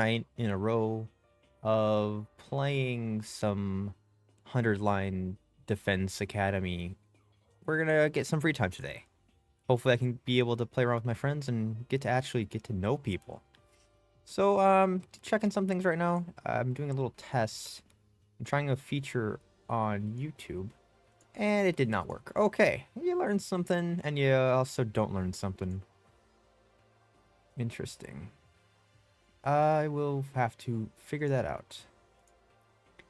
night in a row of playing some 100-line Defense Academy. We're gonna get some free time today. Hopefully I can be able to play around with my friends and actually get to know people. So, checking some things right now. I'm doing a little test. I'm trying a feature on YouTube, and it did not work. Okay, you learn something, and you also don't learn something. Interesting. I will have to figure that out.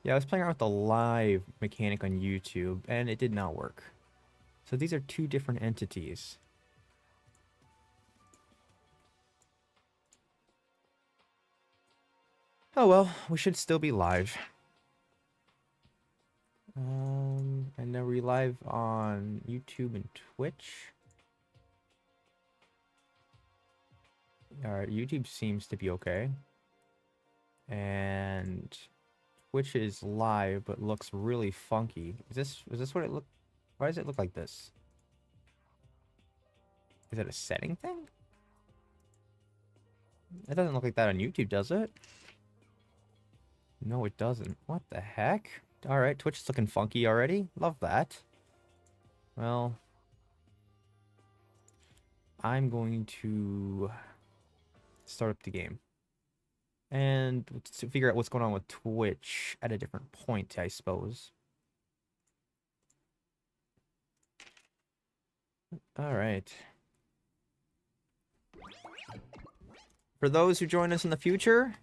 Yeah, I was playing around with the live mechanic on YouTube, and it did not work. So these are two different entities. Oh well, we should still be live. And then we live on YouTube and Twitch. Alright, YouTube seems to be okay. And Twitch is live, but looks really funky. Is this what it look? Why does it look like this? Is it a setting thing? It doesn't look like that on YouTube, does it? No, it doesn't. What the heck? Alright, Twitch is looking funky already. Love that. Well, I'm going to start up the game. And to figure out what's going on with Twitch at a different point, I suppose. Alright. For those who join us in the future,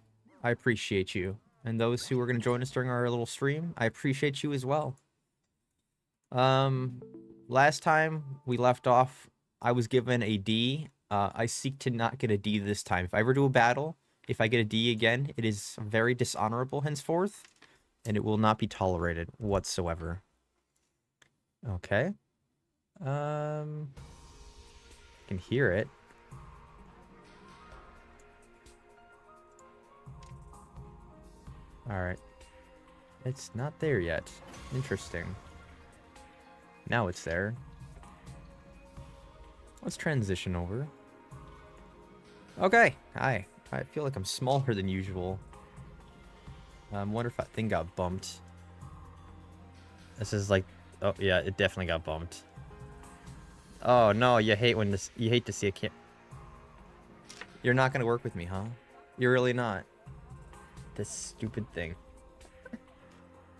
I appreciate you. And those who are going to join us during our little stream, I appreciate you as well. Last time we left off, I was given a D. I seek to not get a D this time. If I ever do a battle, if I get a D again, it is very dishonorable henceforth, and it will not be tolerated whatsoever. Okay. I can hear it. Alright. It's not there yet. Interesting. Now it's there. Let's transition over. Okay. Hi. I feel like I'm smaller than usual. I wonder if that thing got bumped. This is like... Oh, yeah, it definitely got bumped. Oh, no, you hate when this... You hate to see a kid. You're not gonna work with me, huh? You're really not. This stupid thing.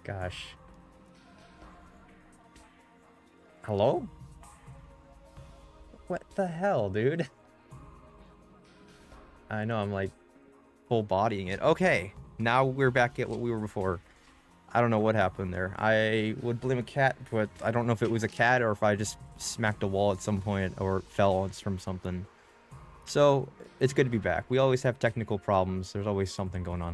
Gosh. Hello? What the hell, dude? I know, I'm like full bodying it. Okay, now we're back at what we were before. I don't know what happened there. I would blame a cat, but I don't know if it was a cat or if I just smacked a wall at some point or fell from something. So, it's good to be back. We always have technical problems. There's always something going on,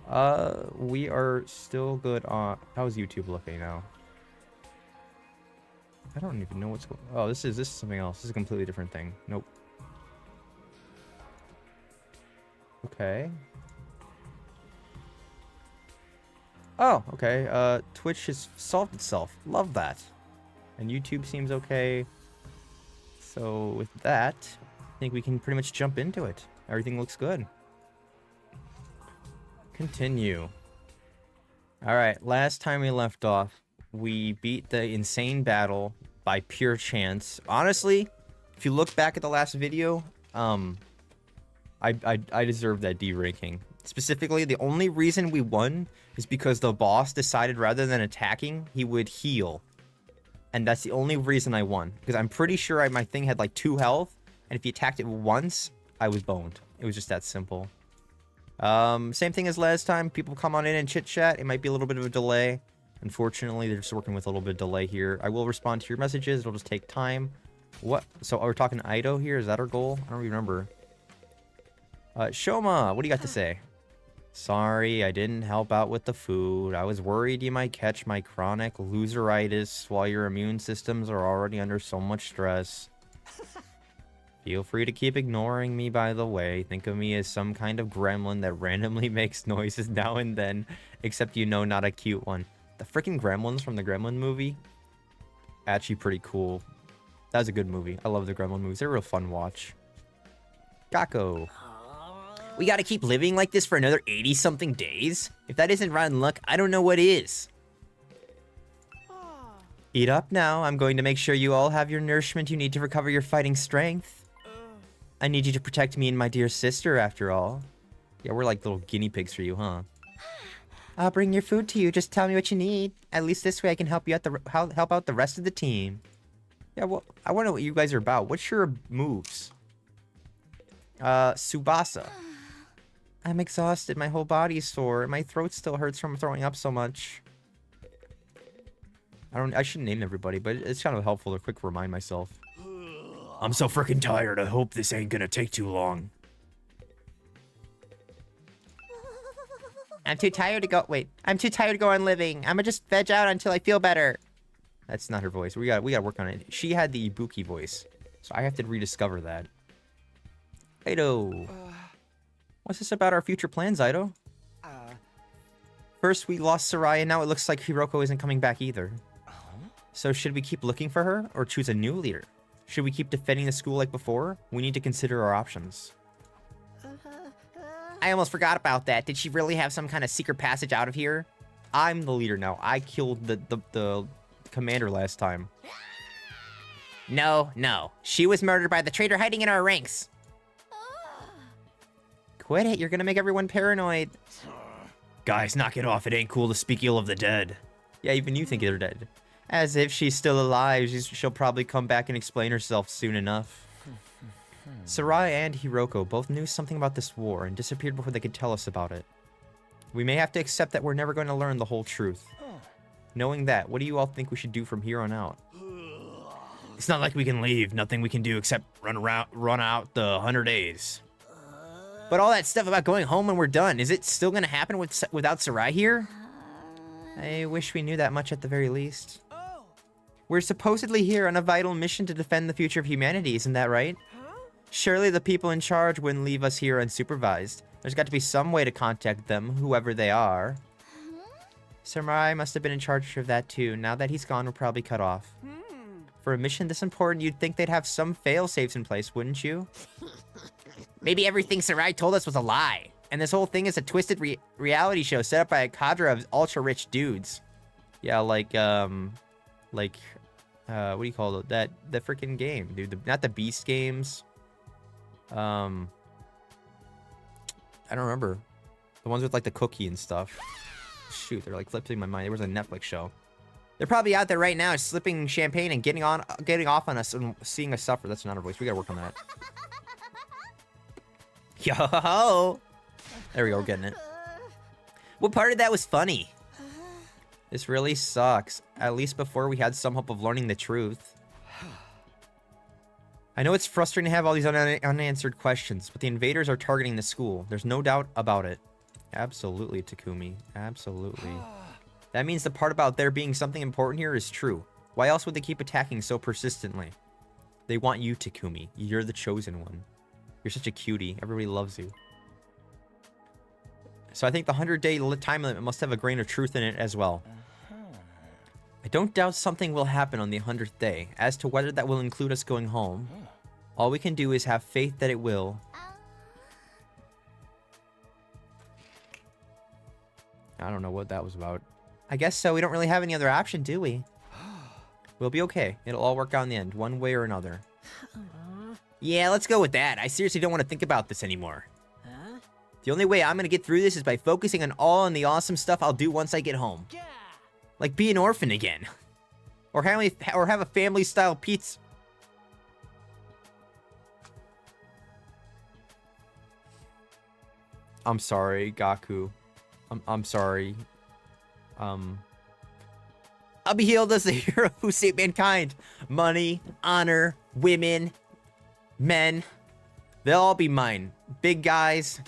huh? We are still good on... How's YouTube looking now? I don't even know what's going... Oh, this is something else. This is a completely different thing. Nope. Okay. Oh, okay. Twitch has solved itself. Love that. And YouTube seems okay. So, with that, I think we can pretty much jump into it. Everything looks good. Continue. Alright, last time we left off, we beat the insane battle by pure chance. Honestly, if you look back at the last video, I deserve that D ranking. Specifically, the only reason we won is because the boss decided rather than attacking, he would heal. And that's the only reason I won. Because I'm pretty sure my thing had like 2 health, and if he attacked it once, I was boned. It was just that simple. Same thing as last time. People come on in and chit chat. It might be a little bit of a delay. Unfortunately, they're just working with a little bit of delay here. I will respond to your messages. It'll just take time. What? So are we talking Ido here? Is that our goal? I don't remember. Shoma, what do you got to say? Sorry, I didn't help out with the food. I was worried you might catch my chronic loseritis while your immune systems are already under so much stress. Feel free to keep ignoring me, by the way. Think of me as some kind of gremlin that randomly makes noises now and then. Except, you know, not a cute one. The freaking gremlins from the Gremlin movie? Actually pretty cool. That was a good movie. I love the Gremlin movies. They're a real fun watch. Gakko. We gotta keep living like this for another 80-something days? If that isn't rotten luck, I don't know what is. Eat up now. I'm going to make sure you all have your nourishment you need to recover your fighting strength. I need you to protect me and my dear sister, after all. Yeah, we're like little guinea pigs for you, huh? I'll bring your food to you. Just tell me what you need. At least this way I can help you out help out the rest of the team. Yeah, well, I wonder what you guys are about. What's your moves? Tsubasa. I'm exhausted. My whole body's sore. And my throat still hurts from throwing up so much. I shouldn't name everybody, but it's kind of helpful to quick remind myself. I'm so freaking tired. I hope this ain't gonna take too long. I'm too tired to go. Wait, I'm too tired to go on living. I'ma just veg out until I feel better. That's not her voice. We gotta work on it. She had the Ibuki voice, so I have to rediscover that. Aido, what's this about our future plans, Aido? First we lost Sarai, and now it looks like Hiroko isn't coming back either. So should we keep looking for her, or choose a new leader? Should we keep defending the school like before? We need to consider our options. I almost forgot about that. Did she really have some kind of secret passage out of here? I'm the leader now. I killed the commander last time. No. She was murdered by the traitor hiding in our ranks. Quit it. You're gonna make everyone paranoid. Guys, knock it off. It ain't cool to speak ill of the dead. Yeah, even you think they're dead. As if she's still alive. She'll probably come back and explain herself soon enough. Sarai and Hiroko both knew something about this war and disappeared before they could tell us about it. We may have to accept that we're never going to learn the whole truth. Knowing that, what do you all think we should do from here on out? It's not like we can leave. Nothing we can do except run out the 100 days. But all that stuff about going home when we're done, is it still going to happen without Sarai here? I wish we knew that much at the very least. We're supposedly here on a vital mission to defend the future of humanity, isn't that right? Surely the people in charge wouldn't leave us here unsupervised. There's got to be some way to contact them, whoever they are. Samurai must have been in charge of that too. Now that he's gone, we're probably cut off. For a mission this important, you'd think they'd have some fail-safes in place, wouldn't you? Maybe everything Sarai told us was a lie. And this whole thing is a twisted reality show set up by a cadre of ultra-rich dudes. Yeah, like, what do you call it? That freaking game, dude. Not the Beast games. I don't remember. The ones with like the cookie and stuff. Shoot, they're like flipping my mind. There was a Netflix show. They're probably out there right now slipping champagne and getting off on us and seeing us suffer. That's not our voice. We gotta work on that. Yo! There we go, we're getting it. What part of that was funny? This really sucks. At least before we had some hope of learning the truth. I know it's frustrating to have all these unanswered questions, but the invaders are targeting the school. There's no doubt about it. Absolutely, Takumi. Absolutely. That means the part about there being something important here is true. Why else would they keep attacking so persistently? They want you, Takumi. You're the chosen one. You're such a cutie. Everybody loves you. So I think the 100-day time limit must have a grain of truth in it as well. I don't doubt something will happen on the 100th day. As to whether that will include us going home, all we can do is have faith that it will. I don't know what that was about. I guess so. We don't really have any other option, do we? We'll be okay. It'll all work out in the end, one way or another. Yeah, let's go with that. I seriously don't want to think about this anymore. The only way I'm gonna get through this is by focusing on the awesome stuff I'll do once I get home. Like be an orphan again. Or have a family-style pizza. I'm sorry, Gaku. I'm sorry. I'll be healed as the hero who saved mankind. Money, honor, women, men. They'll all be mine. Big guys.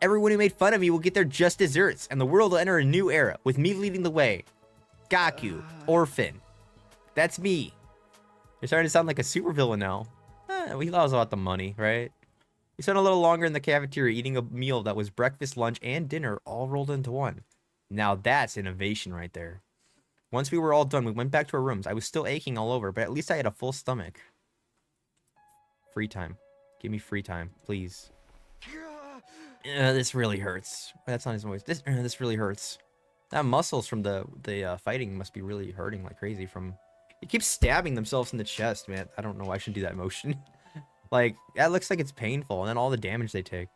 Everyone who made fun of me will get their just desserts, and the world will enter a new era, with me leading the way. Gaku, orphan. That's me. You're starting to sound like a supervillain now. We lost about the money, right? We spent a little longer in the cafeteria eating a meal that was breakfast, lunch, and dinner all rolled into one. Now that's innovation right there. Once we were all done, we went back to our rooms. I was still aching all over, but at least I had a full stomach. Free time. Give me free time, please. This really hurts. That's not his voice. This really hurts. That muscles from the fighting must be really hurting like crazy from... He keeps stabbing themselves in the chest, man. I don't know why I should do that motion. Like, that looks like it's painful, and then all the damage they take.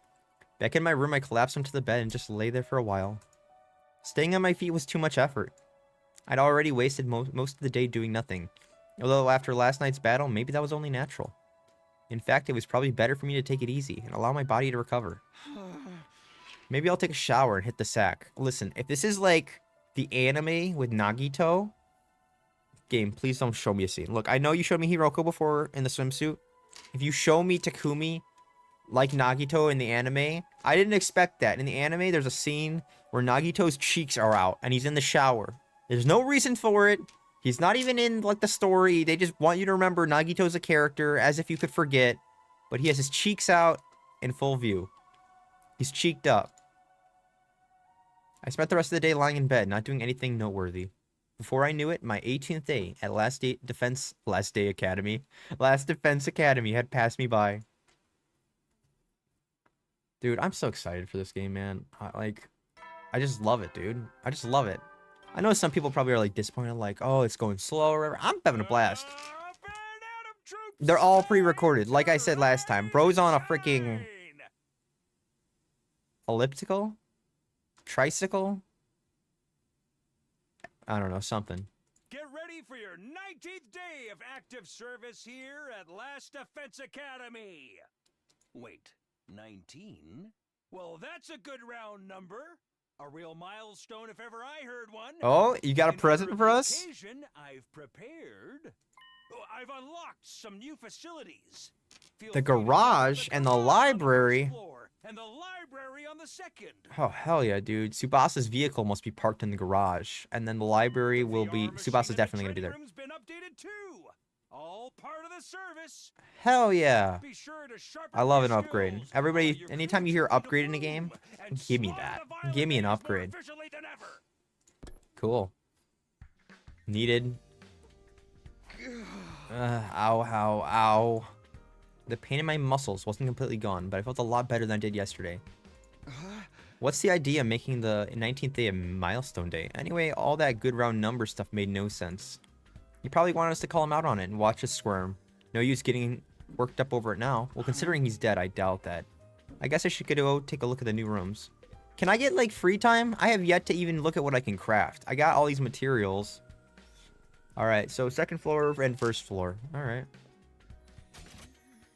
Back in my room, I collapsed onto the bed and just lay there for a while. Staying on my feet was too much effort. I'd already wasted most of the day doing nothing. Although after last night's battle, maybe that was only natural. In fact, it was probably better for me to take it easy and allow my body to recover. Maybe I'll take a shower and hit the sack. Listen, if this is like the anime with Nagito... Game, please don't show me a scene. Look, I know you showed me Hiroko before in the swimsuit. If you show me Takumi like Nagito in the anime, I didn't expect that. In the anime, there's a scene where Nagito's cheeks are out and he's in the shower. There's no reason for it. He's not even in like the story. They just want you to remember Nagito's a character as if you could forget. But he has his cheeks out in full view. He's cheeked up. I spent the rest of the day lying in bed, not doing anything noteworthy. Before I knew it, my 18th day at Last Defense Academy had passed me by. Dude, I'm so excited for this game, man. I just love it, dude. I just love it. I know some people probably are like disappointed, like, oh, it's going slow or whatever. I'm having a blast. They're all pre-recorded. Like I said last time, bro's on a freaking elliptical? Tricycle? I don't know, something. Get ready for your 19th day of active service here at Last Defense Academy. Wait, 19? Well, that's a good round number. A real milestone if ever I heard one. Oh, you got a present for us? Occasion, I've prepared. I've unlocked some new facilities. The garage and the library. And the library on the second. Oh, hell yeah, dude. Tsubasa's vehicle must be parked in the garage. And then the library will be... Tsubasa's definitely going to be there. Been updated too. All part of the service. Hell yeah. Be sure to I love an upgrade. Everybody, anytime you hear upgrade in a game, give me that. Give me an upgrade. Cool. Needed. Ow, ow, ow. The pain in my muscles wasn't completely gone, but I felt a lot better than I did yesterday. What's the idea of making the 19th day a milestone day? Anyway, all that good round number stuff made no sense. You probably wanted us to call him out on it and watch us squirm. No use getting worked up over it now. Well, considering he's dead, I doubt that. I guess I should go take a look at the new rooms. Can I get, like, free time? I have yet to even look at what I can craft. I got all these materials. Alright, so second floor and first floor. Alright.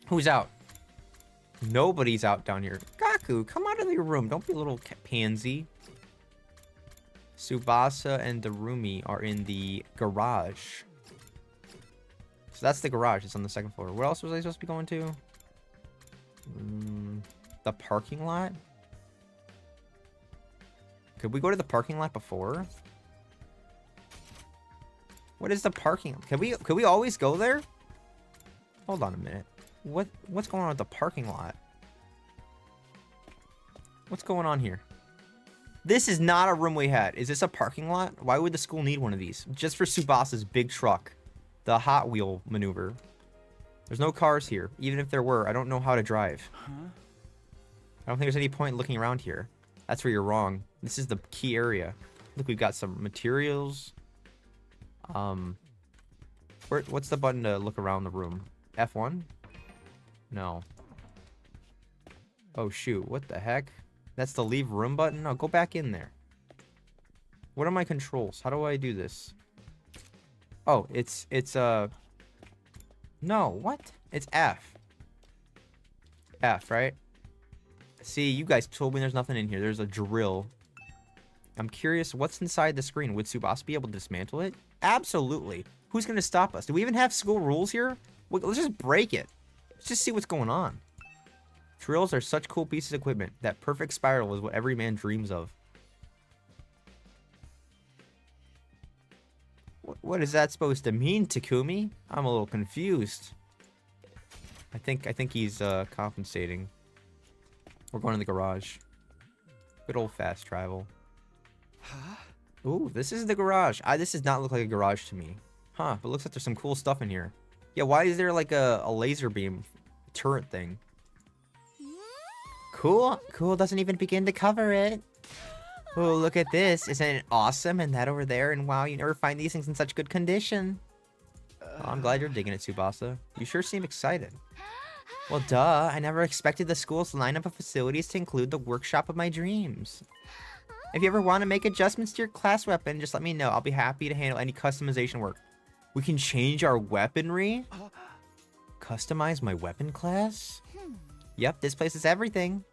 Who's out? Nobody's out down here. Gaku, come out of your room. Don't be a little pansy. Tsubasa and Darumi are in the garage. So that's the garage. It's on the second floor. What else was I supposed to be going to? The parking lot? Could we go to the parking lot before? What is the parking? Could we always go there? Hold on a minute. What's going on with the parking lot? What's going on here? This is not a room we had. Is this a parking lot? Why would the school need one of these? Just for Tsubasa's big truck. The Hot Wheel maneuver. There's no cars here. Even if there were, I don't know how to drive. I don't think there's any point looking around here. That's where you're wrong. This is the key area. Look, we've got some materials. What's the button to look around the room? F1? No. Oh, shoot. What the heck? That's the leave room button? No, go back in there. What are my controls? How do I do this? Oh, it's no, what? It's F. F, right? See, you guys told me there's nothing in here. There's a drill. I'm curious, what's inside the screen? Would Tsubasa be able to dismantle it? Absolutely. Who's going to stop us? Do we even have school rules here? Let's just break it. Let's just see what's going on. Drills are such cool pieces of equipment. That perfect spiral is what every man dreams of. What is that supposed to mean, Takumi? I'm a little confused. I think he's compensating. We're going to the garage. Good old fast travel. Huh? Ooh, this is the garage. This does not look like a garage to me. Huh, but it looks like there's some cool stuff in here. Yeah, why is there like a laser beam turret thing? Cool. Cool doesn't even begin to cover it. Oh, look at this. Isn't it awesome? And that over there. And wow, you never find these things in such good condition. Oh, I'm glad you're digging it, Tsubasa. You sure seem excited. Well, duh. I never expected the school's lineup of facilities to include the workshop of my dreams. If you ever want to make adjustments to your class weapon, just let me know. I'll be happy to handle any customization work. We can change our weaponry? Customize my weapon class? Yep, this place is everything.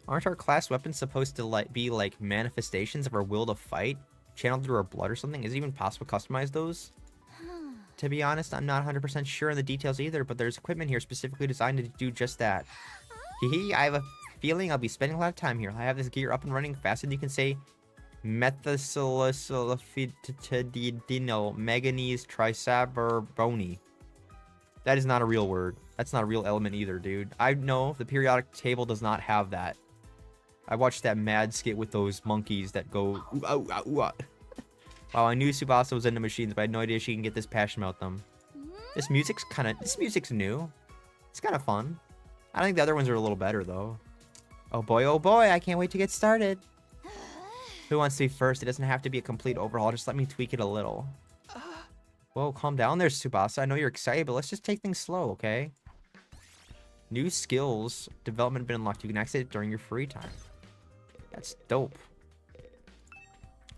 Aren't our class weapons supposed to be like manifestations of our will to fight? Channeled through our blood or something? Is it even possible to customize those? To be honest, I'm not 100% sure on the details either, but there's equipment here specifically designed to do just that. Hehe, I have a feeling I'll be spending a lot of time here. I have this gear up and running faster than you can say methylsulfidino manganese trisaborboni. That is not a real word. That's not a real element either, dude. I know the periodic table does not have that. I watched that mad skit with those monkeys that go ooh, ooh, ooh, ooh. Wow, I knew Tsubasa was into machines, but I had no idea she can get this passionate about them. This music's new. It's kind of fun. I think the other ones are a little better though. Oh boy, I can't wait to get started. Who wants to be first? It doesn't have to be a complete overhaul, just let me tweak it a little. Whoa, calm down there, Tsubasa. I know you're excited, but let's just take things slow, okay? New skills development have been unlocked. You can access it during your free time. That's dope.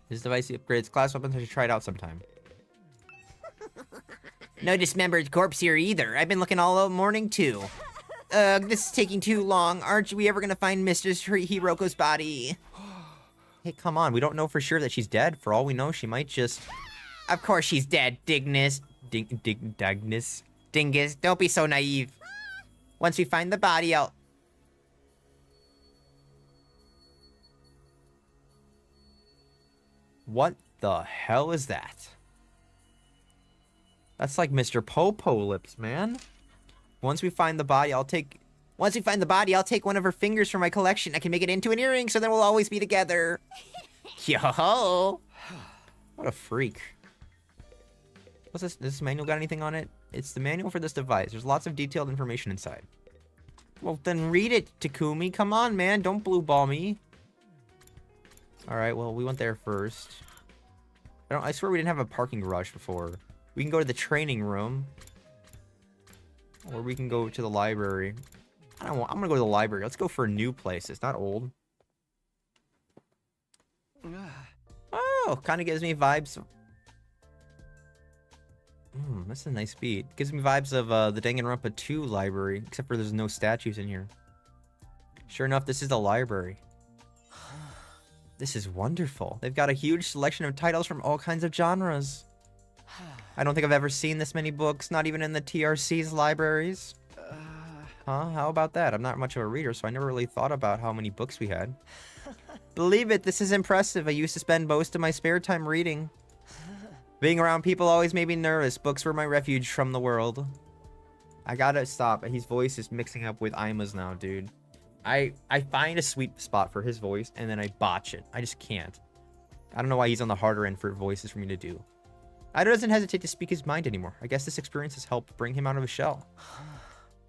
This device upgrades class weapons. I should try it out sometime. No dismembered corpse here either. I've been looking all morning too. This is taking too long. Aren't we ever gonna find Mistress Hiroko's body? Hey, come on. We don't know for sure that she's dead. For all we know, she might just... Of course she's dead, Dingus. Dingus, don't be so naive. Once we find the body, I'll... What the hell is that? That's like Mr. Popo lips, man. Once we find the body, I'll take one of her fingers from my collection. I can make it into an earring, so then we'll always be together. Yo-ho! What a freak. What's this? This manual got anything on it? It's the manual for this device. There's lots of detailed information inside. Well, then read it, Takumi. Come on, man. Don't blue ball me. Alright, well, we went there first. I swear we didn't have a parking garage before. We can go to the training room. Or we can go to the library. I'm gonna go to the library. Let's go for a new place. It's not old. Oh, kind of gives me vibes. That's a nice beat. Gives me vibes of the Danganronpa 2 library, except for there's no statues in here. Sure enough, this is the library. This is wonderful. They've got a huge selection of titles from all kinds of genres. I don't think I've ever seen this many books, not even in the TRC's libraries. Huh? How about that? I'm not much of a reader, so I never really thought about how many books we had. Believe it, this is impressive. I used to spend most of my spare time reading. Being around people always made me nervous. Books were my refuge from the world. I gotta stop. His voice is mixing up with Aima's now, dude. I find a sweet spot for his voice, and then I botch it. I just can't. I don't know why he's on the harder end for voices for me to do. Ido doesn't hesitate to speak his mind anymore. I guess this experience has helped bring him out of his shell.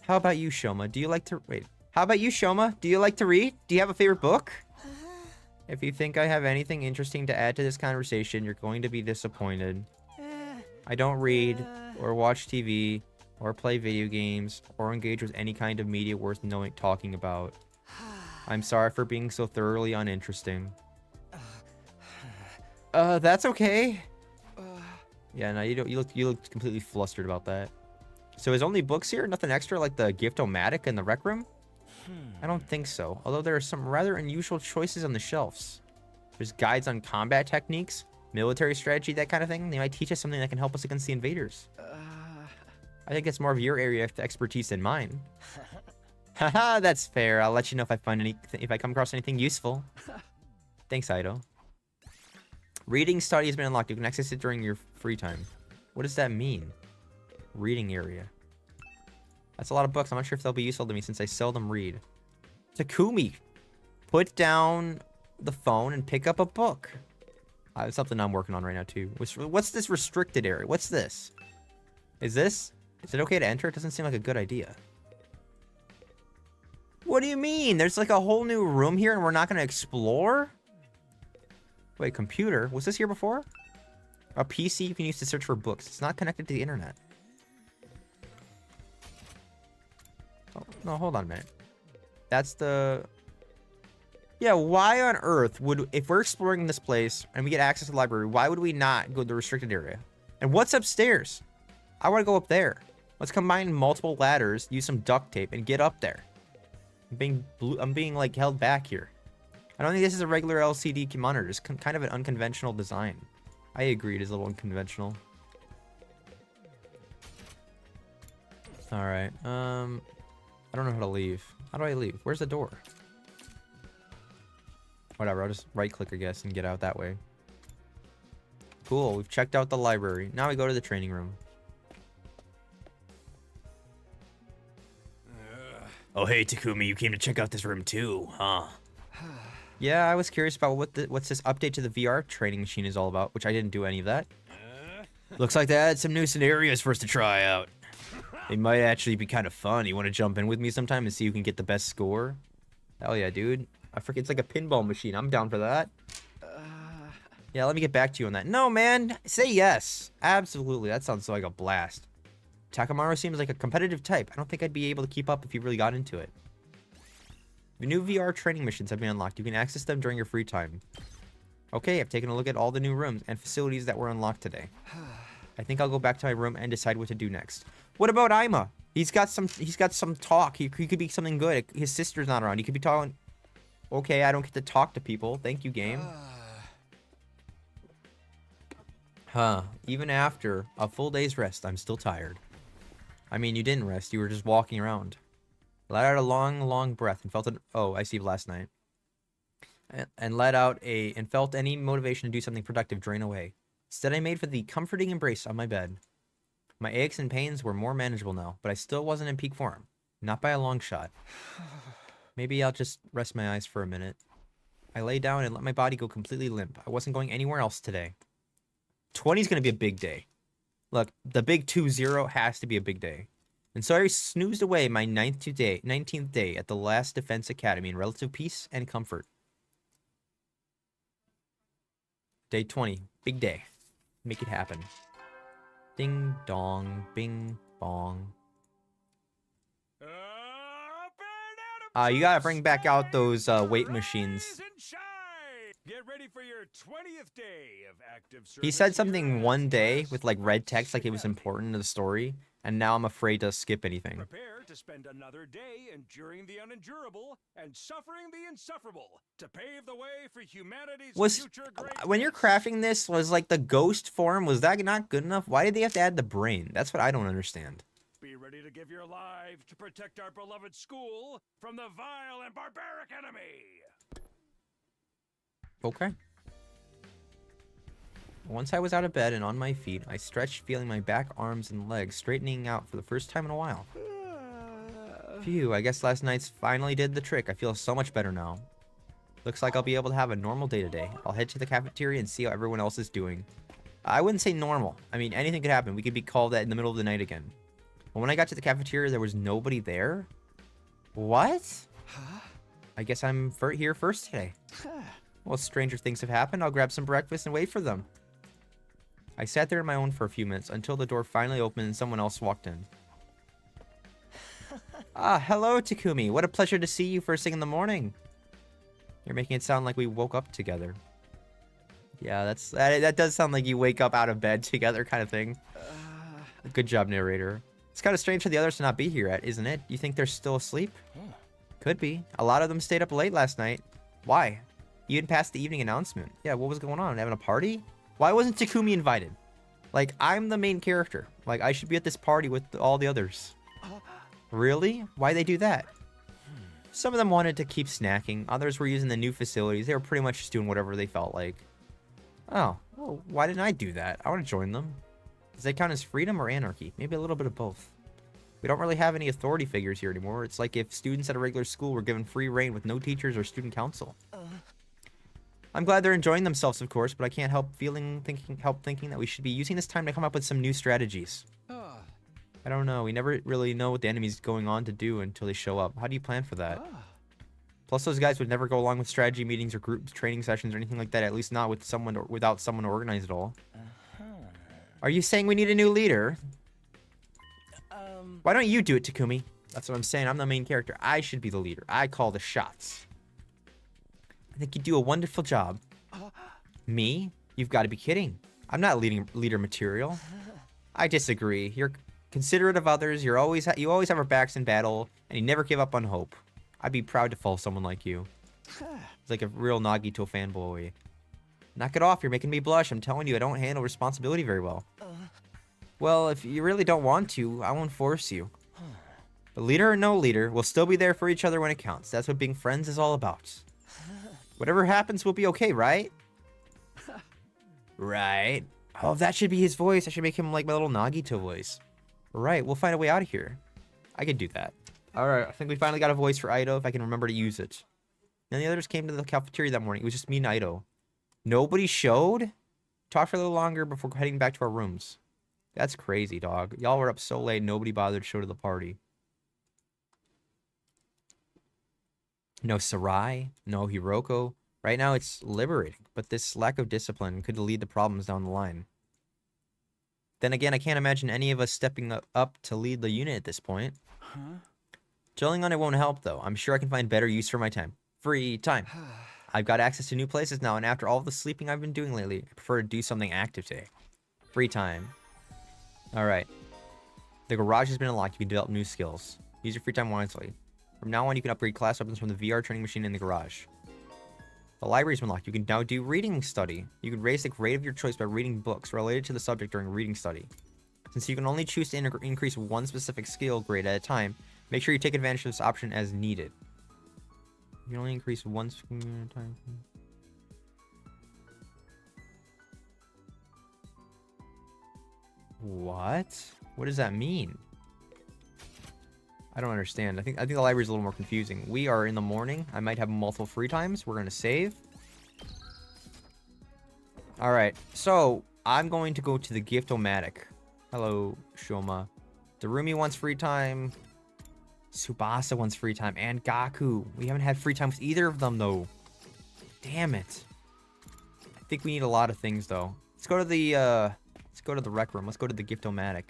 How about you, Shoma? Do you like to... Wait. How about you, Shoma? Do you like to read? Do you have a favorite book? If you think I have anything interesting to add to this conversation, you're going to be disappointed. I don't read, or watch TV, or play video games, or engage with any kind of media worth talking about. I'm sorry for being so thoroughly uninteresting. That's okay. Yeah, no, you look completely flustered about that. So is only books here? Nothing extra like the Gift-O-Matic in the rec room? I don't think so. Although there are some rather unusual choices on the shelves. There's guides on combat techniques, military strategy, that kind of thing. They might teach us something that can help us against the invaders. I think it's more of your area of expertise than mine. Haha, that's fair. I'll let you know if I come across anything useful. Thanks, Ido. Reading study has been unlocked. You can access it during your free time. What does that mean? Reading area. That's a lot of books. I'm not sure if they'll be useful to me since I seldom read. Takumi, put down the phone and pick up a book. It's something I'm working on right now too. What's this restricted area? What's this? Is it okay to enter? It doesn't seem like a good idea. What do you mean? There's like a whole new room here and we're not going to explore? Wait, computer? Was this here before? A PC you can use to search for books. It's not connected to the internet. Oh, no, hold on a minute. That's the... Yeah, why on earth would... If we're exploring this place and we get access to the library, why would we not go to the restricted area? And what's upstairs? I want to go up there. Let's combine multiple ladders, use some duct tape, and get up there. I'm being like held back here. I don't think this is a regular LCD monitor. It's kind of an unconventional design. I agree, it is a little unconventional. Alright, I don't know how to leave. How do I leave? Where's the door? Whatever, I'll just right click, I guess, and get out that way. Cool, we've checked out the library. Now we go to the training room. Oh, hey, Takumi, you came to check out this room too, huh? Yeah, I was curious about what's this update to the VR training machine is all about, which I didn't do any of that. Looks like they added some new scenarios for us to try out. They might actually be kind of fun. You want to jump in with me sometime and see who can get the best score? Hell yeah, dude. I forget it's like a pinball machine. I'm down for that. Yeah, let me get back to you on that. No, man. Say yes. Absolutely. That sounds like a blast. Takamaru seems like a competitive type. I don't think I'd be able to keep up if you really got into it. The new VR training missions have been unlocked. You can access them during your free time. Okay, I've taken a look at all the new rooms and facilities that were unlocked today. I think I'll go back to my room and decide what to do next. What about Ima? He's got some talk. He could be something good. His sister's not around. He could be talking. Okay, I don't get to talk to people. Thank you, game. Huh. Even after a full day's rest, I'm still tired. I mean, you didn't rest. You were just walking around. Let out a long, long breath and felt it. Oh, I see. Last night. And felt any motivation to do something productive drain away. Instead, I made for the comforting embrace on my bed. My aches and pains were more manageable now, but I still wasn't in peak form. Not by a long shot. Maybe I'll just rest my eyes for a minute. I lay down and let my body go completely limp. I wasn't going anywhere else today. 20 is going to be a big day. Look, the big 2-0 has to be a big day. And so I snoozed away my 19th day at the last Defense Academy in relative peace and comfort. Day 20. Big day. Make it happen. Ding dong, bing bong. You gotta bring back out those weight machines. Get ready for your 20th day of active service. He said something one day with like red text, like it was important to the story, and now I'm afraid to skip anything. Prepare to spend another day enduring the unendurable and suffering the insufferable to pave the way for humanity's future greatness. When you're crafting this, was like the ghost form, was that not good enough? Why did they have to add the brain? That's what I don't understand. Be ready to give your lives to protect our beloved school from the vile and barbaric enemy. Okay. Once I was out of bed and on my feet, I stretched, feeling my back, arms, and legs straightening out for the first time in a while. Phew, I guess last night's finally did the trick. I feel so much better now. Looks like I'll be able to have a normal day today. I'll head to the cafeteria and see how everyone else is doing. I wouldn't say normal. I mean, anything could happen. We could be called in the middle of the night again. But when I got to the cafeteria, there was nobody there? What? I guess I'm here first today. Well, stranger things have happened. I'll grab some breakfast and wait for them. I sat there on my own for a few minutes until the door finally opened and someone else walked in. Hello, Takumi. What a pleasure to see you first thing in the morning. You're making it sound like we woke up together. Yeah, that does sound like you wake up out of bed together kind of thing. Good job, narrator. It's kind of strange for the others to not be here yet, isn't it? You think they're still asleep? Could be. A lot of them stayed up late last night. Why? You didn't pass the evening announcement. Yeah, what was going on? Having a party? Why wasn't Takumi invited? Like, I'm the main character. Like, I should be at this party with all the others. Really? Why'd they do that? Some of them wanted to keep snacking. Others were using the new facilities. They were pretty much just doing whatever they felt like. Oh, well, why didn't I do that? I want to join them. Does that count as freedom or anarchy? Maybe a little bit of both. We don't really have any authority figures here anymore. It's like if students at a regular school were given free reign with no teachers or student council. I'm glad they're enjoying themselves, of course, but I can't help thinking that we should be using this time to come up with some new strategies. I don't know. We never really know what the enemy's going on to do until they show up. How do you plan for that? Plus, those guys would never go along with strategy meetings or group training sessions or anything like that. At least not with someone or without someone to organize it all. Are you saying we need a new leader? Why don't you do it, Takumi? That's what I'm saying. I'm the main character. I should be the leader. I call the shots. I think you do a wonderful job. Me? You've got to be kidding. I'm not leader material. I disagree. You're considerate of others. You always have our backs in battle, and you never give up on hope. I'd be proud to follow someone like you. It's like a real Nagito fanboy. Knock it off. You're making me blush. I'm telling you, I don't handle responsibility very well. Well, if you really don't want to, I won't force you. But leader or no leader, we'll still be there for each other when it counts. That's what being friends is all about. Whatever happens, we'll be okay, right? Right. Oh, that should be his voice. I should make him like my little Nagito voice. Right, we'll find a way out of here. I could do that. Alright, I think we finally got a voice for Ido if I can remember to use it. And the others came to the cafeteria that morning. It was just me and Ido. Nobody showed? Talked for a little longer before heading back to our rooms. That's crazy, dog. Y'all were up so late, nobody bothered to show to the party. No Sarai, no Hiroko. Right now it's liberating, but this lack of discipline could lead to problems down the line. Then again, I can't imagine any of us stepping up to lead the unit at this point. Dwelling on it won't help, though. I'm sure I can find better use for my time. Free time. I've got access to new places now, and after all the sleeping I've been doing lately, I prefer to do something active today. Free time. Alright. The garage has been unlocked. You can develop new skills. Use your free time wisely. From now on, you can upgrade class weapons from the VR training machine in the garage. The library's been locked. You can now do reading study. You can raise the grade of your choice by reading books related to the subject during reading study. Since you can only choose to increase one specific skill grade at a time, make sure you take advantage of this option as needed. You can only increase one skill at a time. What? What does that mean? I don't understand. I think the library's a little more confusing. We are in the morning. I might have multiple free times. We're gonna save. Alright, so I'm going to go to the Gift-O-Matic. Hello, Shoma. Darumi wants free time. Tsubasa wants free time. And Gaku. We haven't had free time with either of them, though. Damn it. I think we need a lot of things, though. Let's go to the rec room. Let's go to the Gift-O-Matic.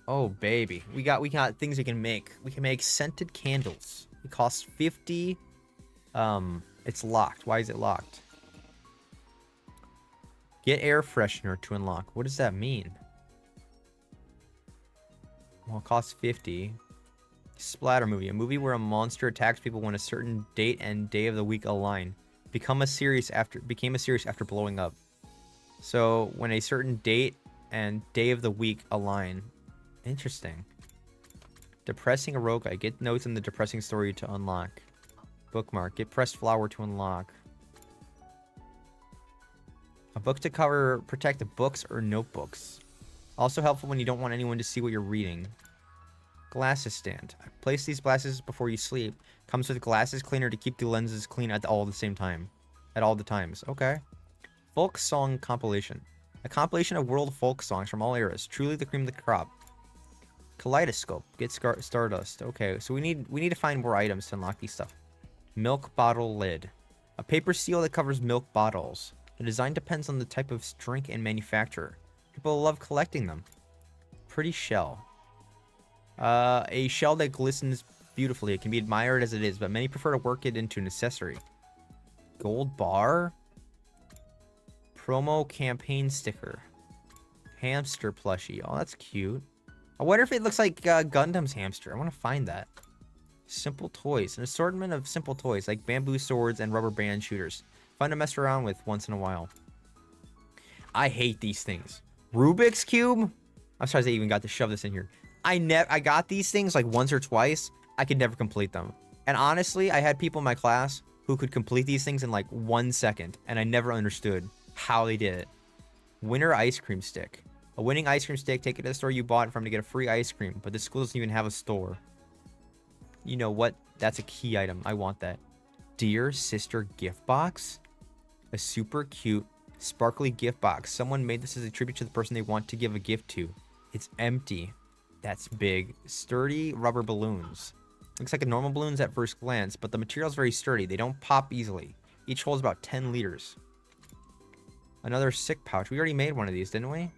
Oh, baby. We got things we can make. We can make scented candles. It costs 50. It's locked. Why is it locked? Get air freshener to unlock. What does that mean? Well, it costs 50. Splatter movie. A movie where a monster attacks people when a certain date and day of the week align. Became a series after blowing up. So, when a certain date and day of the week align. Interesting. Depressing Aroga. Get notes in the depressing story to unlock. Bookmark. Get pressed flower to unlock. A book to cover protect the books or notebooks. Also helpful when you don't want anyone to see what you're reading. Glasses stand. Place these glasses before you sleep. Comes with glasses cleaner to keep the lenses clean at all the same time. At all the times. Okay. Folk song compilation. A compilation of world folk songs from all eras. Truly the cream of the crop. Kaleidoscope. Get stardust. Okay, so we need to find more items to unlock these stuff. Milk bottle lid. A paper seal that covers milk bottles. The design depends on the type of drink and manufacturer. People love collecting them. Pretty shell. A shell that glistens beautifully. It can be admired as it is, but many prefer to work it into an accessory. Gold bar. Promo campaign sticker. Hamster plushie. Oh, that's cute. I wonder if it looks like Gundam's hamster. I want to find that. Simple toys. An assortment of simple toys like bamboo swords and rubber band shooters. Fun to mess around with once in a while. I hate these things. Rubik's Cube? I'm surprised I even got to shove this in here. I got these things like once or twice. I could never complete them. And honestly, I had people in my class who could complete these things in like 1 second. And I never understood how they did it. Winner ice cream stick. A winning ice cream stick, take it to the store you bought it from to get a free ice cream, but the school doesn't even have a store. You know what? That's a key item. I want that. Dear Sister gift box? A super cute, sparkly gift box. Someone made this as a tribute to the person they want to give a gift to. It's empty. That's big. Sturdy rubber balloons. Looks like a normal balloons at first glance, but the material's very sturdy. They don't pop easily. Each holds about 10 liters. Another sick pouch. We already made one of these, didn't we?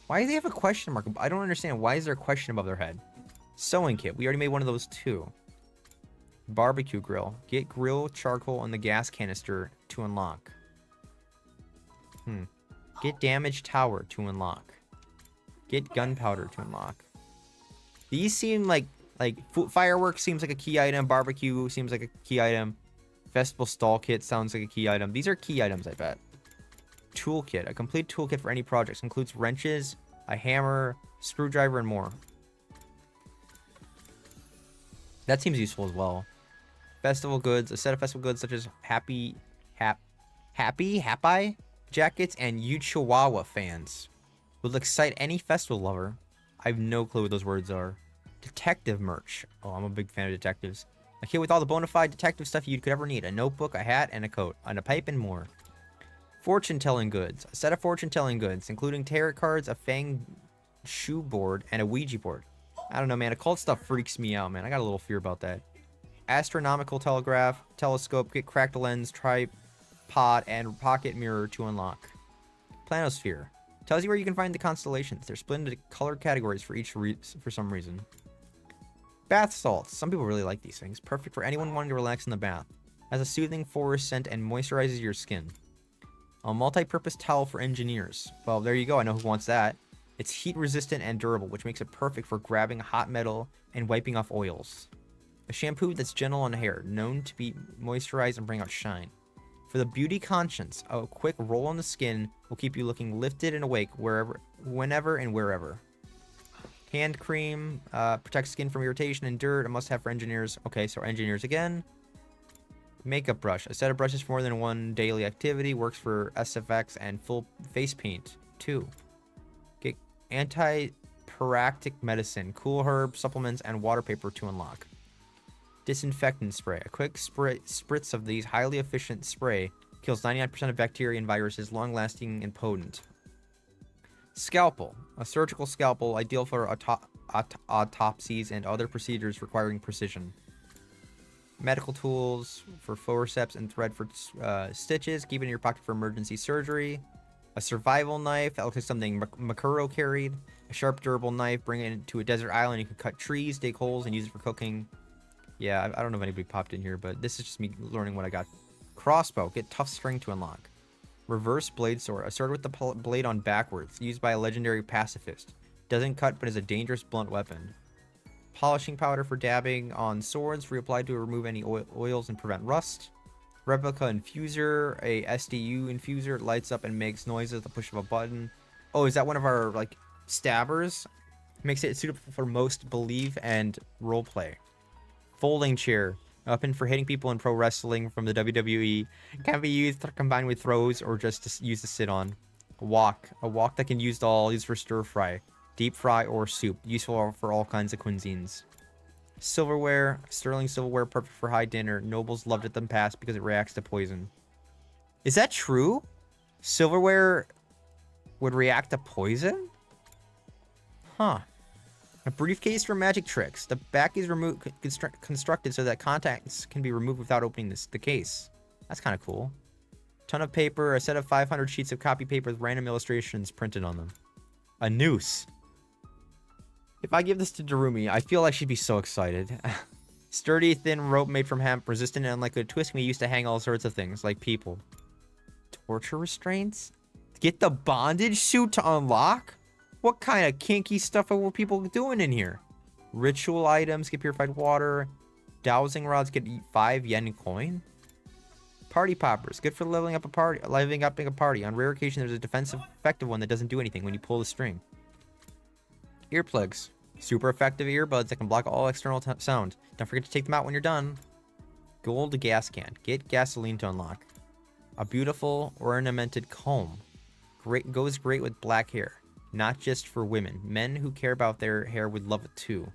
Why do they have a question mark? I don't understand. Why is there a question above their head? Sewing kit. We already made one of those too. Barbecue grill. Get grill, charcoal, and the gas canister to unlock. Get damaged tower to unlock. Get gunpowder to unlock. These seem like fireworks seems like a key item. Barbecue seems like a key item. Festival stall kit sounds like a key item. These are key items, I bet. Toolkit. A complete toolkit for any projects. Includes wrenches, a hammer, screwdriver, and more. That seems useful as well. Festival goods. A set of festival goods such as happy jackets and Uchiwawa fans. Will excite any festival lover. I have no clue what those words are. Detective merch. Oh, I'm a big fan of detectives. A kit with all the bona fide detective stuff you could ever need. A notebook, a hat, and a coat. And a pipe and more. Fortune-telling goods. A set of fortune-telling goods, including tarot cards, a fang shoe board, and a Ouija board. I don't know, man. Occult stuff freaks me out, man. I got a little fear about that. Astronomical telegraph, telescope, get cracked lens, tripod, and pocket mirror to unlock. Planosphere. Tells you where you can find the constellations. They're split into colored categories for each for some reason. Bath salts. Some people really like these things. Perfect for anyone wanting to relax in the bath. Has a soothing forest scent and moisturizes your skin. A multi-purpose towel for engineers. Well, there you go. I know who wants that. It's heat resistant and durable, which makes it perfect for grabbing hot metal and wiping off oils. A shampoo that's gentle on hair, known to be moisturized and bring out shine. For the beauty conscience, a quick roll on the skin will keep you looking lifted and awake whenever and wherever. Hand cream, protects skin from irritation and dirt, a must-have for engineers. Okay, so engineers again. Makeup brush, a set of brushes for more than one daily activity, works for SFX and full face paint, too. Get anti-paractic medicine, cool herbs, supplements, and water paper to unlock. Disinfectant spray, a quick spritz of these highly efficient spray kills 99% of bacteria and viruses, long-lasting and potent. Scalpel, a surgical scalpel ideal for autopsies and other procedures requiring precision. Medical tools for forceps and thread for stitches, keep it in your pocket for emergency surgery. A survival knife, that looks like something Makuro carried. A sharp, durable knife, bring it to a desert island. You can cut trees, dig holes, and use it for cooking. Yeah, I don't know if anybody popped in here, but this is just me learning what I got. Crossbow, get tough string to unlock. Reverse blade sword, a sword with the blade on backwards, used by a legendary pacifist. Doesn't cut, but is a dangerous blunt weapon. Polishing powder for dabbing on swords, reapplied to remove any oils and prevent rust. Replica infuser, a SDU infuser, lights up and makes noises at the push of a button. Oh, is that one of our, like, stabbers? Makes it suitable for most believe and roleplay. Folding chair, a weapon for hitting people in pro wrestling from the WWE. Can be used combined with throws or just to use to sit on. A wok that can use for stir fry, deep fry, or soup. Useful for all kinds of cuisines. Silverware, sterling silverware, perfect for high dinner. Nobles loved it in the past because it reacts to poison. Is that true? Silverware would react to poison? Huh. A briefcase for magic tricks. The back is constructed so that contacts can be removed without opening the case. That's kind of cool. Ton of paper, a set of 500 sheets of copy paper with random illustrations printed on them. A noose. If I give this to Darumi, I feel like she'd be so excited. Sturdy, thin rope made from hemp, resistant and unlikely to twist, can be used to hang all sorts of things, like people. Torture restraints? Get the bondage suit to unlock? What kind of kinky stuff are people doing in here? Ritual items, get purified water. Dowsing rods, get 5 yen coin. Party poppers, good for leveling up a party. On rare occasion, there's a defensive, effective one that doesn't do anything when you pull the string. Earplugs, super effective earbuds that can block all external sound. Don't forget to take them out when you're done. Gold gas can, get gasoline to unlock. A beautiful ornamented comb, goes great with black hair. Not just for women. Men who care about their hair would love it too.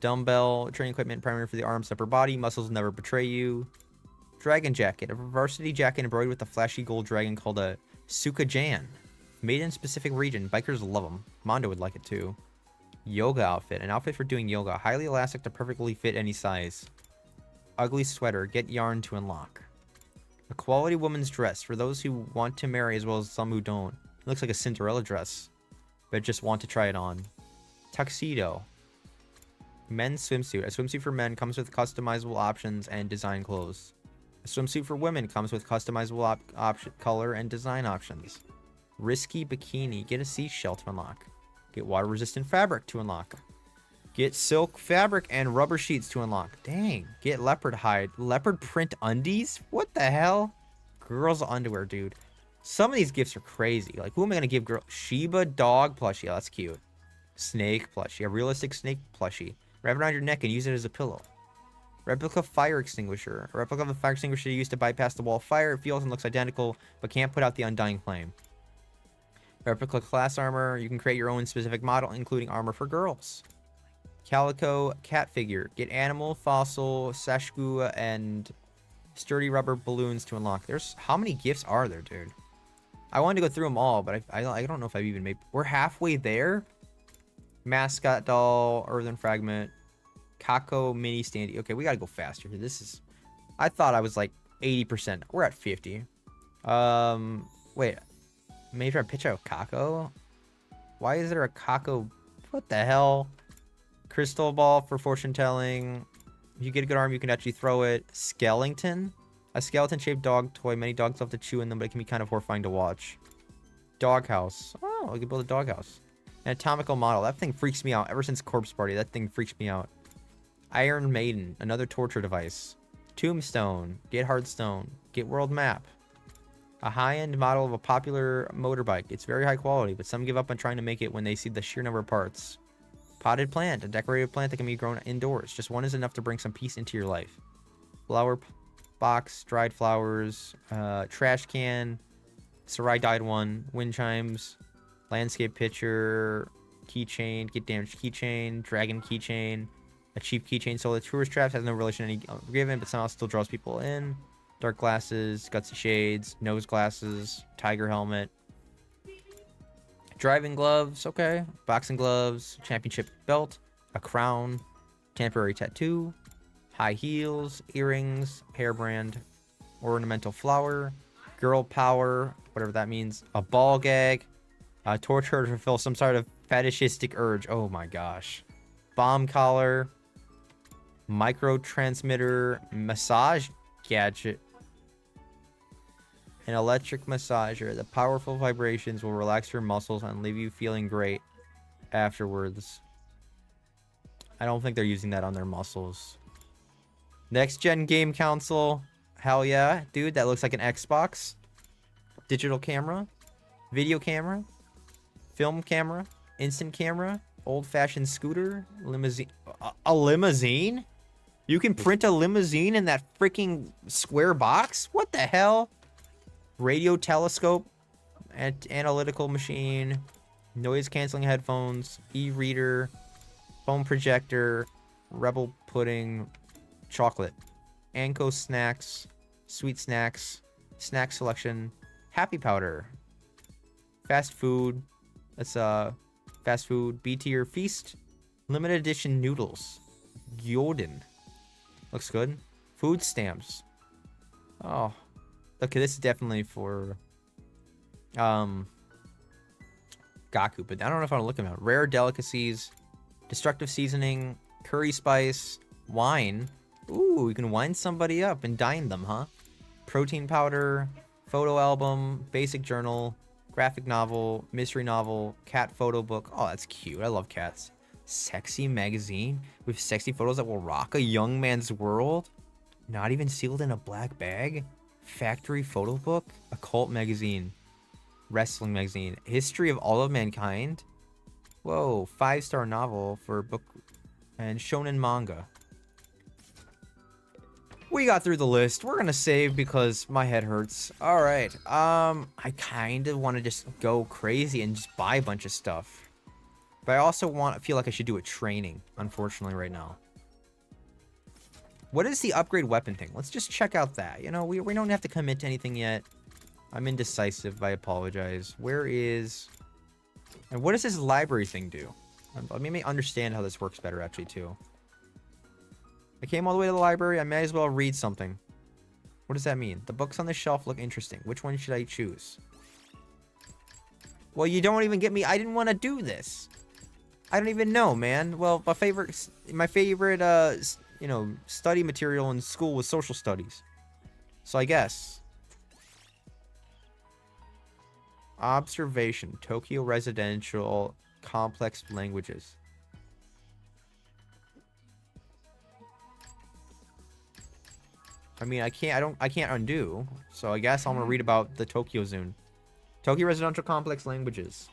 Dumbbell, training equipment, primary for the arms, upper body. Muscles never betray you. Dragon jacket. A varsity jacket embroidered with a flashy gold dragon called a Sukajan. Made in a specific region. Bikers love them. Mondo would like it too. Yoga outfit. An outfit for doing yoga. Highly elastic to perfectly fit any size. Ugly sweater. Get yarn to unlock. A quality woman's dress. For those who want to marry as well as some who don't. It looks like a Cinderella dress. But just want to try it on. Tuxedo. Men's swimsuit. A swimsuit for men comes with customizable options and design clothes. A swimsuit for women comes with customizable color and design options. Risky bikini. Get a seashell to unlock. Get water-resistant fabric to unlock. Get silk fabric and rubber sheets to unlock. Dang. Get leopard hide. Leopard print undies? What the hell? Girls' underwear, dude. Some of these gifts are crazy. Like, who am I going to give girl? Shiba dog plushie. Oh, that's cute. Snake plushie. A realistic snake plushie. Wrap it around your neck and use it as a pillow. Replica fire extinguisher. A replica of a fire extinguisher used to bypass the wall of fire. It feels and looks identical, but can't put out the undying flame. Replica class armor. You can create your own specific model, including armor for girls. Calico cat figure. Get animal, fossil, sashgu, and sturdy rubber balloons to unlock. There's how many gifts are there, dude? I wanted to go through them all, but I don't know if I've even made. We're halfway there. Mascot doll, earthen fragment, Kako mini standee. Okay, we gotta go faster here. This is. I thought I was like 80%. We're at 50. Wait. Maybe I pitch out Kako? Why is there a Kako? What the hell? Crystal ball for fortune telling. If you get a good arm, you can actually throw it. Skellington? A skeleton-shaped dog toy. Many dogs love to chew in them, but it can be kind of horrifying to watch. Doghouse. Oh, we can build a doghouse. An atomical model. That thing freaks me out. Ever since Corpse Party, that thing freaks me out. Iron Maiden. Another torture device. Tombstone. Get Hardstone. Get world map. A high-end model of a popular motorbike. It's very high quality, but some give up on trying to make it when they see the sheer number of parts. Potted plant. A decorative plant that can be grown indoors. Just one is enough to bring some peace into your life. Flower box. Dried flowers. Trash can. Sarai dyed one. Wind chimes. Landscape picture. Keychain. Get damaged keychain. Dragon keychain. A cheap keychain sold at tourist traps. Has no relation to any given, but somehow still draws people in. Dark glasses, gutsy shades, nose glasses, tiger helmet, driving gloves, okay, boxing gloves, championship belt, a crown, temporary tattoo, high heels, earrings, hairband, ornamental flower, girl power, whatever that means, a ball gag, a torture to fulfill some sort of fetishistic urge. Oh my gosh. Bomb collar, micro transmitter, massage gadget. An electric massager. The powerful vibrations will relax your muscles and leave you feeling great afterwards. I don't think they're using that on their muscles. Next gen game console. Hell yeah. Dude, that looks like an Xbox. Digital camera. Video camera. Film camera. Instant camera. Old fashioned scooter. Limousine. A limousine? You can print a limousine in that freaking square box? What the hell? Radio telescope, analytical machine, noise canceling headphones, e-reader, phone projector, rebel pudding, chocolate, Anko snacks, sweet snacks, snack selection, happy powder, fast food. That's fast food, B tier feast, limited edition noodles, Gyoden. Looks good. Food stamps. Oh. Okay, this is definitely for Gaku, but I don't know if I want to look at rare delicacies, destructive seasoning, curry spice, wine. Ooh, you can wine somebody up and dine them, huh? Protein powder, photo album, basic journal, graphic novel, mystery novel, cat photo book. Oh, that's cute. I love cats. Sexy magazine with sexy photos that will rock a young man's world. Not even sealed in a black bag. Factory photo book, occult magazine, wrestling magazine, history of all of mankind. Whoa, 5-star novel for book and shonen manga. We got through the list. We're gonna save because my head hurts. All right. I kind of want to just go crazy and just buy a bunch of stuff, but I also feel like I should do a training. Unfortunately, right now. What is the upgrade weapon thing? Let's just check out that. You know, we don't have to commit to anything yet. I'm indecisive. I apologize. Where is... And what does this library thing do? Let me understand how this works better, actually, too. I came all the way to the library. I may as well read something. What does that mean? The books on the shelf look interesting. Which one should I choose? Well, you don't even get me. I didn't want to do this. I don't even know, man. Well, my favorite, you know, study material in school was social studies. So I guess. Observation. Tokyo residential complex languages. I mean, I can't undo. So I guess I'm gonna read about the Tokyo Zone. Tokyo residential complex languages.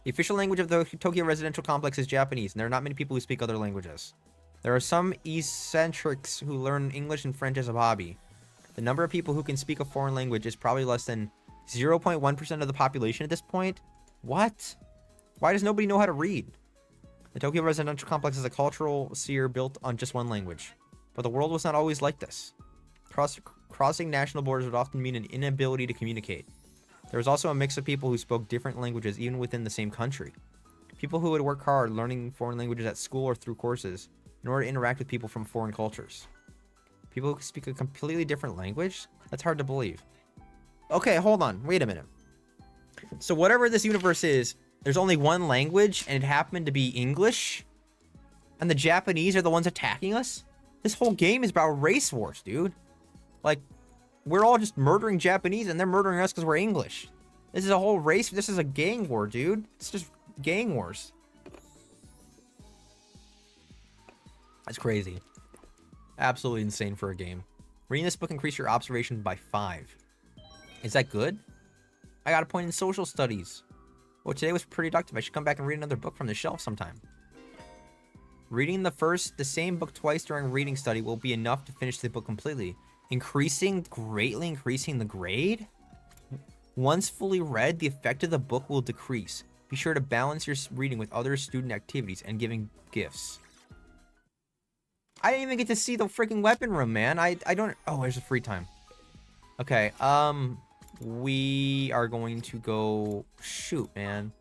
The official language of the Tokyo residential complex is Japanese, and there are not many people who speak other languages. There are some eccentrics who learn English and French as a hobby. The number of people who can speak a foreign language is probably less than 0.1% of the population at this point. What? Why does nobody know how to read? The Tokyo residential complex is a cultural sphere built on just one language. But the world was not always like this. Crossing national borders would often mean an inability to communicate. There was also a mix of people who spoke different languages even within the same country. People who would work hard learning foreign languages at school or through courses in order to interact with people from foreign cultures. People who speak a completely different language? That's hard to believe. Okay, hold on. Wait a minute. So whatever this universe is, there's only one language and it happened to be English? And the Japanese are the ones attacking us? This whole game is about race wars, dude. Like, we're all just murdering Japanese and they're murdering us because we're English. This is a whole race. This is a gang war, dude. It's just gang wars. That's crazy. Absolutely insane for a game. Reading this book increased your observation by 5. Is that good? I got a point in social studies. Well, today was pretty productive. I should come back and read another book from the shelf sometime. Reading the same book twice during reading study will be enough to finish the book completely. Greatly increasing the grade? Once fully read, the effect of the book will decrease. Be sure to balance your reading with other student activities and giving gifts. I didn't even get to see the freaking weapon room, man. I don't... Oh, there's a free time. Okay, we are going to go... Shoot, man.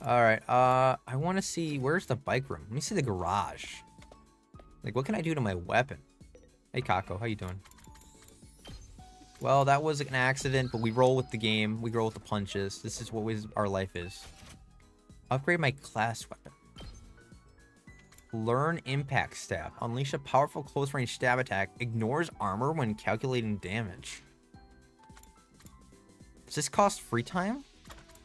Alright, I want to see... Where's the bike room? Let me see the garage. Like, what can I do to my weapon? Hey, Kako, how you doing? Well, that was an accident, but we roll with the game. We roll with the punches. This is what our life is. Upgrade my class weapon. Learn impact stab. Unleash a powerful close-range stab attack. Ignores armor when calculating damage. Does this cost free time?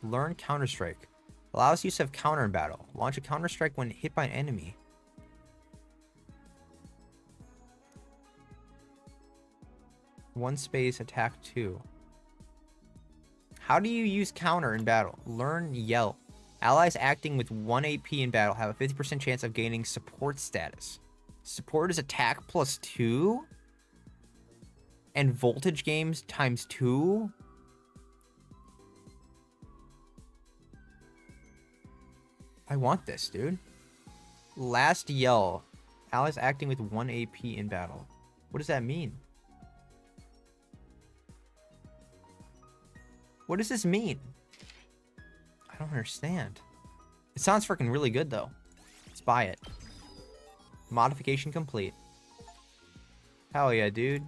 Learn Counter-Strike. Allows use of counter in battle. Launch a Counter-Strike when hit by an enemy. One space, attack 2. How do you use counter in battle? Learn Yell. Allies acting with 1 AP in battle have a 50% chance of gaining support status. Support is attack plus 2? And voltage games times 2? I want this, dude. Last Yell. Allies acting with 1 AP in battle. What does that mean? What does this mean? I don't understand. It sounds freaking really good, though. Let's buy it. Modification complete. Hell yeah, dude.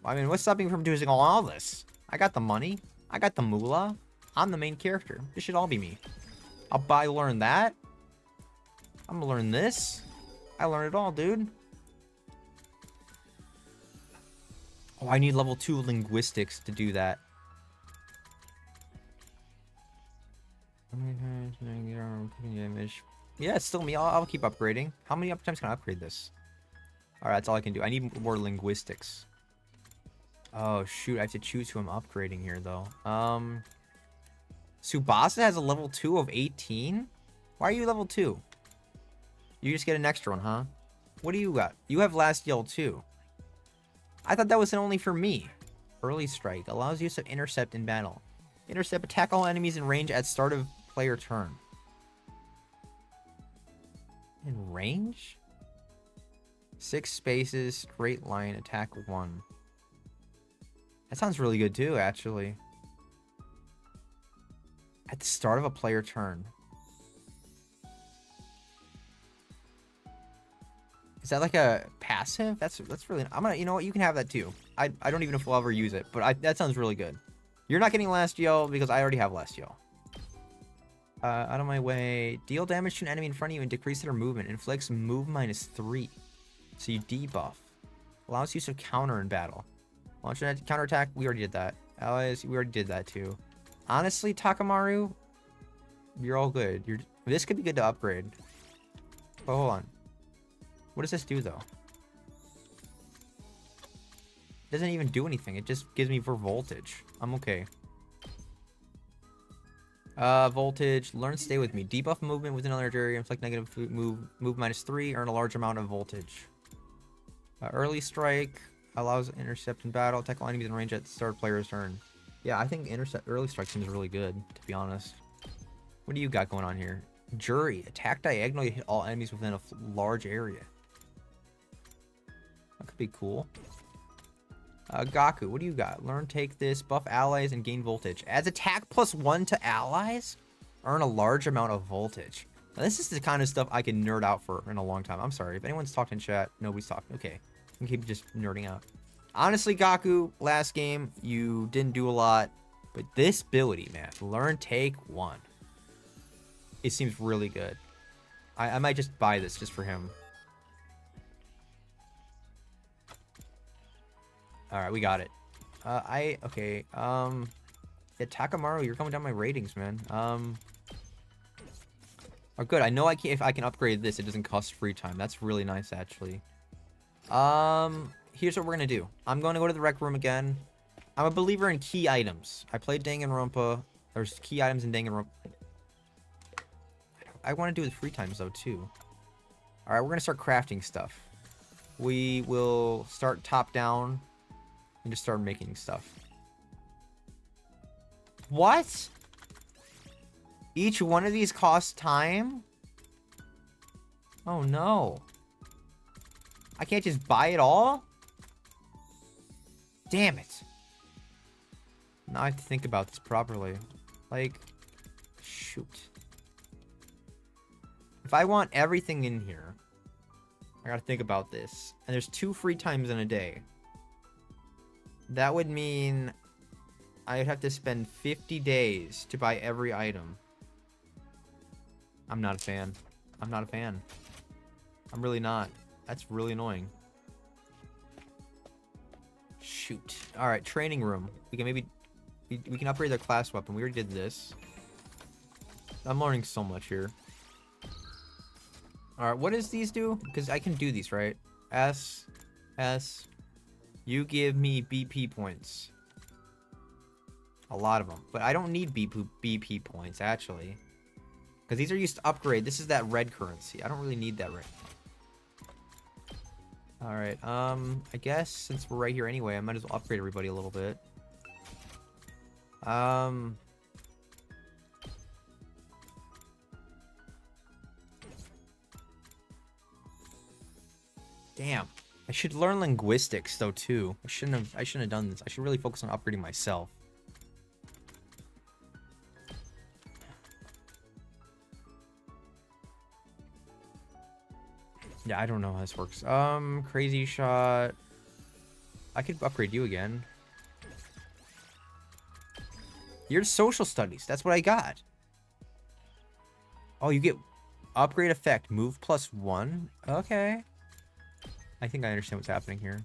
I mean, what's stopping me from doing all this? I got the money. I got the moolah. I'm the main character. This should all be me. I'll learn that. I'm gonna learn this. I learned it all, dude. Oh, I need level 2 linguistics to do that. Yeah, it's still me. I'll keep upgrading. How many times can I upgrade this? Alright, that's all I can do. I need more linguistics. Oh, shoot. I have to choose who I'm upgrading here, though. Tsubasa has a level 2 of 18? Why are you level 2? You just get an extra one, huh? What do you got? You have Last Yell, too. I thought that was only for me. Early Strike. Allows use of Intercept in battle. Intercept. Attack all enemies in range at start of player turn. In range? 6 spaces, straight line, attack 1. That sounds really good too, actually. At the start of a player turn. Is that like a passive? That's really... I'm gonna... You know what? You can have that too. I don't even know if we'll ever use it, but that sounds really good. You're not getting last yell because I already have last yell. Out of my way. Deal damage to an enemy in front of you and decrease their movement. Inflicts move -3. So you debuff. Allows use of counter in battle. Launch an counterattack. We already did that. Allies, we already did that too. Honestly, Takamaru, you're all good. This could be good to upgrade. Oh, hold on. What does this do though? It doesn't even do anything. It just gives me for voltage. I'm okay. Voltage. Learn stay with me. Debuff movement within another area. Inflict negative move -3. Earn a large amount of voltage. Early strike. Allows intercept in battle. Attack all enemies in range at the start of player's turn. Yeah, I think early strike seems really good, to be honest. What do you got going on here? Jury. Attack diagonally to hit all enemies within a large area. That could be cool. Gaku, what do you got? Learn, take this, buff allies, and gain voltage. Adds attack +1 to allies? Earn a large amount of voltage. Now, this is the kind of stuff I can nerd out for in a long time. I'm sorry. If anyone's talked in chat, nobody's talking. Okay. I can keep just nerding out. Honestly, Gaku, last game, you didn't do a lot. But this ability, man, learn, take 1. It seems really good. I might just buy this just for him. Alright, we got it. Okay, yeah, Takamaru, you're coming down my ratings, man. Oh, good, I know if I can upgrade this, it doesn't cost free time. That's really nice, actually. Here's what we're gonna do. I'm gonna go to the rec room again. I'm a believer in key items. I played Danganronpa. There's key items in Danganronpa. I want to do the free times, though, too. Alright, we're gonna start crafting stuff. We will start top down and just start making stuff. What? Each one of these costs time? Oh no. I can't just buy it all? Damn it. Now I have to think about this properly. Like, shoot. If I want everything in here, I gotta think about this. And there's 2 free times in a day. That would mean I'd have to spend 50 days to buy every item. I'm not a fan. I'm not a fan. I'm really not. That's really annoying. Shoot. Alright, training room. We can maybe... We can upgrade their class weapon. We already did this. I'm learning so much here. Alright, what does these do? Because I can do these, right? S. You give me BP points. A lot of them. But I don't need BP points, actually. Because these are used to upgrade. This is that red currency. I don't really need that right now. Alright, I guess since we're right here anyway, I might as well upgrade everybody a little bit. Damn. I should learn linguistics though too. I shouldn't have done this. I should really focus on upgrading myself. Yeah, I don't know how this works. Crazy shot. I could upgrade you again. You're social studies. That's what I got. Oh, you get upgrade effect. Move +1. Okay. I think I understand what's happening here.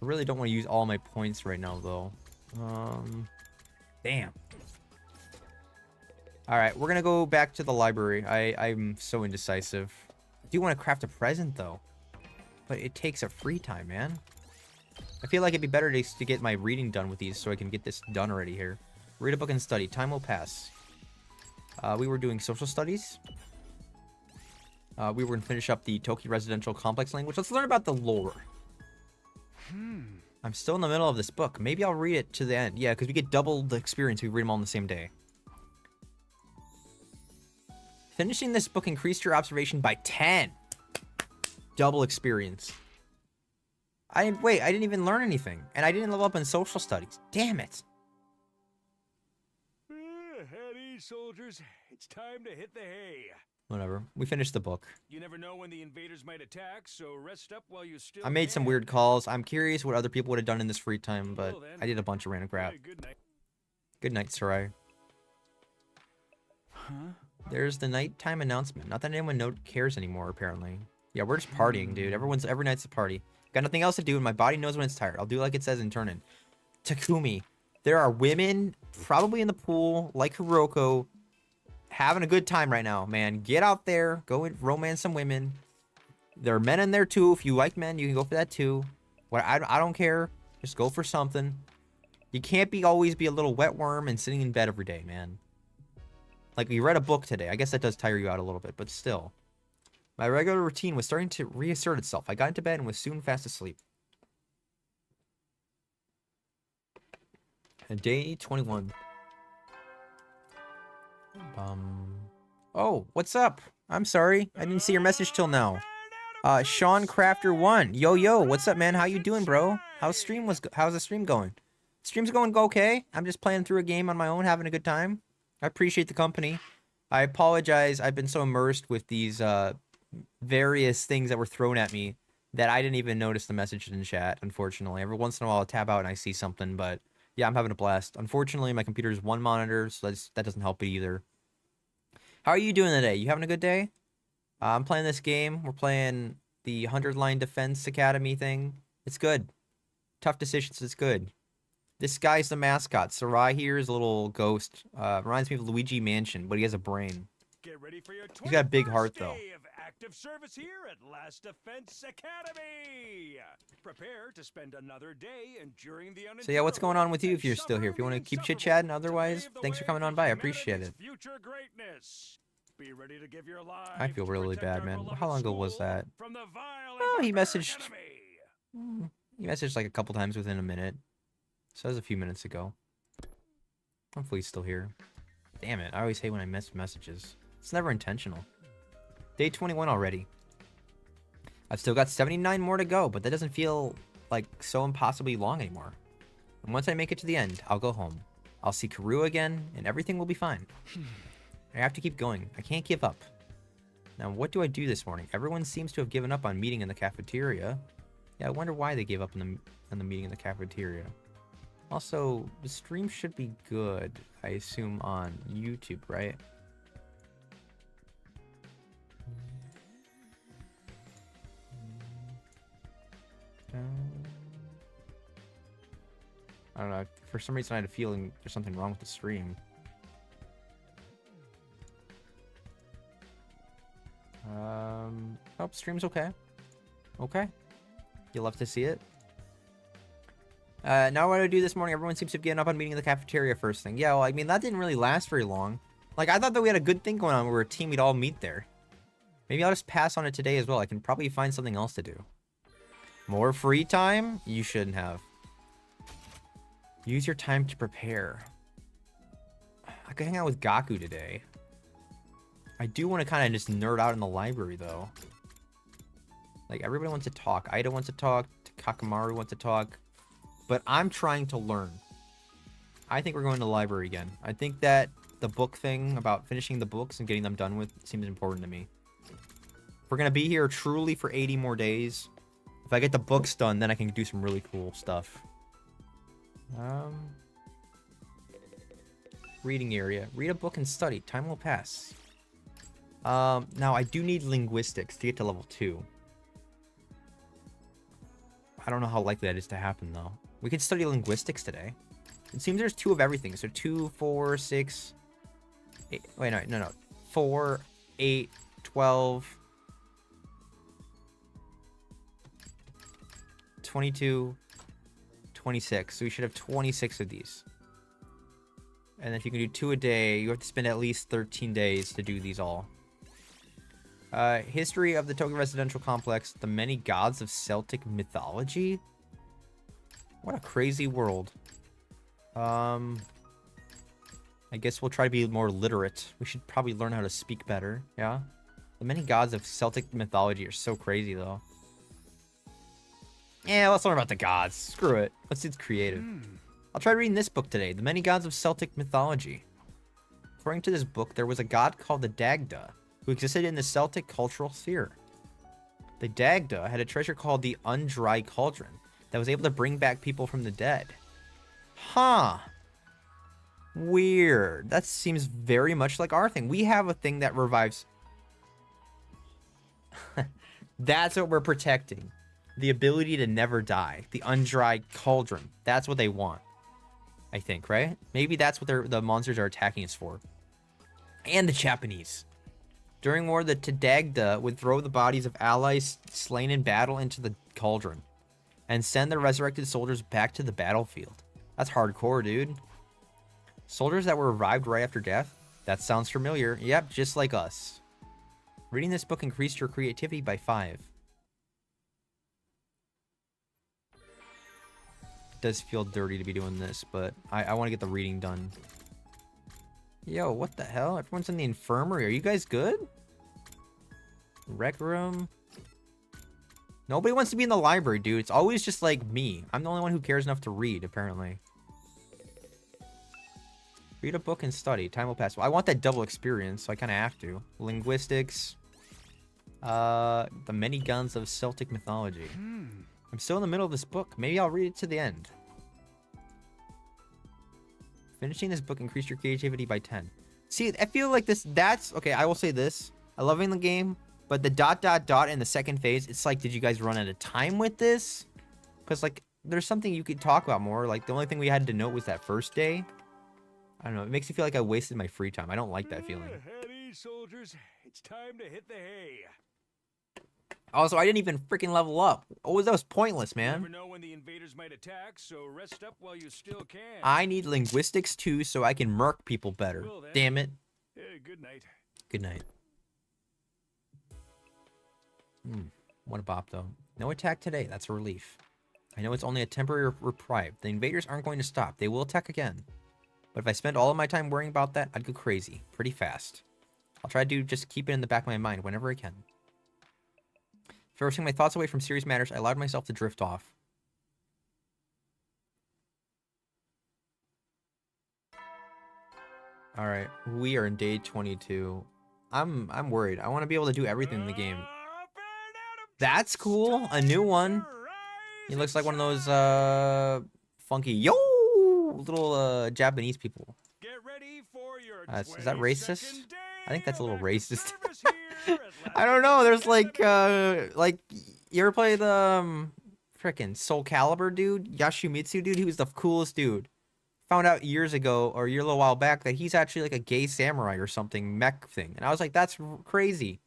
I really don't want to use all my points right now, though. Damn. Alright, we're gonna go back to the library. I'm so indecisive. I do want to craft a present, though. But it takes a free time, man. I feel like it'd be better to get my reading done with these so I can get this done already here. Read a book and study. Time will pass. We were doing social studies. We were going to finish up the Toki Residential Complex language. Let's learn about the lore. I'm still in the middle of this book. Maybe I'll read it to the end. Yeah, because we get double the experience if we read them all on the same day. Finishing this book increased your observation by 10. Double experience. Wait, I didn't even learn anything. And I didn't level up in social studies. Damn it. soldiers. It's time to hit the hay. Whatever. We finished the book. You never know when the invaders might attack, so rest up while you still I made some can. weird calls. I'm curious what other people would have done in this free time, but Well, then. I did a bunch of random crap. Hey, good night. Good night, Sarai. Huh? There's the nighttime announcement. Not that anyone cares anymore, apparently. Yeah, we're just partying, dude. Every night's a party. Got nothing else to do, and my body knows when it's tired. I'll do like it says in Turnin. Takumi. There are women, probably in the pool, like Hiroko, having a good time right now, man. Get out there. Go and romance some women. There are men in there, too. If you like men, you can go for that, too. I don't care. Just go for something. You can't always be a little wet worm and sitting in bed every day, man. Like, we read a book today. I guess that does tire you out a little bit, but still. My regular routine was starting to reassert itself. I got into bed and was soon fast asleep. And day 21. Oh, what's up? I'm sorry. I didn't see your message till now. Sean Crafter 1. Yo, what's up, man? How you doing, bro? How's the stream going? Stream's going okay. I'm just playing through a game on my own, having a good time. I appreciate the company. I apologize. I've been so immersed with these various things that were thrown at me that I didn't even notice the messages in chat, unfortunately. Every once in a while I'll tab out and I see something, but yeah, I'm having a blast. Unfortunately, my computer is one monitor, so that doesn't help it either. How are you doing today? You having a good day? I'm playing this game. We're playing the 100-line defense academy thing. It's good. Tough decisions, it's good. This guy's the mascot. Sarai here is a little ghost. Reminds me of Luigi Mansion, but he has a brain. Get ready for your He's got a big heart, though. day of active service here at Last Defense Academy. Prepare to spend another day enduring the So yeah, what's going on with you if you're still here? If you want to keep chit-chatting, otherwise, thanks for coming on by. I appreciate it. Future greatness. Be ready to give your life I feel really bad, man. How long ago was that? From the vile Oh, he and messaged. enemy. He messaged like a couple times within a minute. So that was a few minutes ago. Hopefully he's still here. Damn it, I always hate when I miss messages. It's never intentional. Day 21 already. I've still got 79 more to go, but that doesn't feel like so impossibly long anymore. And once I make it to the end, I'll go home. I'll see Karu again, and everything will be fine. I have to keep going. I can't give up. Now, what do I do this morning? Everyone seems to have given up on meeting in the cafeteria. Yeah, I wonder why they gave up on the meeting in the cafeteria. Also, the stream should be good, I assume, on YouTube, right? I don't know. For some reason, I had a feeling there's something wrong with the stream. Oh, stream's okay. Okay. You'll love to see it. Now what do I do this morning? Everyone seems to be getting up on meeting in the cafeteria first thing. Yeah, well, I mean, that didn't really last very long. Like, I thought that we had a good thing going on. We were a team. We'd all meet there. Maybe I'll just pass on it today as well. I can probably find something else to do. More free time? You shouldn't have. Use your time to prepare. I could hang out with Gaku today. I do want to kind of just nerd out in the library, though. Like, everybody wants to talk. Ida wants to talk. Kakamaru wants to talk. But I'm trying to learn. I think we're going to the library again. I think that the book thing about finishing the books and getting them done with seems important to me. If we're going to be here truly for 80 more days, if I get the books done, then I can do some really cool stuff. Reading area. Read a book and study. Time will pass. Now, I do need linguistics to get to level 2. I don't know how likely that is to happen, though. We could study linguistics today. It seems there's 2 of everything. So 2, 4, 6... 8, wait, no. 4, 8, 12... 22... 26. So we should have 26 of these. And if you can do 2 a day, you have to spend at least 13 days to do these all. History of the Tokyo Residential Complex. The many gods of Celtic mythology. What a crazy world. I guess we'll try to be more literate. We should probably learn how to speak better. Yeah? The many gods of Celtic mythology are so crazy, though. Yeah, let's learn about the gods. Screw it. Let's do creative. I'll try reading this book today. The Many Gods of Celtic Mythology. According to this book, there was a god called the Dagda, who existed in the Celtic cultural sphere. The Dagda had a treasure called the Undry Cauldron that was able to bring back people from the dead. Huh. Weird. That seems very much like our thing. We have a thing that revives. That's what we're protecting. The ability to never die. The Undry Cauldron. That's what they want. I think, right? Maybe that's what the monsters are attacking us for. And the Japanese. During war, the Tadagda would throw the bodies of allies slain in battle into the cauldron and send the resurrected soldiers back to the battlefield. That's hardcore, dude. Soldiers that were revived right after death? That sounds familiar. Yep, just like us. Reading this book increased your creativity by 5. Does feel dirty to be doing this, but I want to get the reading done. Yo, what the hell? Everyone's in the infirmary. Are you guys good? Rec room. Nobody wants to be in the library, dude. It's always just like me. I'm the only one who cares enough to read, apparently. Read a book and study. Time will pass. Well, I want that double experience, so I kind of have to. Linguistics. The many guns of Celtic mythology. I'm still in the middle of this book. Maybe I'll read it to the end. Finishing this book increased your creativity by 10. See, I feel like that's... Okay, I will say this. I love the game, but the ... in the second phase, it's like, did you guys run out of time with this? Because, like, there's something you could talk about more. Like, the only thing we had to note was that first day. I don't know. It makes me feel like I wasted my free time. I don't like that feeling. Heady, soldiers. It's time to hit the hay. Also, I didn't even freaking level up. Oh, that was pointless, man. You never know when the invaders might attack, so rest up while you still can. I need linguistics too, so I can murk people better. Well, then. Damn it. Good night. Good night. What a bop, though. No attack today. That's a relief. I know it's only a temporary reprieve. The invaders aren't going to stop. They will attack again. But if I spend all of my time worrying about that, I'd go crazy. Pretty fast. I'll try to just keep it in the back of my mind whenever I can. Forcing my thoughts away from serious matters, I allowed myself to drift off. Alright, we are in day 22. I'm worried. I want to be able to do everything in the game. That's cool. A new one. He looks like one of those funky little Japanese people. Get ready for your Is that racist? I think that's a little racist. I I don't know. There's like you ever play the frickin' Soul Calibur dude, Yoshimitsu dude? He was the coolest dude. Found out years ago or a little while back that he's actually like a gay samurai or something mech thing, and I was like, that's crazy.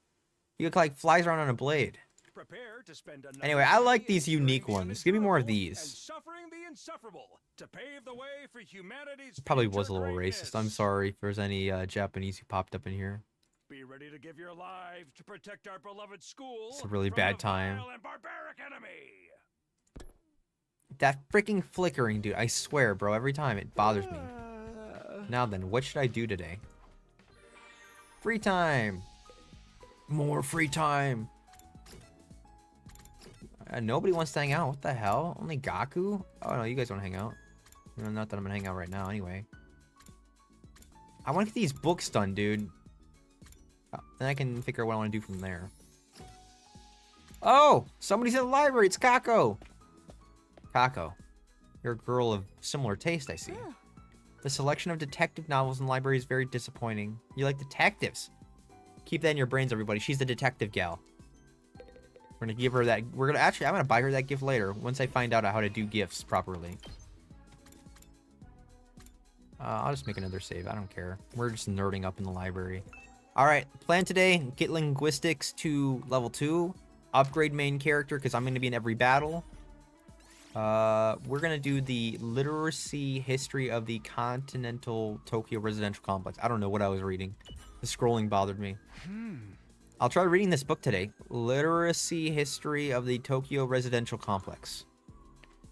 He like flies around on a blade. Prepare to spend Anyway, I like these unique ones. Give me more of these. Suffering the insufferable to pave the way for humanity's Probably was a future little greatness. racist. I'm sorry if there's any Japanese who popped up in here. Be ready to give your lives to protect our beloved school. It's a really from bad a time. vile and barbaric enemy. That freaking flickering, dude. I swear, bro. Every time it bothers me. Now then, what should I do today? Free time. More free time. Nobody wants to hang out. What the hell? Only Gaku? Oh, no, you guys don't hang out. No, not that I'm gonna hang out right now, anyway. I want to get these books done, dude. Then I can figure out what I want to do from there. Oh! Somebody's in the library! It's Kako! Kako. You're a girl of similar taste, I see. The selection of detective novels in the library is very disappointing. You like detectives. Keep that in your brains, everybody. She's the detective gal. We're gonna give her that. I'm gonna buy her that gift later once I find out how to do gifts properly. I'll just make another save. I don't care. We're just nerding up in the library. All right, plan today: get linguistics to level 2, upgrade main character because I'm gonna be in every battle. We're gonna do the literacy history of the continental Tokyo residential complex. I don't know what I was reading. The scrolling bothered me. I'll try reading this book today. Literacy history of the Tokyo residential complex.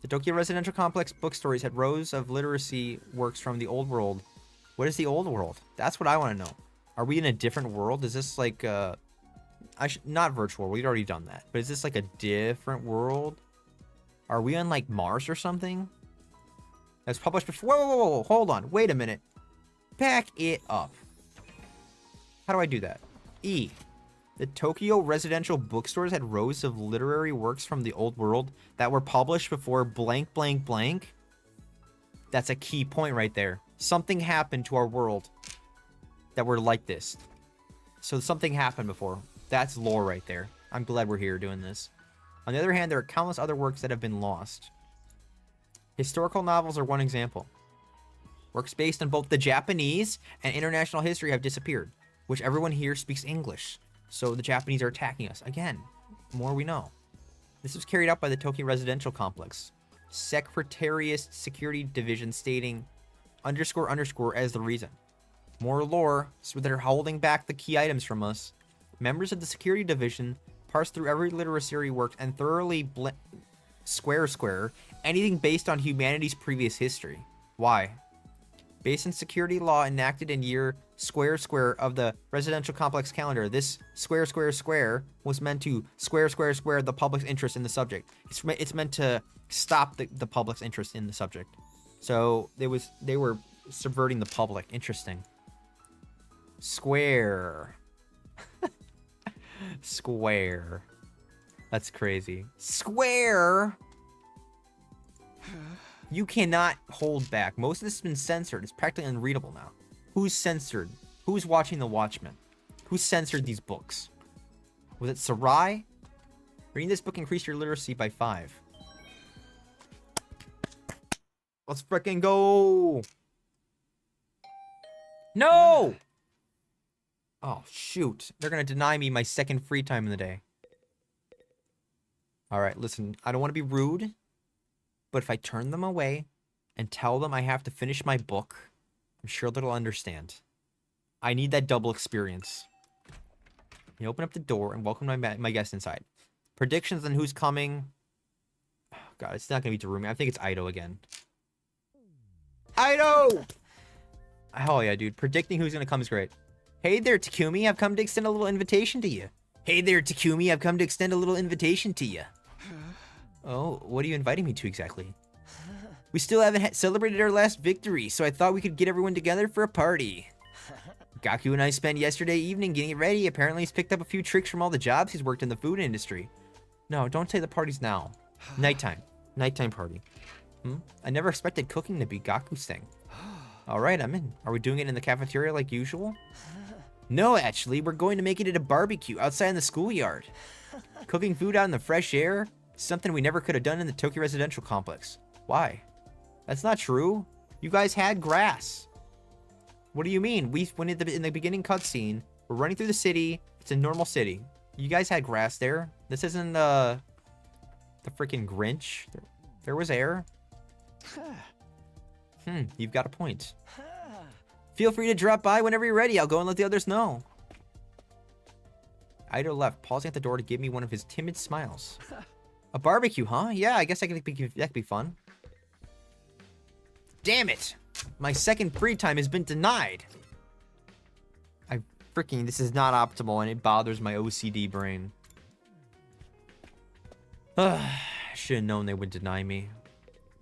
The Tokyo residential complex book stories had rows of literacy works from the old world. What is the old world? That's what I want to know. Are we in a different world? Is this like not virtual? We've already done that. But is this like a different world? Are we on like Mars or something? That was published before. Whoa, hold on. Wait a minute. Back it up. How do I do that? E. The Tokyo residential bookstores had rows of literary works from the old world that were published before blank, blank, blank. That's a key point right there. Something happened to our world that we're like this. So something happened before. That's lore right there. I'm glad we're here doing this. On the other hand, there are countless other works that have been lost. Historical novels are one example. Works based on both the Japanese and international history have disappeared, which everyone here speaks English. So the Japanese are attacking us. Again, more we know. This was carried out by the Tokyo residential complex. Secretariat Security Division stating __ as the reason. More lore, so they're holding back the key items from us. Members of the security division parse through every literary work and thoroughly square anything based on humanity's previous history. Why? Based on security law enacted in year square of the residential complex calendar, this square was meant to square the public's interest in the subject. It's meant to stop the public's interest in the subject. So they were subverting the public. Interesting. Square. Square. That's crazy. Square. You cannot hold back. Most of this has been censored. It's practically unreadable now. Who's censored? Who's watching The Watchmen? Who censored these books? Was it Sarai? Reading this book increased your literacy by 5. Let's frickin' go! No! Oh, shoot. They're gonna deny me my second free time in the day. Alright, listen. I don't want to be rude. But if I turn them away and tell them I have to finish my book, I'm sure they'll understand. I need that double experience. You open up the door and welcome my guest inside. Predictions on who's coming. Oh, God, it's not going to be Darumi. I think it's Aido again. Aido! Oh, yeah, dude. Predicting who's going to come is great. Hey there, Takumi. I've come to extend a little invitation to you. Hey there, Takumi. I've come to extend a little invitation to you. Oh, what are you inviting me to exactly? We still haven't celebrated our last victory, so I thought we could get everyone together for a party. Gaku and I spent yesterday evening getting it ready. Apparently he's picked up a few tricks from all the jobs he's worked in the food industry. No, don't say the party's now. Nighttime. Nighttime party. I never expected cooking to be Gaku's thing. Alright, I'm in. Are we doing it in the cafeteria like usual? No, actually, we're going to make it at a barbecue outside in the schoolyard. Cooking food out in the fresh air? Something we never could have done in the Tokyo residential complex. Why? That's not true. You guys had grass. What do you mean? We went in the beginning cutscene. We're running through the city. It's a normal city. You guys had grass there. This isn't the freaking Grinch. There was air. You've got a point. Feel free to drop by whenever you're ready. I'll go and let the others know. Aido left, pausing at the door to give me one of his timid smiles. A barbecue, huh? Yeah, I guess that could be fun. Damn it! My second free time has been denied. This is not optimal and it bothers my OCD brain. I should have known they would deny me.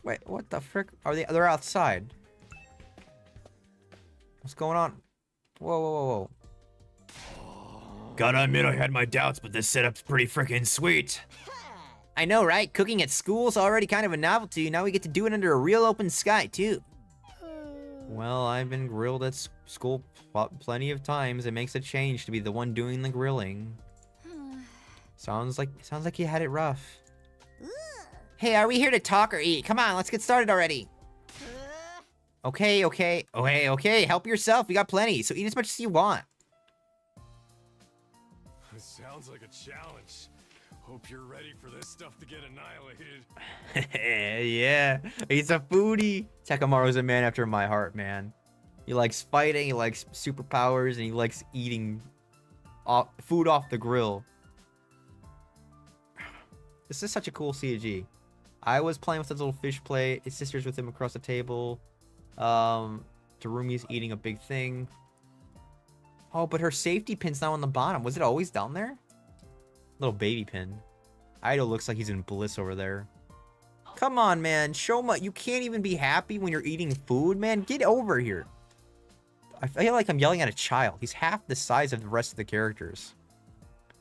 Wait, what the frick? They're outside. What's going on? Whoa. Gotta admit I had my doubts, but this setup's pretty freaking sweet. I know, right? Cooking at school's already kind of a novelty. Now we get to do it under a real open sky, too. Well, I've been grilled at school plenty of times. It makes a change to be the one doing the grilling. Sounds like you had it rough. Hey, are we here to talk or eat? Come on, let's get started already. Okay. Help yourself. We got plenty, so eat as much as you want. This sounds like a challenge. Hope you're ready for this stuff to get annihilated. Yeah, he's a foodie. Takamaru's a man after my heart, man. He likes fighting, he likes superpowers, and he likes eating food off the grill. This is such a cool CG. I was playing with his little fish plate. His sister's with him across the table. Tarumi's eating a big thing. Oh, but her safety pin's now on the bottom. Was it always down there? Little baby pin. Aido looks like he's in bliss over there. Come on, man. Shoma, you can't even be happy when you're eating food, man. Get over here. I feel like I'm yelling at a child. He's half the size of the rest of the characters.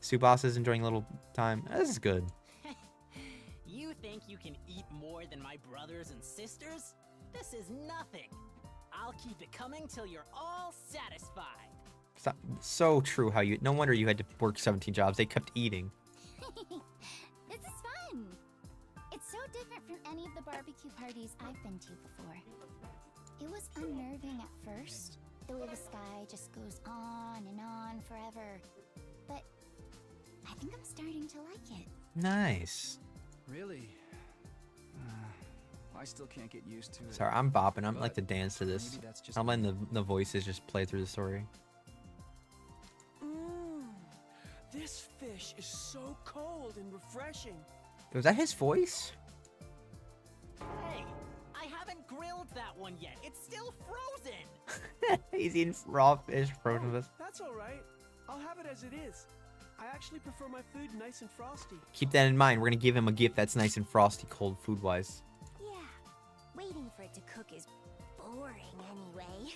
Subas is enjoying a little time. This is good. You think you can eat more than my brothers and sisters? This is nothing. I'll keep it coming till you're all satisfied. So true how you... No wonder you had to work 17 jobs. They kept eating. This is fun. It's so different from any of the barbecue parties I've been to before. It was unnerving at first, the way the sky just goes on and on forever. But I think I'm starting to like it. Nice. Really? I still can't get used to it. Sorry, I'm bopping. I'm like to dance to this. Maybe that's just I'm letting the voices just play through the story. This fish is so cold and refreshing. Was that his voice? Hey, I haven't grilled that one yet. It's still frozen. He's eating raw fish frozen with. That's all right. I'll have it as it is. I actually prefer my food nice and frosty. Keep that in mind. We're gonna give him a gift that's nice and frosty, cold food-wise. Yeah, waiting for it to cook is boring anyway.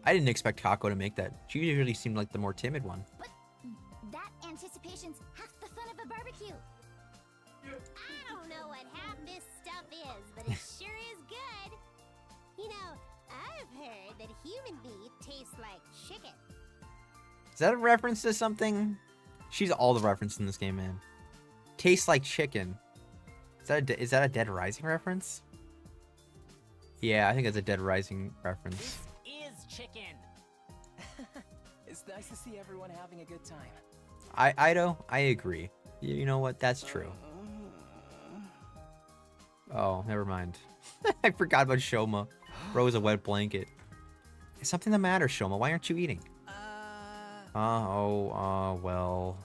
I didn't expect Kako to make that. She usually seemed like the more timid one. But that anticipation's half the fun of a barbecue. I don't know what half this stuff is, but it sure is good. You know, I've heard that human meat tastes like chicken. Is that a reference to something? She's all the reference in this game, man. Tastes like chicken. Is that a Dead Rising reference? Yeah, I think it's a Dead Rising reference. This is chicken. It's nice to see everyone having a good time. Ido, I agree. You know what? That's true. Oh, never mind. I forgot about Shoma. Rose a wet blanket. Is something the matter, Shoma? Why aren't you eating? Well.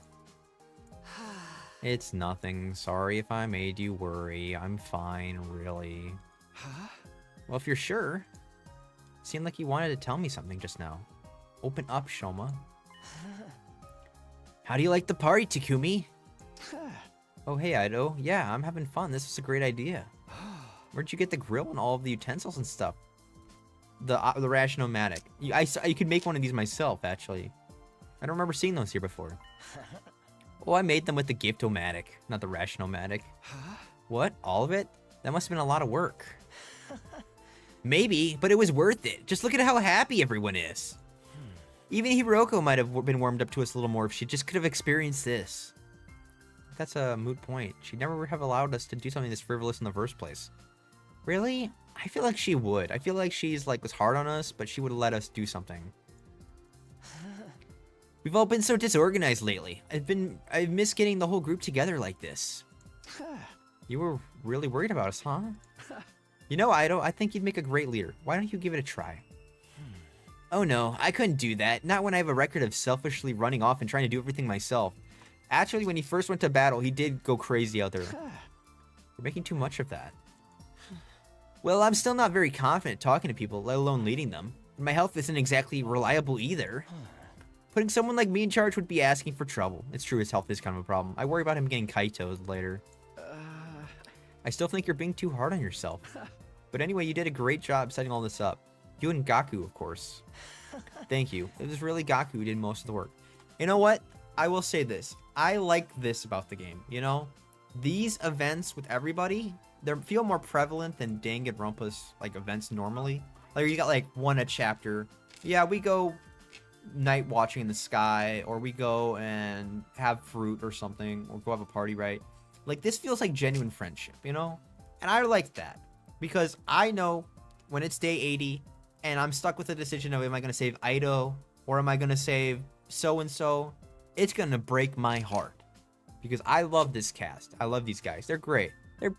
It's nothing. Sorry if I made you worry. I'm fine, really. Huh? Well, if you're sure. Seemed like you wanted to tell me something just now. Open up, Shoma. How do you like the party, Takumi? Oh, hey, Ido. Yeah, I'm having fun. This is a great idea. Where'd you get the grill and all of the utensils and stuff? The Rationomatic. You could make one of these myself, actually. I don't remember seeing those here before. Oh, I made them with the Gift-O-Matic, not the Rationomatic. Huh? What? All of it? That must have been a lot of work. Maybe, but it was worth it. Just look at how happy everyone is. Even Hiroko might have been warmed up to us a little more if she just could have experienced this. That's a moot point. She'd never would have allowed us to do something this frivolous in the first place. Really? I feel like she would. I feel like she's like was hard on us, but she would have let us do something. We've all been so disorganized lately. I miss getting the whole group together like this. You were really worried about us, huh? You know, Ido, I think you'd make a great leader. Why don't you give it a try? Oh no, I couldn't do that. Not when I have a record of selfishly running off and trying to do everything myself. Actually, when he first went to battle, he did go crazy out there. You're making too much of that. Well, I'm still not very confident talking to people, let alone leading them. My health isn't exactly reliable either. Putting someone like me in charge would be asking for trouble. It's true, his health is kind of a problem. I worry about him getting Kaito'd later. I still think you're being too hard on yourself. But anyway, you did a great job setting all this up. You and Gaku, of course. Thank you. It was really Gaku who did most of the work. You know what? I will say this. I like this about the game, you know? These events with everybody, they feel more prevalent than Danganronpa's like events normally. Like you got like one a chapter. Yeah, we go night watching in the sky, or we go and have fruit or something, or go have a party, right? Like this feels like genuine friendship, you know? And I like that because I know when it's day 80 and I'm stuck with the decision of am I going to save Ido or am I going to save so-and-so, it's going to break my heart because I love this cast. I love these guys. They're great.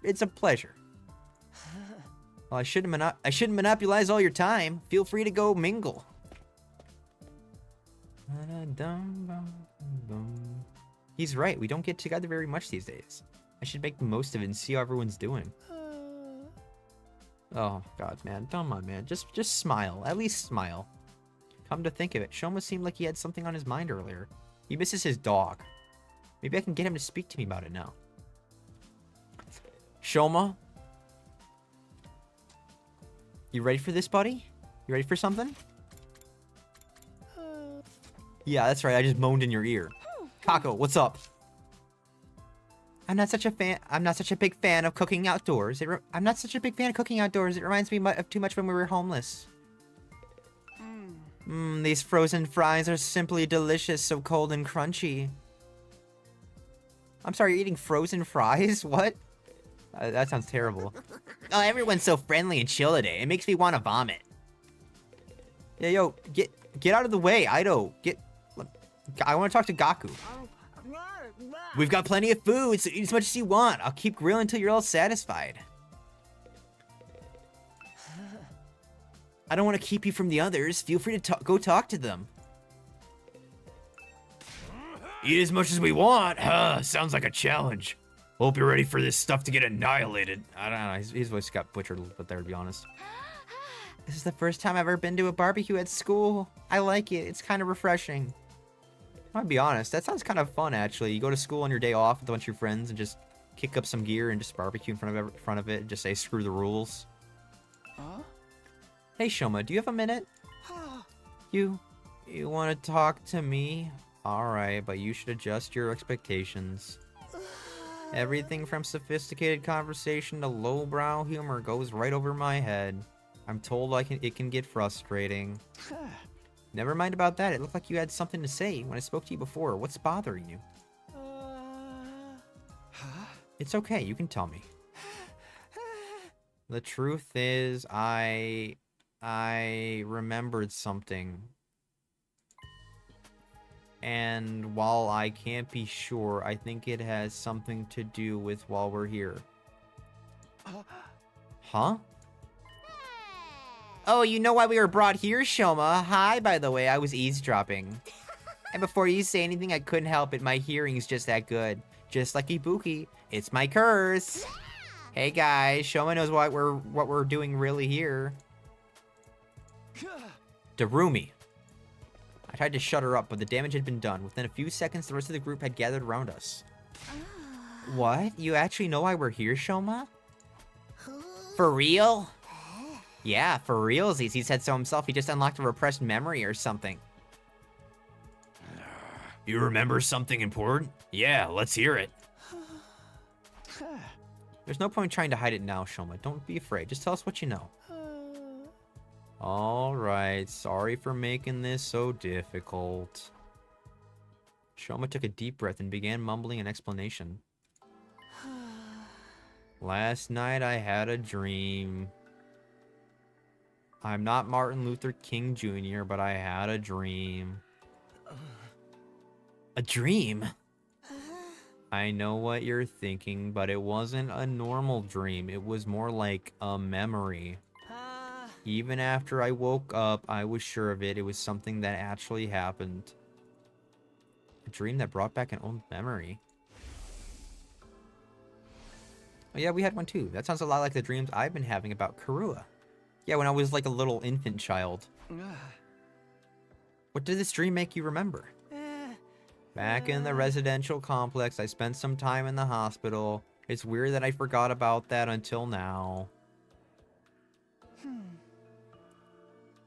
It's a pleasure. Well, I shouldn't monopolize all your time. Feel free to go mingle. He's right. We don't get together very much these days. I should make the most of it and see how everyone's doing. Oh, God, man. Come on, man. Just smile. At least smile. Come to think of it, Shoma seemed like he had something on his mind earlier. He misses his dog. Maybe I can get him to speak to me about it now. Shoma? You ready for this, buddy? You ready for something? Yeah, that's right. I just moaned in your ear. Kako, what's up? I'm not such a big fan of cooking outdoors. I'm not such a big fan of cooking outdoors. It reminds me of too much when we were homeless. These frozen fries are simply delicious, so cold and crunchy. I'm sorry, you're eating frozen fries? What? That sounds terrible. Oh, everyone's so friendly and chill today. It makes me want to vomit. Yeah, yo, get out of the way, Ido. I want to talk to Gaku. We've got plenty of food, so eat as much as you want. I'll keep grilling until you're all satisfied. I don't want to keep you from the others. Feel free to go talk to them. Eat as much as we want? Sounds like a challenge. Hope you're ready for this stuff to get annihilated. I don't know. His voice got butchered a little bit there, to be honest. This is the first time I've ever been to a barbecue at school. I like it. It's kind of refreshing. I'll be honest. That sounds kind of fun, actually. You go to school on your day off with a bunch of your friends and just kick up some gear and just barbecue in front of it and just say screw the rules. Hey, Shoma, do you have a minute? You want to talk to me? Alright, but you should adjust your expectations. Everything from sophisticated conversation to lowbrow humor goes right over my head. I'm told it can get frustrating. Never mind about that. It looked like you had something to say when I spoke to you before. What's bothering you? It's okay. You can tell me. The truth is, I remembered something. And while I can't be sure, I think it has something to do with while we're here. Huh? Oh, you know why we were brought here, Shoma? Hi, by the way, I was eavesdropping. And before you say anything, I couldn't help it. My hearing's just that good. Just like Ibuki, it's my curse. Hey guys, Shoma knows what we're doing really here. Darumi. I tried to shut her up, but the damage had been done. Within a few seconds, the rest of the group had gathered around us. What? You actually know why we're here, Shoma? For real? Yeah, for realsies. He said so himself. He just unlocked a repressed memory or something. You remember something important? Yeah, let's hear it. There's no point trying to hide it now, Shoma. Don't be afraid. Just tell us what you know. Alright, sorry for making this so difficult. Shoma took a deep breath and began mumbling an explanation. Last night I had a dream. I'm not Martin Luther King Jr., but I had a dream. A dream? I know what you're thinking, but it wasn't a normal dream. It was more like a memory. Even after I woke up, I was sure of it. It was something that actually happened. A dream that brought back an old memory. Oh yeah, we had one too. That sounds a lot like the dreams I've been having about Karua. Yeah, when I was like a little infant child. What did this dream make you remember? Back in the residential complex, I spent some time in the hospital. It's weird that I forgot about that until now.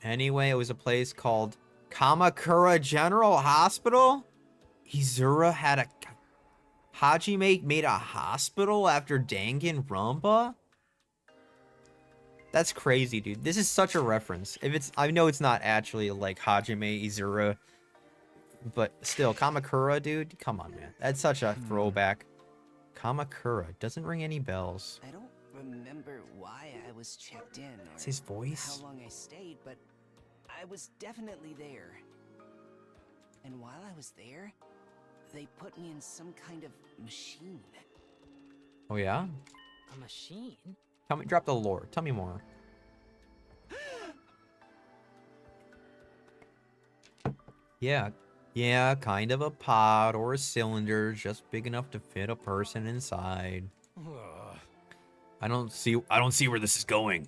Anyway, it was a place called Kamakura General Hospital? Izura had a... Hajime made a hospital after Danganronpa? That's crazy, dude. This is such a reference. I know it's not actually like Hajime Izura, but still, Kamakura, dude. Come on, man. That's such a throwback. Kamakura doesn't ring any bells. I don't remember why I was checked in or It's his voice. how long I stayed, but I was definitely there. And while I was there, they put me in some kind of machine. Oh yeah? A machine? Tell me, drop the lore. Tell me more. Yeah, kind of a pod or a cylinder, just big enough to fit a person inside. I don't see where this is going.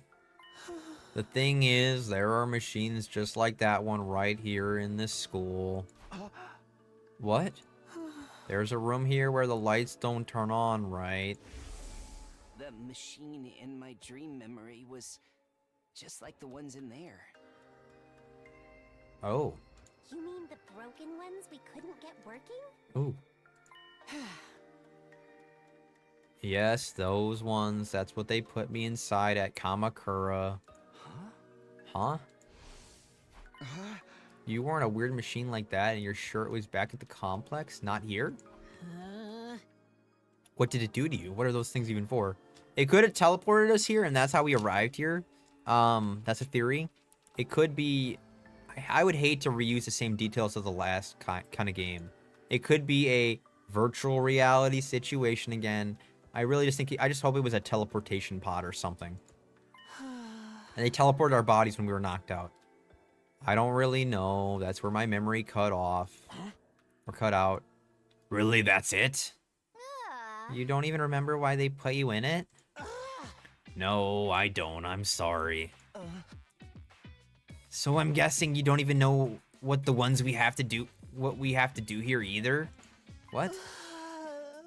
The thing is, there are machines just like that one right here in this school. What? There's a room here where the lights don't turn on, right? The machine in my dream memory was just like the ones in there. Oh. You mean the broken ones we couldn't get working? Ooh. Yes, those ones. That's what they put me inside at Kamakura. Huh? You were on a weird machine like that and you're sure it was back at the complex? Not here? What did it do to you? What are those things even for? It could have teleported us here and that's how we arrived here. That's a theory. It could be... I would hate to reuse the same details of the last kind of game. It could be a virtual reality situation again. I really just think... I just hope it was a teleportation pod or something. And they teleported our bodies when we were knocked out. I don't really know. That's where my memory cut off. Or cut out. Really, that's it? You don't even remember why they put you in it? No, I don't. I'm sorry. So I'm guessing you don't even know what the ones we have to do... What we have to do here either? What?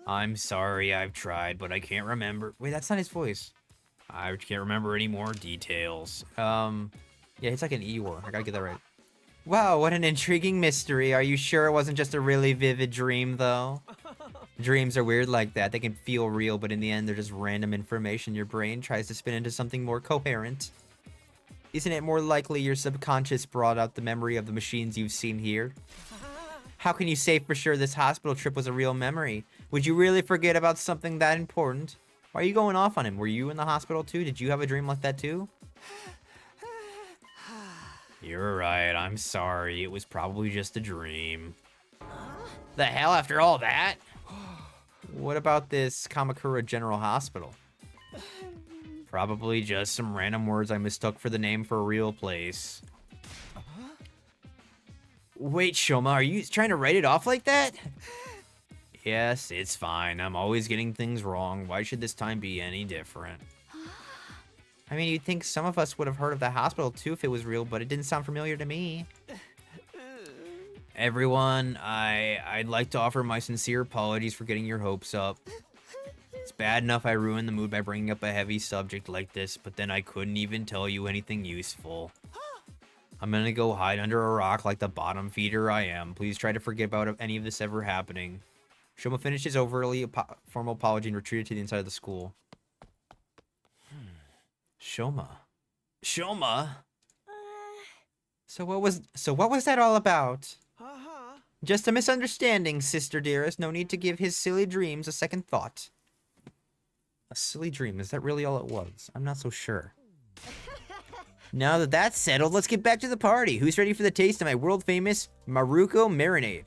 I'm sorry, I've tried, but I can't remember. Wait, that's not his voice. I can't remember any more details. Yeah, it's like an Eeyore. I gotta get that right. Wow, what an intriguing mystery. Are you sure it wasn't just a really vivid dream, though? Dreams are weird like that. They can feel real, but in the end, they're just random information your brain tries to spin into something more coherent. Isn't it more likely your subconscious brought out the memory of the machines you've seen here? How can you say for sure this hospital trip was a real memory? Would you really forget about something that important? Why are you going off on him? Were you in the hospital too? Did you have a dream like that too? You're right, I'm sorry. It was probably just a dream. The hell after all that? What about this Kamakura General Hospital? Probably just some random words I mistook for the name for a real place. Wait, Shoma, are you trying to write it off like that? Yes, it's fine. I'm always getting things wrong. Why should this time be any different? I mean, you'd think some of us would have heard of the hospital too if it was real, but it didn't sound familiar to me. Everyone, I'd like to offer my sincere apologies for getting your hopes up. It's bad enough I ruined the mood by bringing up a heavy subject like this, but then I couldn't even tell you anything useful. I'm gonna go hide under a rock like the bottom feeder I am. Please try to forget about any of this ever happening. Shoma finished his overly formal apology and retreated to the inside of the school. Shoma. Shoma? So what was that all about? Uh-huh. Just a misunderstanding, sister dearest. No need to give his silly dreams a second thought. A silly dream, is that really all it was? I'm not so sure. Now that that's settled, let's get back to the party. Who's ready for the taste of my world-famous Maruko marinade?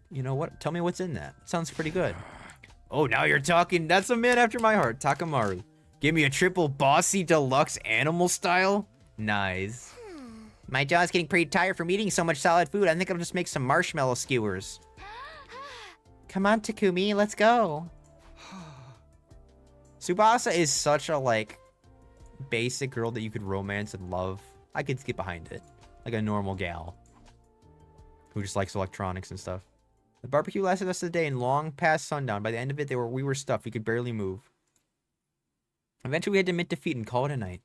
You know what? Tell me what's in that. Sounds pretty good. Oh, now you're talking. That's a man after my heart, Takamaru. Give me a triple bossy deluxe animal style? Nice. My jaw's getting pretty tired from eating so much solid food. I think I'll just make some marshmallow skewers. Come on, Takumi, let's go. Tsubasa is such a, like, basic girl that you could romance and love. I could get behind it. Like a normal gal. Who just likes electronics and stuff. The barbecue lasted us a day and long past sundown. By the end of it, we were stuffed. We could barely move. Eventually, we had to admit defeat and call it a night.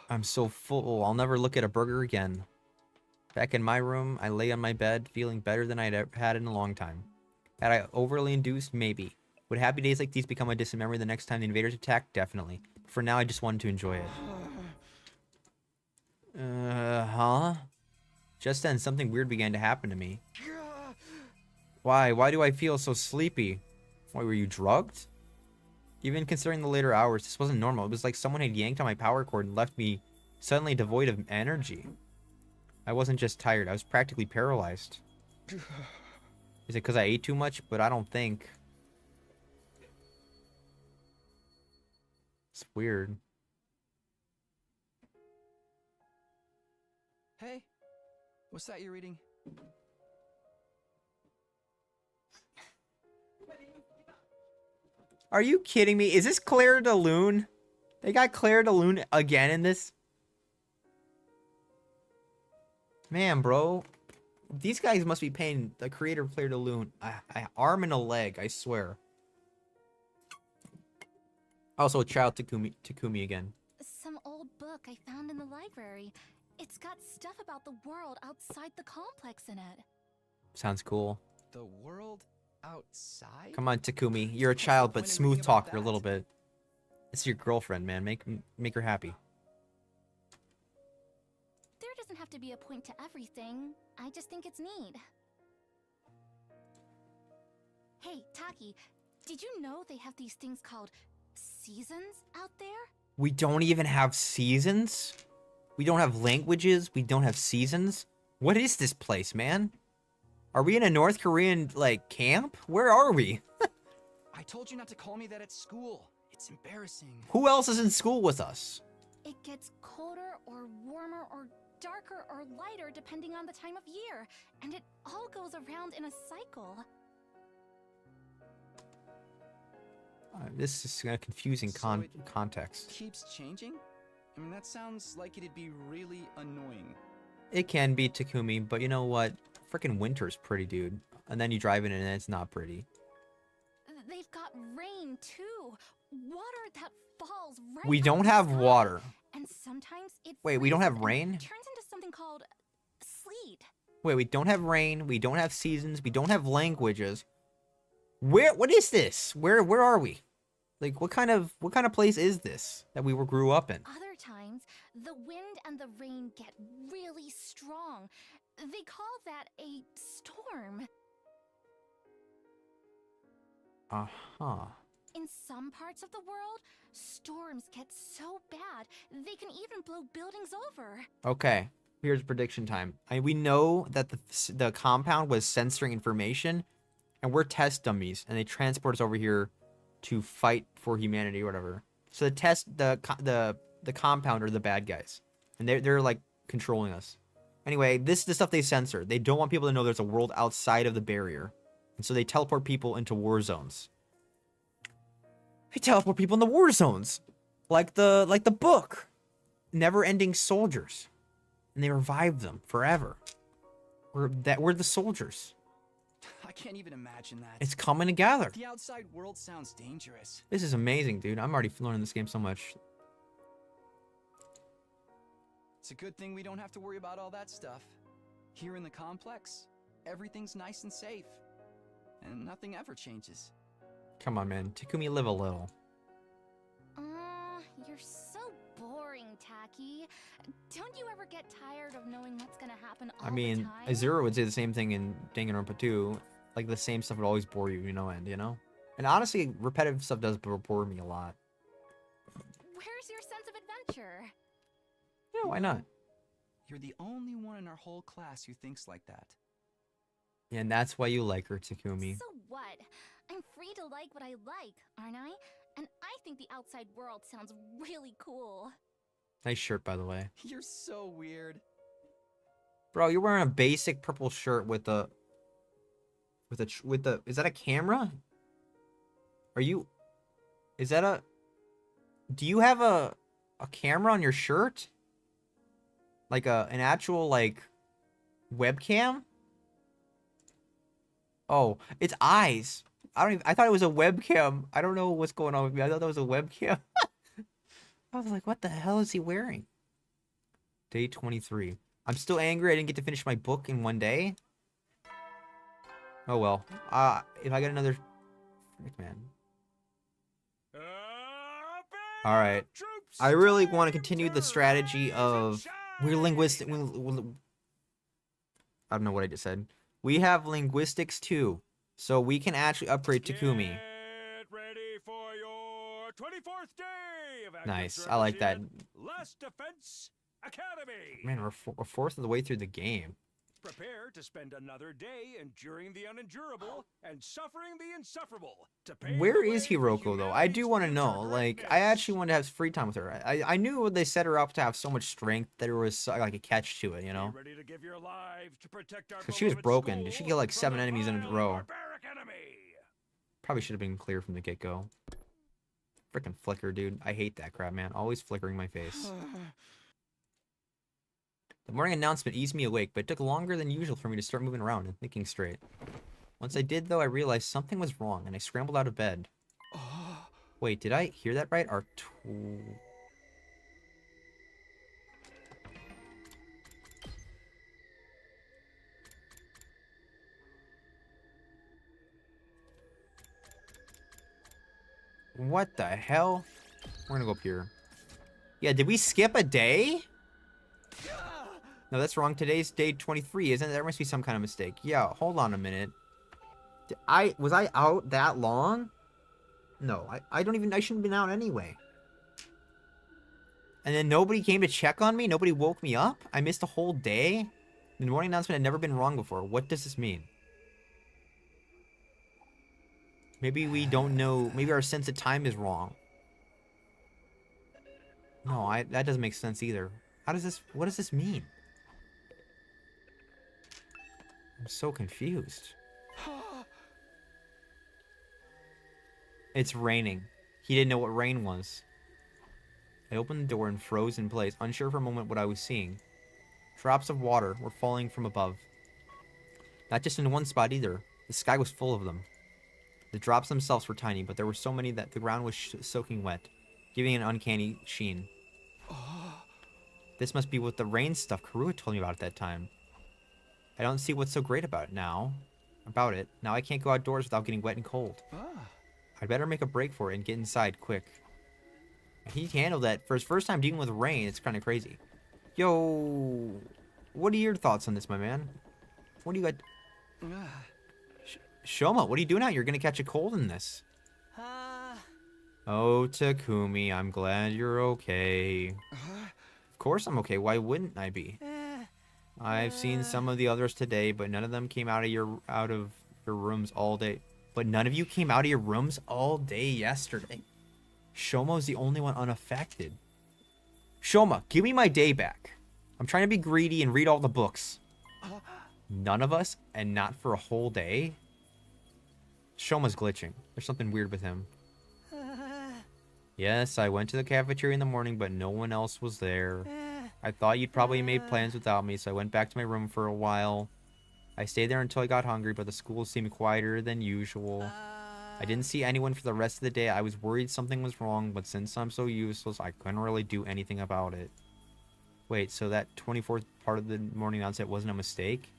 I'm so full. I'll never look at a burger again. Back in my room, I lay on my bed, feeling better than I'd ever had in a long time. Had I overly induced? Maybe. Would happy days like these become a distant memory the next time the invaders attack? Definitely. But for now, I just wanted to enjoy it. Huh? Just then, something weird began to happen to me. Why? Why do I feel so sleepy? Why, were you drugged? Even considering the later hours, this wasn't normal. It was like someone had yanked on my power cord and left me suddenly devoid of energy. I wasn't just tired, I was practically paralyzed. Is it because I ate too much? But I don't think. It's weird. Hey, what's that you're reading? Are you kidding me? Is this Claire de Lune? They got Claire de Lune again in this? Man, bro. These guys must be paying the creator of Claire de Lune an arm and a leg, I swear. Also, child Takumi again. Some old book I found in the library. It's got stuff about the world outside the complex in it. Sounds cool. The world outside? Come on, Takumi. You're a What's the child, but point in smooth reading about talker a little that? bit. It's your girlfriend, man. Make her happy. There doesn't have to be a point to everything. I just think it's neat. Hey, Taki, did you know they have these things called seasons out there? We don't even have seasons? We don't have languages? We don't have seasons? What is this place, man? Are we in a North Korean, like, camp? Where are we? I told you not to call me that at school. It's embarrassing. Who else is in school with us? It gets colder or warmer or darker or lighter depending on the time of year, and it all goes around in a cycle. This is a confusing So it context. Keeps changing? I mean, that sounds like it'd be really annoying. It can be, Takumi, but you know what? Frickin' winter's pretty, dude. And then you drive in and it's not pretty. They've got rain too. Water that falls right We out don't of the have sky. water. And sometimes it Wait, we don't freezes have and rain? turns into something called sleet. Wait, we don't have rain, we don't have seasons, we don't have languages. What is this? Where are we? Like, what kind of place is this that we grew up in? Other times, the wind and the rain get really strong. They call that a storm. Uh-huh. In some parts of the world, storms get so bad, they can even blow buildings over. Okay, here's prediction time. We know that the compound was censoring information, and we're test dummies, and they transport us over here to fight for humanity or whatever. So the compound are the bad guys, and they're like controlling us. Anyway, this is the stuff they censor. They don't want people to know there's a world outside of the barrier, and so they teleport people into war zones. They teleport people into war zones, like the book, Never-Ending Soldiers, and they revive them forever. We're the soldiers. I can't even imagine that. It's coming together. The outside world sounds dangerous. This is amazing, dude. I'm already learning this game so much. It's a good thing we don't have to worry about all that stuff. Here in the complex, everything's nice and safe. And nothing ever changes. Come on, man. Takumi, live a little. You're so boring, Taki. Don't you ever get tired of knowing what's gonna happen all I mean, the time? Azura would say the same thing in Danganronpa 2. Like, the same stuff would always bore you, no end, you know? And honestly, repetitive stuff does bore me a lot. Where's your sense of adventure? Yeah, why not? You're the only one in our whole class who thinks like that. Yeah, and that's why you like her, Takumi. So what? I'm free to like what I like, aren't I? And I think the outside world sounds really cool. Nice shirt, by the way. You're so weird. Bro, you're wearing a basic purple shirt with the... Is that a camera? Are you... Is that a... Do you have a camera on your shirt? Like an actual, like, webcam? Oh, it's eyes. I thought it was a webcam. I don't know what's going on with me. I thought that was a webcam. I was like, what the hell is he wearing? Day 23. I'm still angry I didn't get to finish my book in one day. Oh well. If I get another... Frick, man. Alright. I really want to continue the strategy of... We're linguistic... I don't know what I just said. We have linguistics too. So we can actually upgrade Takumi. Get ready for your 24th day of active Nice. I like that. service in Last Defense Academy. Man, we're a fourth of the way through the game. Prepare to spend another day enduring the unendurable and suffering the insufferable. To pave Where the is way for Hiroko, though? I do want to know. Like, I actually want to have free time with her. I knew they set her up to have so much strength that there was like a catch to it, you know? Be ready to give your lives to protect our 'Cause she was beloved broken. school She killed like from 7 the enemies in a vile row. barbaric enemy. Probably should have been clear from the get-go. Freaking flicker, dude. I hate that crap, man. Always flickering my face. The morning announcement eased me awake, but it took longer than usual for me to start moving around and thinking straight. Once I did, though, I realized something was wrong, and I scrambled out of bed. Wait, did I hear that right? What the hell? We're gonna go up here. Yeah, did we skip a day? No, that's wrong. Today's day 23, isn't it? There must be some kind of mistake. Yeah, hold on a minute. Was I out that long? No, I shouldn't have been out anyway. And then nobody came to check on me? Nobody woke me up? I missed a whole day? The morning announcement had never been wrong before. What does this mean? Maybe we don't know. Maybe our sense of time is wrong. No, that doesn't make sense either. What does this mean? I'm so confused. It's raining. He didn't know what rain was. I opened the door and froze in place, unsure for a moment what I was seeing. Drops of water were falling from above. Not just in one spot either. The sky was full of them. The drops themselves were tiny, but there were so many that the ground was soaking wet, giving an uncanny sheen. This must be what the rain stuff Karua told me about at that time. I don't see what's so great about it now. Now I can't go outdoors without getting wet and cold. I'd better make a break for it and get inside quick. He handled that for his first time dealing with rain. It's kind of crazy. Yo, what are your thoughts on this, my man? What do you got? Shoma, what are you doing out? You're gonna catch a cold in this. Oh, Takumi, I'm glad you're okay. Of course I'm okay. Why wouldn't I be? I've seen some of the others today, but none of them came out of your rooms all day. But none of you came out of your rooms all day yesterday. Shoma's the only one unaffected. Shoma, give me my day back. I'm trying to be greedy and read all the books. None of us, and not for a whole day? Shoma's glitching. There's something weird with him. Yes, I went to the cafeteria in the morning, but no one else was there. I thought you'd probably made plans without me, so I went back to my room for a while. I stayed there until I got hungry, but the school seemed quieter than usual. I didn't see anyone for the rest of the day. I was worried something was wrong, but since I'm so useless, I couldn't really do anything about it. Wait, so that 24th part of the morning onset wasn't a mistake?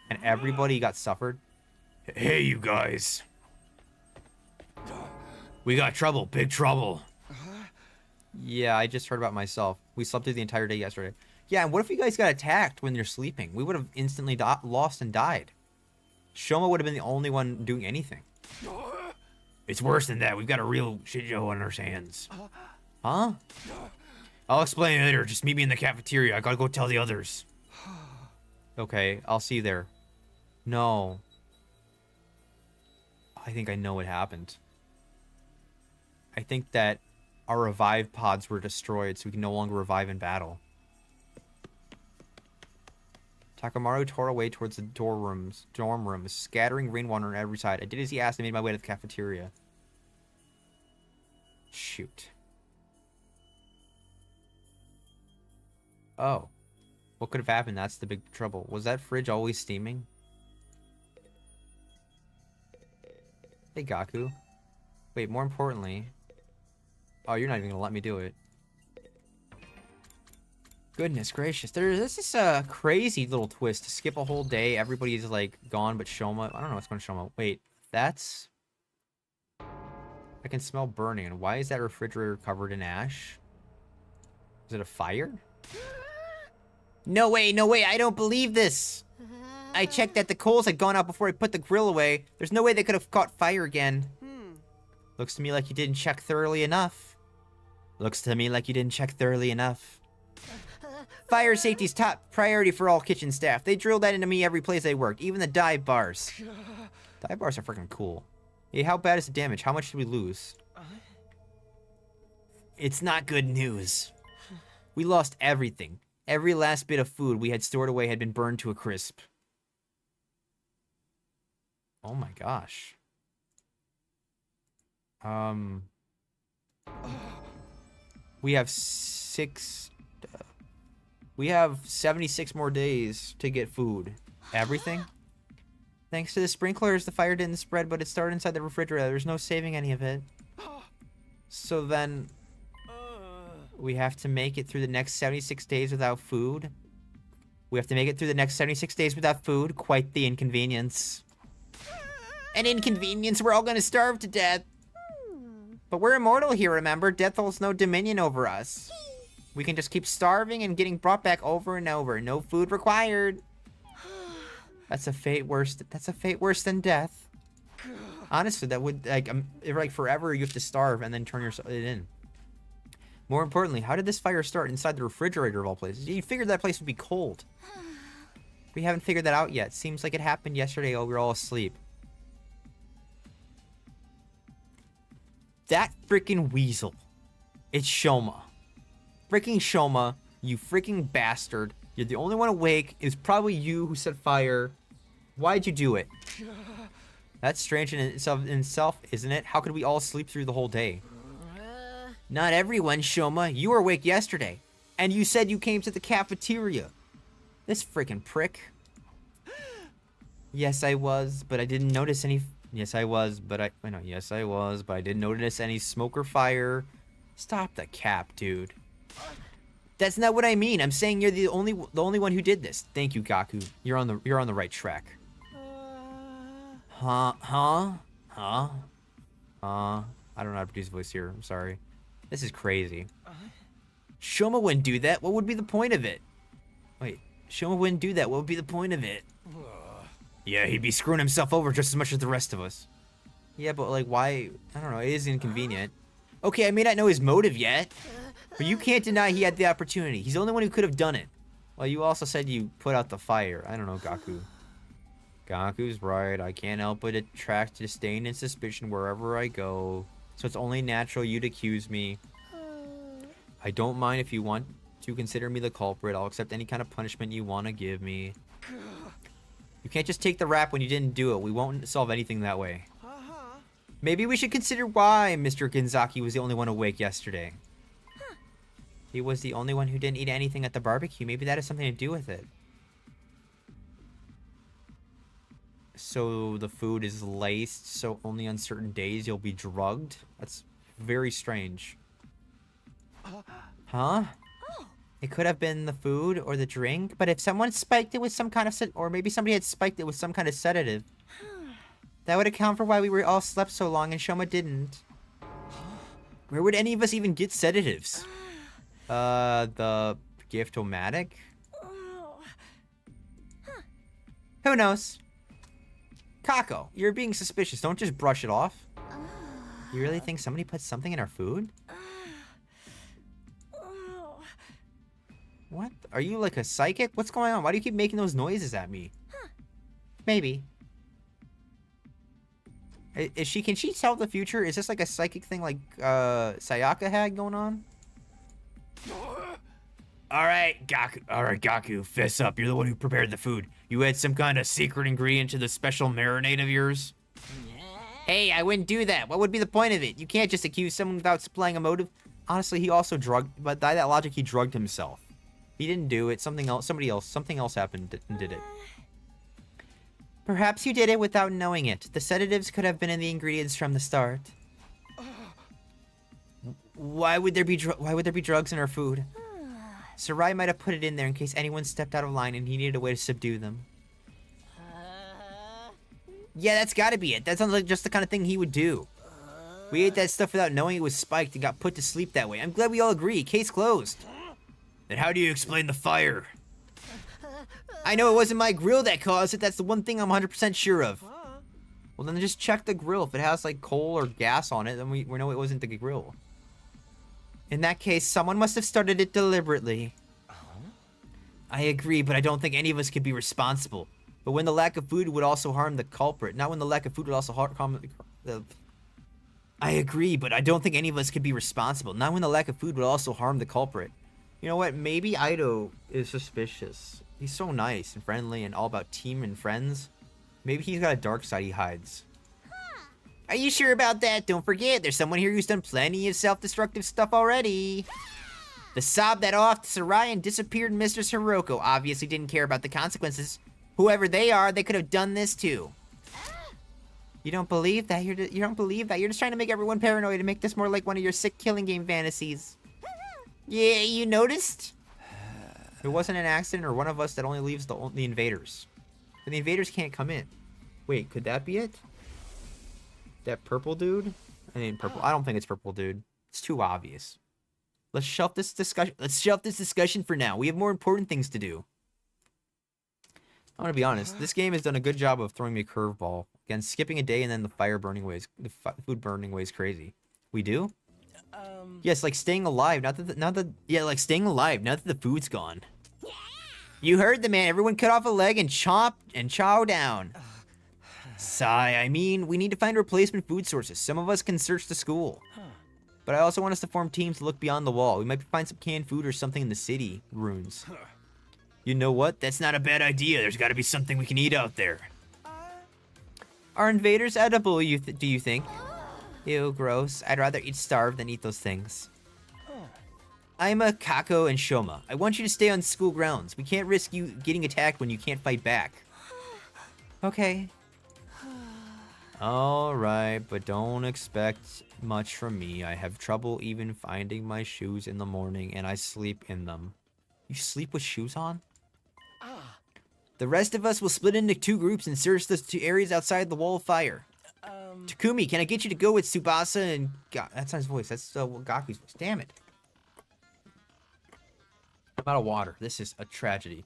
And everybody got suffered? Hey, you guys. We got trouble. Big trouble. Yeah, I just heard about myself. We slept through the entire day yesterday. Yeah, and what if you guys got attacked when you're sleeping? We would have instantly lost and died. Shoma would have been the only one doing anything. It's worse than that. We've got a real shit show on our hands. Huh? I'll explain later. Just meet me in the cafeteria. I gotta go tell the others. Okay, I'll see you there. No. I think I know what happened. I think that our revive pods were destroyed, so we can no longer revive in battle. Takamaru tore away towards the dorm rooms, scattering rainwater on every side. I did as he asked and made my way to the cafeteria. Shoot. Oh. What could have happened? That's the big trouble. Was that fridge always steaming? Hey, Gaku. Wait, more importantly... Oh, you're not even gonna let me do it. Goodness gracious. This is a crazy little twist. To skip a whole day, everybody's like gone but Shoma. I don't know what's going to Shoma. Wait, that's... I can smell burning. And why is that refrigerator covered in ash? Is it a fire? No way, I don't believe this! I checked that the coals had gone out before I put the grill away. There's no way they could have caught fire again. Looks to me like you didn't check thoroughly enough. Fire safety's top priority for all kitchen staff. They drilled that into me every place I worked, even the dive bars. Dive bars are freaking cool. Hey, how bad is the damage? How much did we lose? It's not good news. We lost everything. Every last bit of food we had stored away had been burned to a crisp. Oh my gosh. We have 76 more days to get food. Everything? Thanks to the sprinklers, the fire didn't spread, but it started inside the refrigerator. There's no saving any of it. So then we have to make it through the next 76 days without food. We have to make it through the next 76 days without food. Quite the inconvenience. An inconvenience, we're all gonna starve to death. But we're immortal here, remember? Death holds no dominion over us. We can just keep starving and getting brought back over and over. No food required. That's a fate worse than death. Honestly, that would, like forever you have to starve and then turn yourself in. More importantly, how did this fire start inside the refrigerator of all places? You figured that place would be cold. We haven't figured that out yet. Seems like it happened yesterday while we were all asleep. That freaking weasel. It's Shoma. Freaking Shoma, you freaking bastard. You're the only one awake. It was probably you who set fire. Why'd you do it? That's strange in itself, isn't it? How could we all sleep through the whole day? Not everyone, Shoma. You were awake yesterday. And you said you came to the cafeteria. This freaking prick. Yes, I was, but I didn't notice any... Yes, I was, but I didn't notice any smoke or fire. Stop the cap, dude. That's not what I mean. I'm saying you're the only one who did this. Thank you, Gaku. You're on the right track. I don't know how to produce a voice here. I'm sorry. This is crazy. Shoma wouldn't do that. What would be the point of it? Wait, Shoma wouldn't do that. What would be the point of it? Yeah, he'd be screwing himself over just as much as the rest of us. Yeah, but like, why? I don't know. It is inconvenient. Okay, I may not know his motive yet, but you can't deny he had the opportunity. He's the only one who could have done it. Well, you also said you put out the fire. I don't know, Gaku. Gaku's right. I can't help but attract disdain and suspicion wherever I go. So it's only natural you'd accuse me. I don't mind if you want to consider me the culprit. I'll accept any kind of punishment you want to give me. You can't just take the rap when you didn't do it. We won't solve anything that way. Maybe we should consider why Mr. Ginzaki was the only one awake yesterday. He was the only one who didn't eat anything at the barbecue. Maybe that has something to do with it. So the food is laced, so only on certain days you'll be drugged? That's very strange. Huh? It could have been the food or the drink, but if someone spiked it with some kind of or maybe somebody had spiked it with some kind of sedative, that would account for why we were all slept so long and Shoma didn't. Where would any of us even get sedatives? The Gift-O-Matic? Who knows? Kako, you're being suspicious. Don't just brush it off. You really think somebody put something in our food? What? Are you like a psychic? What's going on? Why do you keep making those noises at me? Maybe. Can she tell the future? Is this like a psychic thing like Sayaka had going on? Alright, Gaku, fess up. You're the one who prepared the food. You had some kind of secret ingredient to the special marinade of yours? Hey, I wouldn't do that. What would be the point of it? You can't just accuse someone without supplying a motive. Honestly, he also drugged, but by that logic, he drugged himself. He didn't do it. Something else happened and did it. Perhaps you did it without knowing it. The sedatives could have been in the ingredients from the start. Why would there be drugs in our food? Sarai might have put it in there in case anyone stepped out of line and he needed a way to subdue them. Yeah, that's gotta be it. That sounds like just the kind of thing he would do. We ate that stuff without knowing it was spiked and got put to sleep that way. I'm glad we all agree. Case closed. Then how do you explain the fire? I know it wasn't my grill that caused it. That's the one thing I'm 100% sure of. Well, then just check the grill. If it has, like, coal or gas on it, then we know it wasn't the grill. In that case, someone must have started it deliberately. I agree, but I don't think any of us could be responsible. But when the lack of food would also harm the culprit, not when the lack of food would also harm the... I agree, but I don't think any of us could be responsible. Not when the lack of food would also harm the culprit. You know what? Maybe Aido is suspicious. He's so nice and friendly and all about team and friends. Maybe he's got a dark side he hides. Are you sure about that? Don't forget, there's someone here who's done plenty of self-destructive stuff already. The sob that off to Sarai and disappeared Mistress Hiroko obviously didn't care about the consequences. Whoever they are, they could have done this too. You don't believe that? You don't believe that? You're just trying to make everyone paranoid to make this more like one of your sick killing game fantasies. Yeah, you noticed? It wasn't an accident or one of us that only leaves the invaders. But the invaders can't come in. Wait, could that be it? That purple dude? I mean, purple. I don't think it's purple dude. It's too obvious. Let's shelf this discussion. Let's shelf this discussion for now. We have more important things to do. I'm gonna be honest. This game has done a good job of throwing me a curveball. Again, skipping a day and then the food burning way is crazy. We do? Yes, like staying alive. Like staying alive. Now that the food's gone. You heard the man. Everyone cut off a leg and chow down. Sigh. I mean, we need to find replacement food sources. Some of us can search the school. But I also want us to form teams to look beyond the wall. We might find some canned food or something in the city ruins. You know what? That's not a bad idea. There's got to be something we can eat out there. Are invaders edible, do you think? Ew, gross. I'd rather eat starved than eat those things. I'm a Kako and Shoma. I want you to stay on school grounds. We can't risk you getting attacked when you can't fight back. Okay. Alright, but don't expect much from me. I have trouble even finding my shoes in the morning, and I sleep in them. You sleep with shoes on? The rest of us will split into 2 groups and search the 2 areas outside the wall of fire. Takumi, can I get you to go with Tsubasa and... that's not his voice. That's Gaku's voice. Damn it. I'm out of water. This is a tragedy.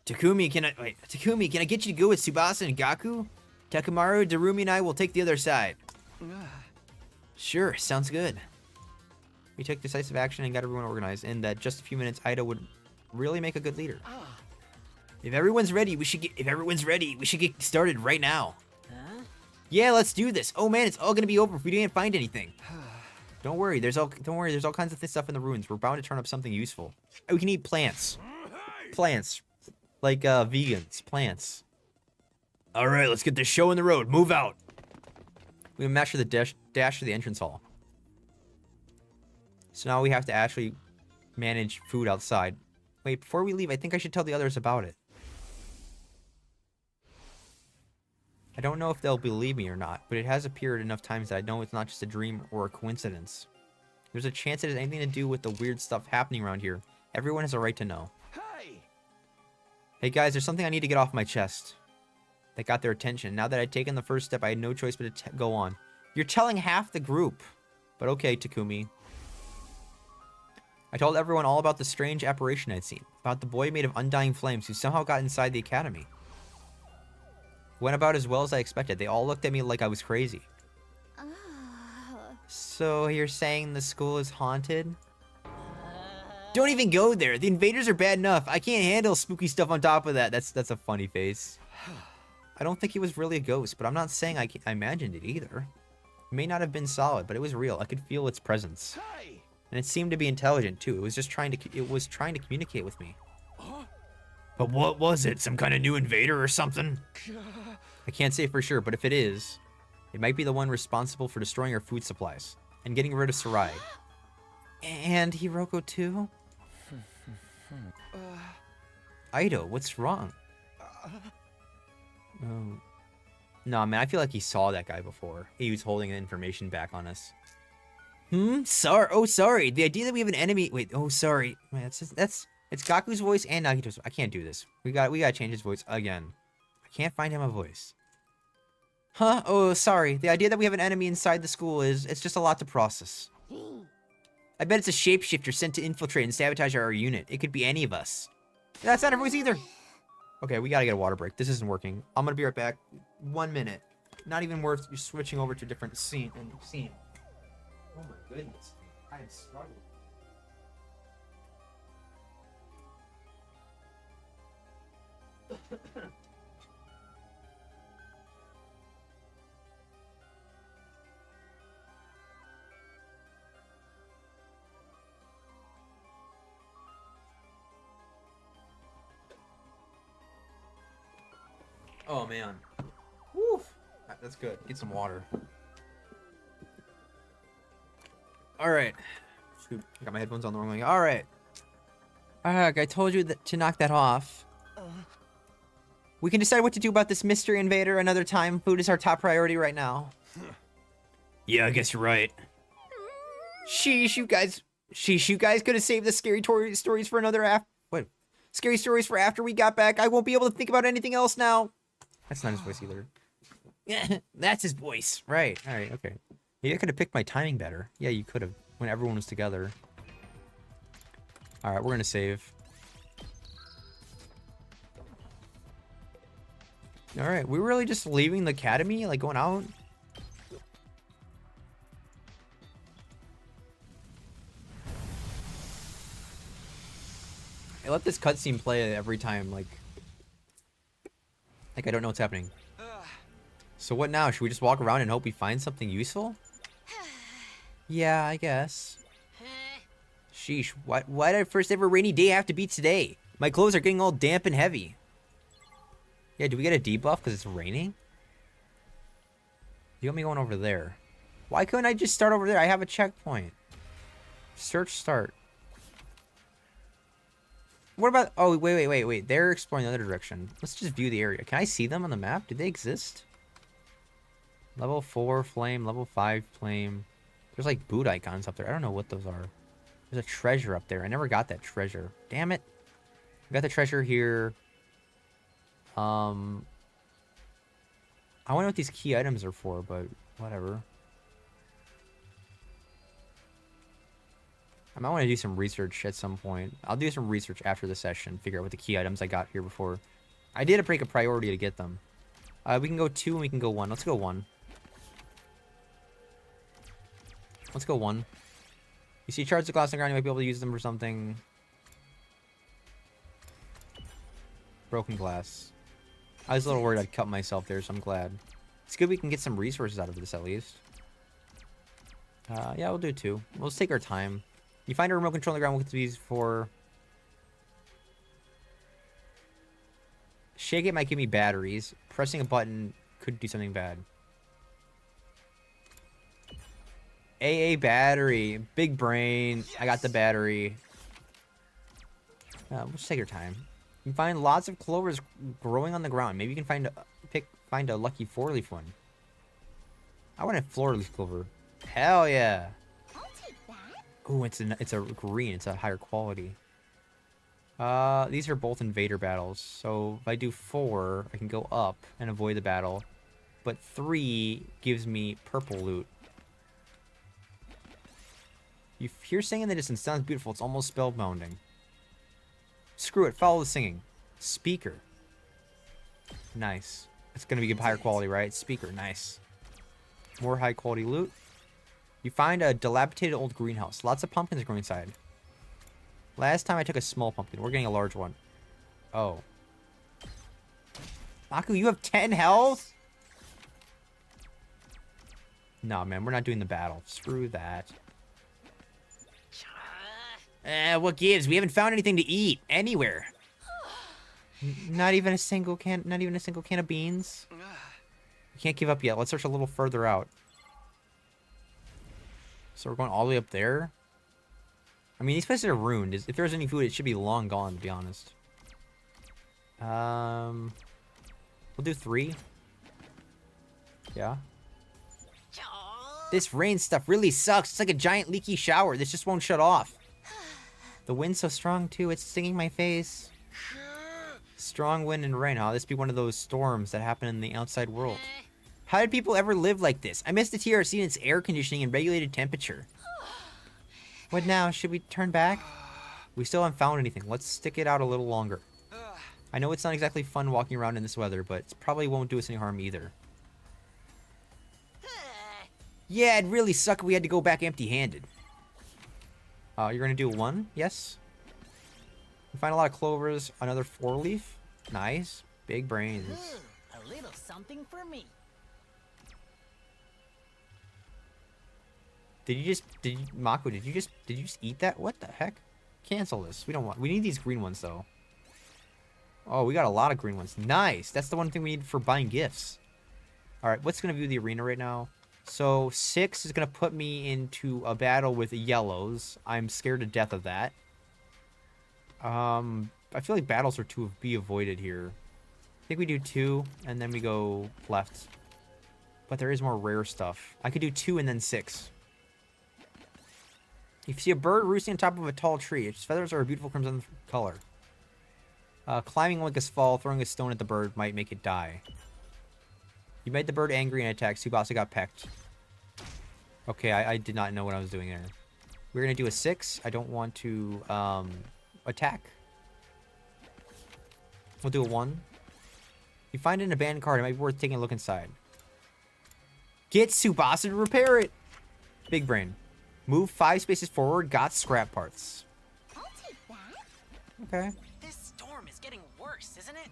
Takumi, can I get you to go with Tsubasa and Gaku? Takamaru, Darumi, and I will take the other side. Sure, sounds good. We took decisive action and got everyone organized. In that just a few minutes, Ida would really make a good leader. If everyone's ready, we should get started right now. Huh? Yeah, let's do this. Oh man, it's all gonna be over if we didn't find anything. Don't worry, there's all kinds of stuff in the ruins. We're bound to turn up something useful. Oh, we can eat plants. Plants. Like vegans. Plants. Alright, let's get this show on the road. Move out. We master the dash to the entrance hall. So now we have to actually manage food outside. Wait, before we leave, I think I should tell the others about it. I don't know if they'll believe me or not, but it has appeared enough times that I know it's not just a dream or a coincidence. There's a chance it has anything to do with the weird stuff happening around here. Everyone has a right to know. Hey guys, there's something I need to get off my chest. That got their attention. Now that I'd taken the first step, I had no choice but to go on. You're telling half the group. But okay, Takumi. I told everyone all about the strange apparition I'd seen. About the boy made of undying flames who somehow got inside the academy. Went about as well as I expected. They all looked at me like I was crazy. So you're saying the school is haunted? Don't even go there. The invaders are bad enough. I can't handle spooky stuff on top of that. That's a funny face. I don't think it was really a ghost, but I'm not saying I imagined it either. It may not have been solid, but it was real. I could feel its presence. And it seemed to be intelligent too. It was trying to communicate with me. But what was it? Some kind of new invader or something? I can't say for sure, but if it is, it might be the one responsible for destroying our food supplies and getting rid of Sarai. And Hiroko too? Aido, what's wrong? Oh. No, man, I feel like he saw that guy before. He was holding the information back on us. Sorry. Oh, sorry. The idea that we have an enemy. Wait. Oh, sorry. Man, it's Gaku's voice and Nagito's. I can't do this. We gotta change his voice again. I can't find him a voice. Huh? Oh, sorry. The idea that we have an enemy inside the school it's just a lot to process. I bet it's a shapeshifter sent to infiltrate and sabotage our unit. It could be any of us. That's not a voice either. Okay, we gotta get a water break. This isn't working. I'm gonna be right back. 1 minute. Not even worth switching over to a different scene. Oh my goodness. I am struggling. Oh man. Woo. That's good. Get some water. Alright. Shoot, I got my headphones on the wrong way. Alright. I told you to knock that off. We can decide what to do about this mystery invader another time. Food is our top priority right now. Yeah, I guess you're right. Sheesh, you guys. Sheesh, you guys could have saved the scary stories for another What? Scary stories for after we got back. I won't be able to think about anything else now. That's not his voice either. Yeah, that's his voice. Right. All right. Okay. Maybe I could have picked my timing better. Yeah, you could have. When everyone was together. All right, we're gonna save. All right, we were really just leaving the academy, like going out. I let this cutscene play every time, like I don't know what's happening. So what now? Should we just walk around and hope we find something useful? Yeah, I guess. Sheesh, why did our first ever rainy day have to be today? My clothes are getting all damp and heavy. Yeah, do we get a debuff because it's raining? You got me going over there. Why couldn't I just start over there? I have a checkpoint. Search start. What about... Oh, wait. They're exploring the other direction. Let's just view the area. Can I see them on the map? Do they exist? Level 4 flame, level 5 flame. There's like boot icons up there. I don't know what those are. There's a treasure up there. I never got that treasure. Damn it. I got the treasure here. I wonder what these key items are for, but whatever. I might want to do some research at some point. I'll do some research after the session. Figure out what the key items I got here before. I did break a priority to get them. We can go 2 and we can go 1. Let's go 1. Let's go 1. You see shards of glass on the ground, you might be able to use them for something. Broken glass. I was a little worried I'd cut myself there, so I'm glad. It's good we can get some resources out of this at least. Yeah, we'll do 2. We'll just take our time. You find a remote control on the ground, what to use for... Shake it might give me batteries. Pressing a button could do something bad. AA battery. Big brain. Yes. I got the battery. We'll just take your time. You can find lots of clovers growing on the ground. Maybe you can find a lucky 4-leaf one. I want a 4-leaf clover. Hell yeah. I'll take that. Ooh, it's a green. It's a higher quality. These are both invader battles. So if I do 4, I can go up and avoid the battle. But 3 gives me purple loot. You hear singing in the distance. Sounds beautiful. It's almost spellbinding. Screw it. Follow the singing. Speaker. Nice. It's going to be higher quality, right? Speaker. Nice. More high quality loot. You find a dilapidated old greenhouse. Lots of pumpkins growing inside. Last time I took a small pumpkin. We're getting a large one. Oh. Aku, you have 10 health? Nah, man. We're not doing the battle. Screw that. What gives? We haven't found anything to eat anywhere. Not even a single can of beans. We can't give up yet. Let's search a little further out. So we're going all the way up there. I mean, these places are ruined. If there's any food, it should be long gone, to be honest. We'll do 3. Yeah. This rain stuff really sucks. It's like a giant leaky shower. This just won't shut off. The wind's so strong, too. It's stinging my face. Strong wind and rain. Huh? This be one of those storms that happen in the outside world. How did people ever live like this? I miss the TRC and its air conditioning and regulated temperature. What now? Should we turn back? We still haven't found anything. Let's stick it out a little longer. I know it's not exactly fun walking around in this weather, but it probably won't do us any harm either. Yeah, it'd really suck if we had to go back empty-handed. You're gonna do 1? Yes? You find a lot of clovers. Another 4-leaf. Nice. Big brains. A little something for me. Mako, did you just eat that? What the heck? Cancel this. We need these green ones, though. Oh, we got a lot of green ones. Nice. That's the one thing we need for buying gifts. Alright, what's gonna view the arena right now? So, 6 is gonna put me into a battle with yellows. I'm scared to death of that. I feel like battles are to be avoided here. I think we do 2, and then we go left. But there is more rare stuff. I could do 2 and then 6. If you see a bird roosting on top of a tall tree, its feathers are a beautiful crimson color. Climbing like a fall, throwing a stone at the bird might make it die. You made the bird angry and attacked. Tsubasa got pecked. Okay, I did not know what I was doing there. We're going to do a 6. I don't want to attack. We'll do a 1. You find an abandoned card. It might be worth taking a look inside. Get Tsubasa to repair it. Big brain. Move 5 spaces forward. Got scrap parts. I'll take that. Okay. This storm is getting worse, isn't it?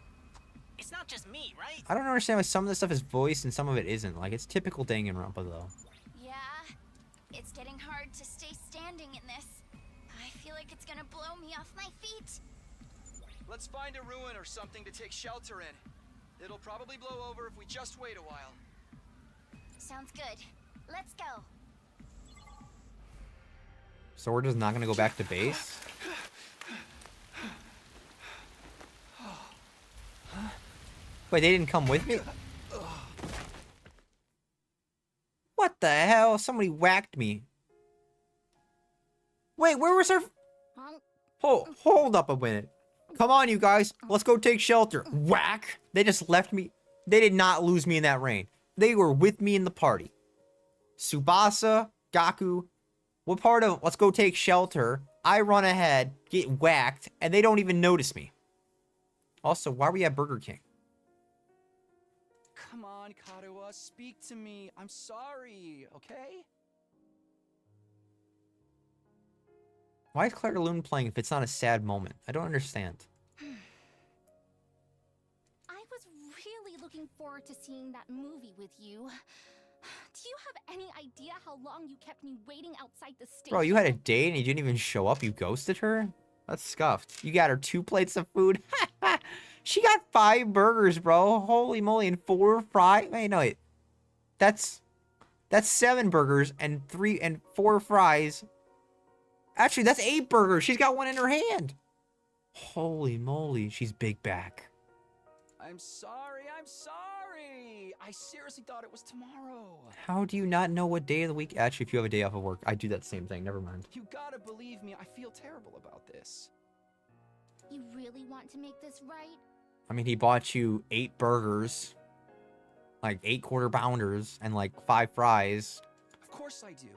It's not just me, right? I don't understand why some of this stuff is voiced and some of it isn't. Like, it's typical Danganronpa, though. Yeah, it's getting hard to stay standing in this. I feel like it's gonna blow me off my feet. Let's find a ruin or something to take shelter in. It'll probably blow over if we just wait a while. Sounds good. Let's go. So we're just not gonna go back to base? Wait, they didn't come with me? What the hell? Somebody whacked me. Wait, where was our... Hold up a minute. Come on, you guys. Let's go take shelter. Whack! They just left me. They did not lose me in that rain. They were with me in the party. Tsubasa, Gaku. What part of let's go take shelter? I run ahead, get whacked, and they don't even notice me. Also, why are we at Burger King? Come on, Kadoa, speak to me. I'm sorry, okay? Why is Claire de Lune playing if it's not a sad moment? I don't understand. I was really looking forward to seeing that movie with you. Do you have any idea how long you kept me waiting outside the station? Bro, you had a date and you didn't even show up? You ghosted her? That's scuffed. You got her 2 plates of food? She got 5 burgers, bro. Holy moly, and 4 fries. Wait, no, wait. That's 7 burgers and 4 fries. Actually, that's 8 burgers. She's got 1 in her hand. Holy moly, she's big back. I'm sorry, I'm sorry. I seriously thought it was tomorrow. How do you not know what day of the week? Actually, if you have a day off of work, I do that same thing. Never mind. You gotta believe me, I feel terrible about this. You really want to make this right? I mean, he bought you 8 burgers, like 8 quarter pounders, and like 5 fries. Of course I do.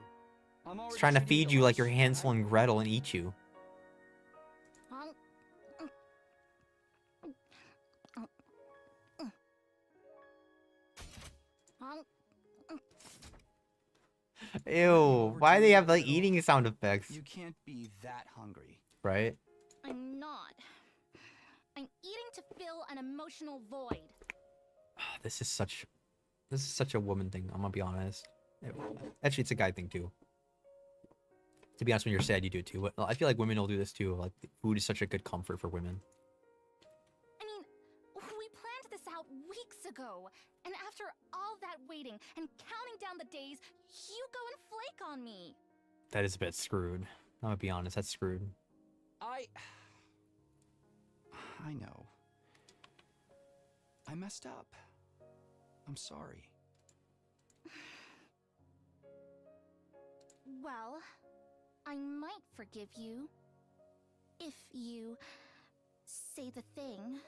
I'm He's already trying to treating feed you you like you're lunch, Hansel right? and Gretel and eat you. Ew, why do they have like eating sound effects? You can't be that hungry. Right? I'm not. I'm eating to fill an emotional void. This is such a woman thing, I'm gonna be honest. Actually, it's a guy thing too. To be honest, when you're sad, you do it too. But I feel like women will do this too. Like, food is such a good comfort for women. I mean, we planned this out weeks ago. And after all that waiting and counting down the days, you go and flake on me. That is a bit screwed. I'm gonna be honest, that's screwed. I know. I messed up. I'm sorry. Well, I might forgive you. If you say the thing.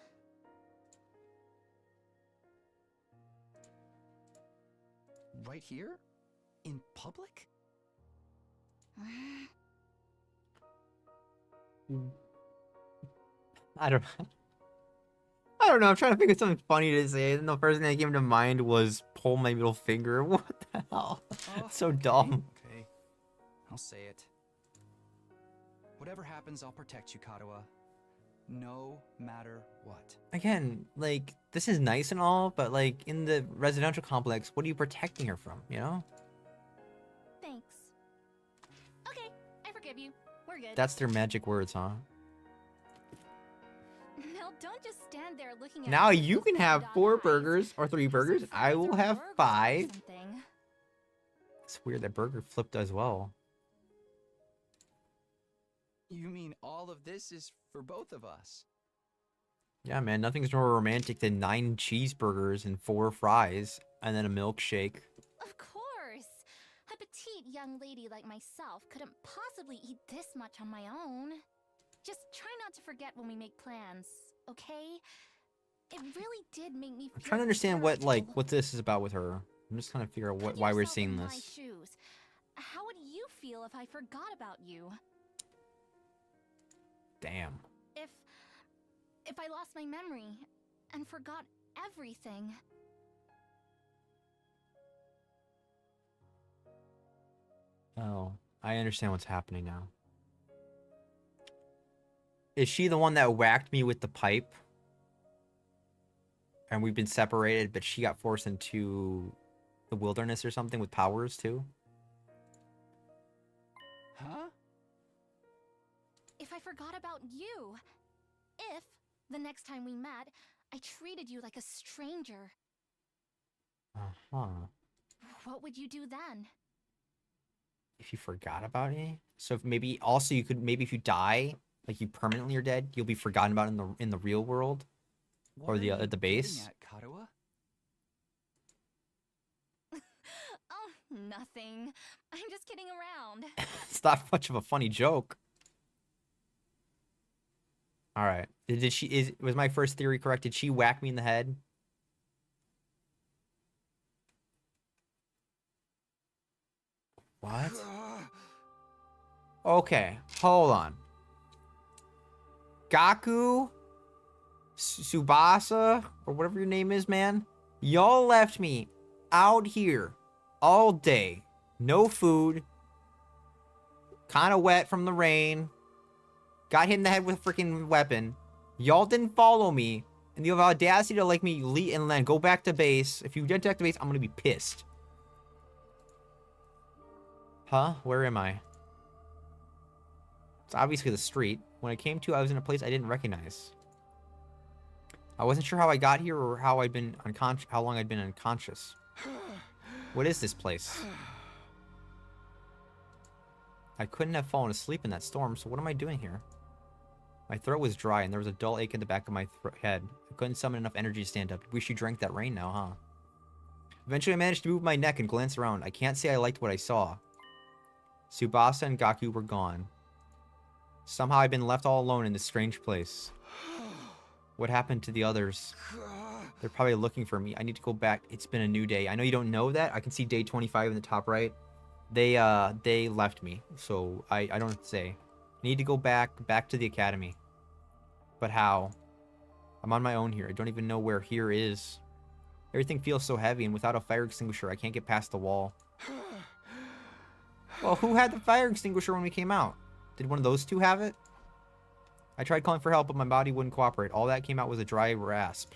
Right here? In public? I don't know. I'm trying to think of something funny to say, and the first thing that came to mind was pull my middle finger. What the hell? Oh, So okay, dumb. Okay. I'll say it. Whatever happens, I'll protect you, Kadoa. No matter what. Again, like, this is nice and all, but like, in the residential complex, what are you protecting her from, you know? Thanks. Okay, I forgive you. We're good. That's their magic words, huh? Now don't just stand there looking at Now me you with can have wide-eyed 4 eyes. burgers or 3 Have some burgers. I fries will or a have burger or 5. something. It's weird that burger flipped as well. You mean all of this is for both of us? Yeah, man, nothing's more romantic than 9 cheeseburgers and 4 fries and then a milkshake. Of course. A petite young lady like myself couldn't possibly eat this much on my own. Just try not to forget when we make plans, okay? It really did make me feel I'm trying to understand what terrible. what this is about with her. I'm just trying to figure out Put why we're yourself seeing in my this. shoes. How would you feel if I forgot about you? Damn. If I lost my memory and forgot everything. Oh, I understand what's happening now. Is she the one that whacked me with the pipe? And we've been separated, but she got forced into the wilderness or something with powers too? Huh? If I forgot about you. If, the next time we met, I treated you like a stranger. Uh-huh. What would you do then? If you forgot about me? So if maybe also you could, maybe if you die, like you permanently are dead, you'll be forgotten about in the real world? What Or are the you at the base? getting at, Kadoa? Oh, nothing. I'm just kidding around. It's not much of a funny joke. All right. Was my first theory correct? Did she whack me in the head? What? Okay, hold on. Gaku, Subasa, or whatever your name is, man. Y'all left me out here all day. No food. Kind of wet from the rain. Got hit in the head with a freaking weapon. Y'all didn't follow me. And you have audacity to like me leave and then go back to base. If you get back to base, I'm going to be pissed. Huh? Where am I? It's obviously the street. When I came to, I was in a place I didn't recognize. I wasn't sure how I got here or how I'd been how long I'd been unconscious. What is this place? I couldn't have fallen asleep in that storm, so what am I doing here? My throat was dry and there was a dull ache in the back of my head. I couldn't summon enough energy to stand up. Wish you drank that rain now, huh? Eventually I managed to move my neck and glance around. I can't say I liked what I saw. Tsubasa and Gaku were gone. Somehow I've been left all alone in this strange place. What happened to the others? They're probably looking for me. I need to go back. It's been a new day. I know you don't know that. I can see day 25 in the top right. They left me, so I don't have to say. I need to go back to the academy. But how? I'm on my own here. I don't even know where here is. Everything feels so heavy, and without a fire extinguisher, I can't get past the wall. Well, who had the fire extinguisher when we came out? Did one of those two have it? I tried calling for help, but my body wouldn't cooperate. All that came out was a dry rasp.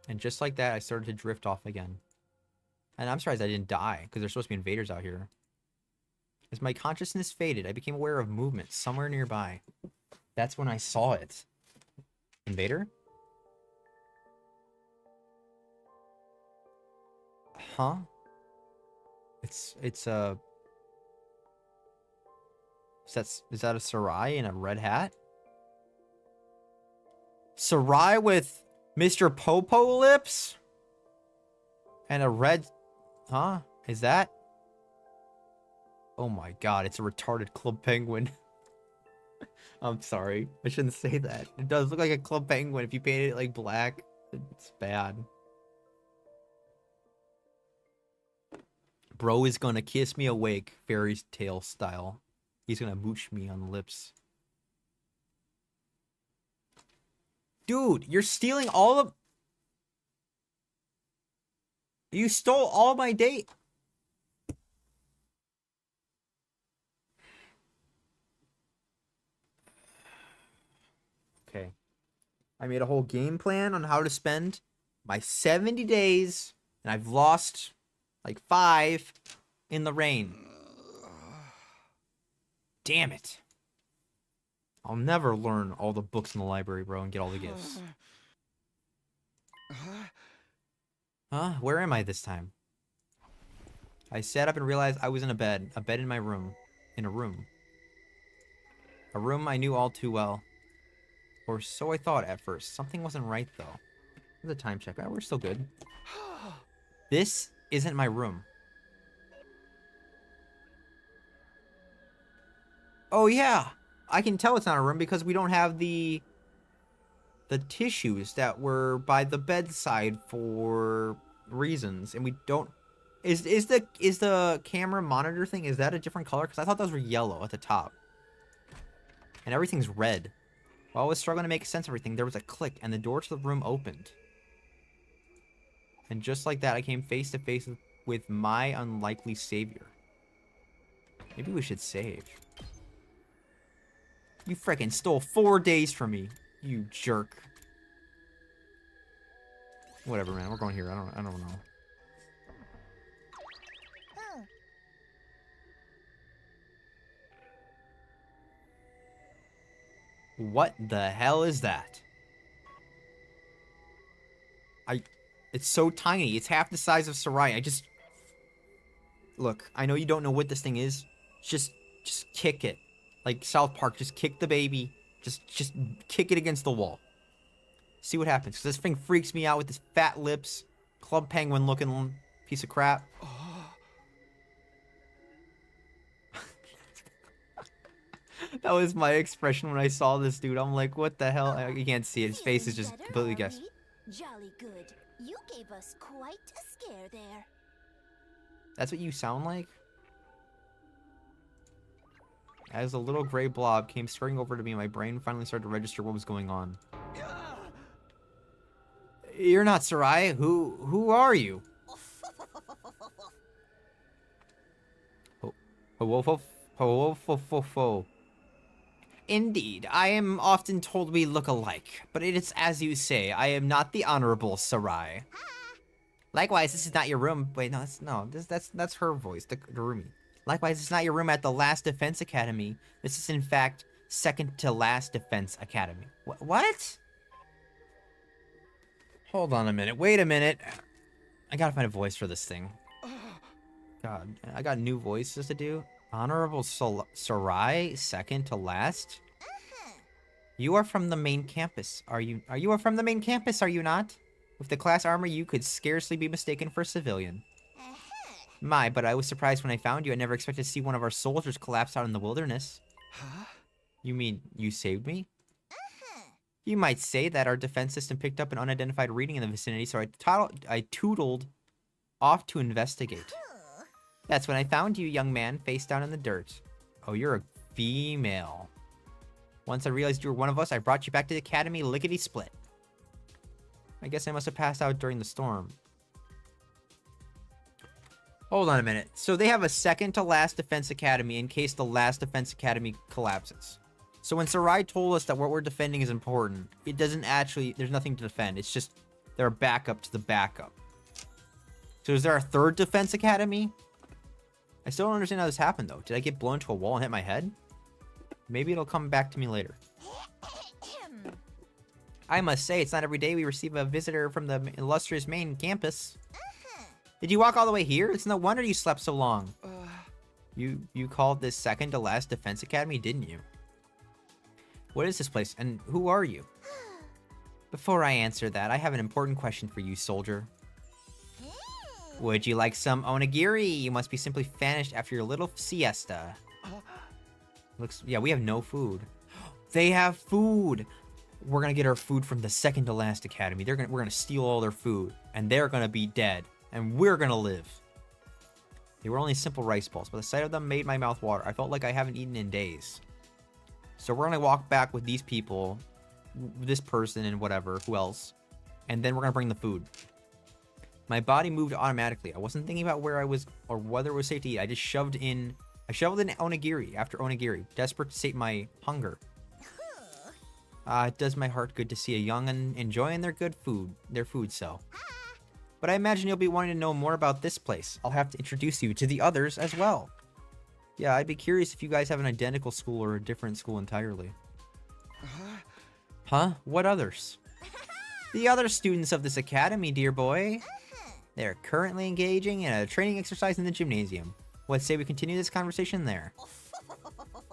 And just like that, I started to drift off again. And I'm surprised I didn't die, because there's supposed to be invaders out here. As my consciousness faded, I became aware of movement somewhere nearby. That's when I saw it. Invader? Huh? It's a... Is that a Sarai in a red hat? Sarai with Mr. Popo lips? And a red... Huh? Is that... Oh my god, it's a retarded club penguin. I'm sorry. I shouldn't say that. It does look like a club penguin. If you painted it like black, it's bad. Bro is gonna kiss me awake, fairy tale style. He's gonna mooch me on the lips. Dude, you're stealing all of... You stole all my date. Okay. I made a whole game plan on how to spend my 70 days, and I've lost like 5 in the rain. Damn it. I'll never learn all the books in the library, bro, and get all the gifts. Huh? Where am I this time? I sat up and realized I was in a bed in my room. In a room. A room I knew all too well. Or so I thought at first. Something wasn't right, though. There's a time check. Oh, we're still good. This isn't my room. Oh, yeah. I can tell it's not a room because we don't have the tissues that were by the bedside for reasons, and we don't. Is the camera monitor thing, is that a different color? Because I thought those were yellow at the top, and everything's red. While I was struggling to make sense of everything, there was a click, and the door to the room opened. And just like that, I came face to face with my unlikely savior. Maybe we should save. You frickin' stole 4 days from me, you jerk. Whatever, man. We're going here. I don't know. What the hell is that? It's so tiny. It's half the size of Sarai. Look, I know you don't know what this thing is. Just kick it. Like South Park, just kick the baby. Just kick it against the wall. See what happens. 'Cause this thing freaks me out with his fat lips. Club penguin looking piece of crap. That was my expression when I saw this dude. I'm like, what the hell? You can't see it. His face is just completely guessed. Jolly good. You gave us quite a scare there. That's what you sound like? As a little gray blob came scurrying over to me, my brain finally started to register what was going on. You're not Sarai. Who are you? Indeed, I am often told we look alike, but it is as you say, I am not the Honorable Sarai. Likewise, this is not your room. Wait, that's her voice, the roomie. Likewise, it's not your room at the Last Defense Academy. This is, in fact, second to last Defense Academy. What? Hold on a minute. Wait a minute. I gotta find a voice for this thing. God, I got new voices to do. Honorable Sarai, second to last. You are from the main campus. Are you from the main campus, are you not? With the class armor, you could scarcely be mistaken for a civilian. My, but I was surprised when I found you. I never expected to see one of our soldiers collapse out in the wilderness. Huh? You mean you saved me? You might say that our defense system picked up an unidentified reading in the vicinity, so I tootled off to investigate. That's when I found you, young man, face down in the dirt. Oh, you're a female. Once I realized you were one of us, I brought you back to the academy lickety-split. I guess I must have passed out during the storm. Hold on a minute. So they have a second to last defense academy in case the last defense academy collapses. So when Sarai told us that what we're defending is important, it doesn't actually, there's nothing to defend. It's just they're a backup to the backup. So is there a third defense academy? I still don't understand how this happened though. Did I get blown to a wall and hit my head? Maybe it'll come back to me later. I must say, it's not every day we receive a visitor from the illustrious main campus. Did you walk all the way here? It's no wonder you slept so long. You called this second to last defense academy, didn't you? What is this place, and who are you? Before I answer that, I have an important question for you, soldier. Would you like some onigiri? You must be simply famished after your little siesta. Yeah, we have no food. They have food! We're gonna get our food from the second to last academy. We're gonna steal all their food, and they're gonna be dead, and we're gonna live. They were only simple rice balls, but the sight of them made my mouth water. I felt like I haven't eaten in days. So we're gonna walk back with these people, this person and whatever, who else, and then we're gonna bring the food. My body moved automatically. I wasn't thinking about where I was or whether it was safe to eat. I just shoved in onigiri after onigiri, desperate to sate my hunger. It does my heart good to see a young'un enjoying their food so. But I imagine you'll be wanting to know more about this place. I'll have to introduce you to the others as well. Yeah, I'd be curious if you guys have an identical school or a different school entirely. Huh? What others? The other students of this academy, dear boy. They're currently engaging in a training exercise in the gymnasium. What say we continue this conversation there?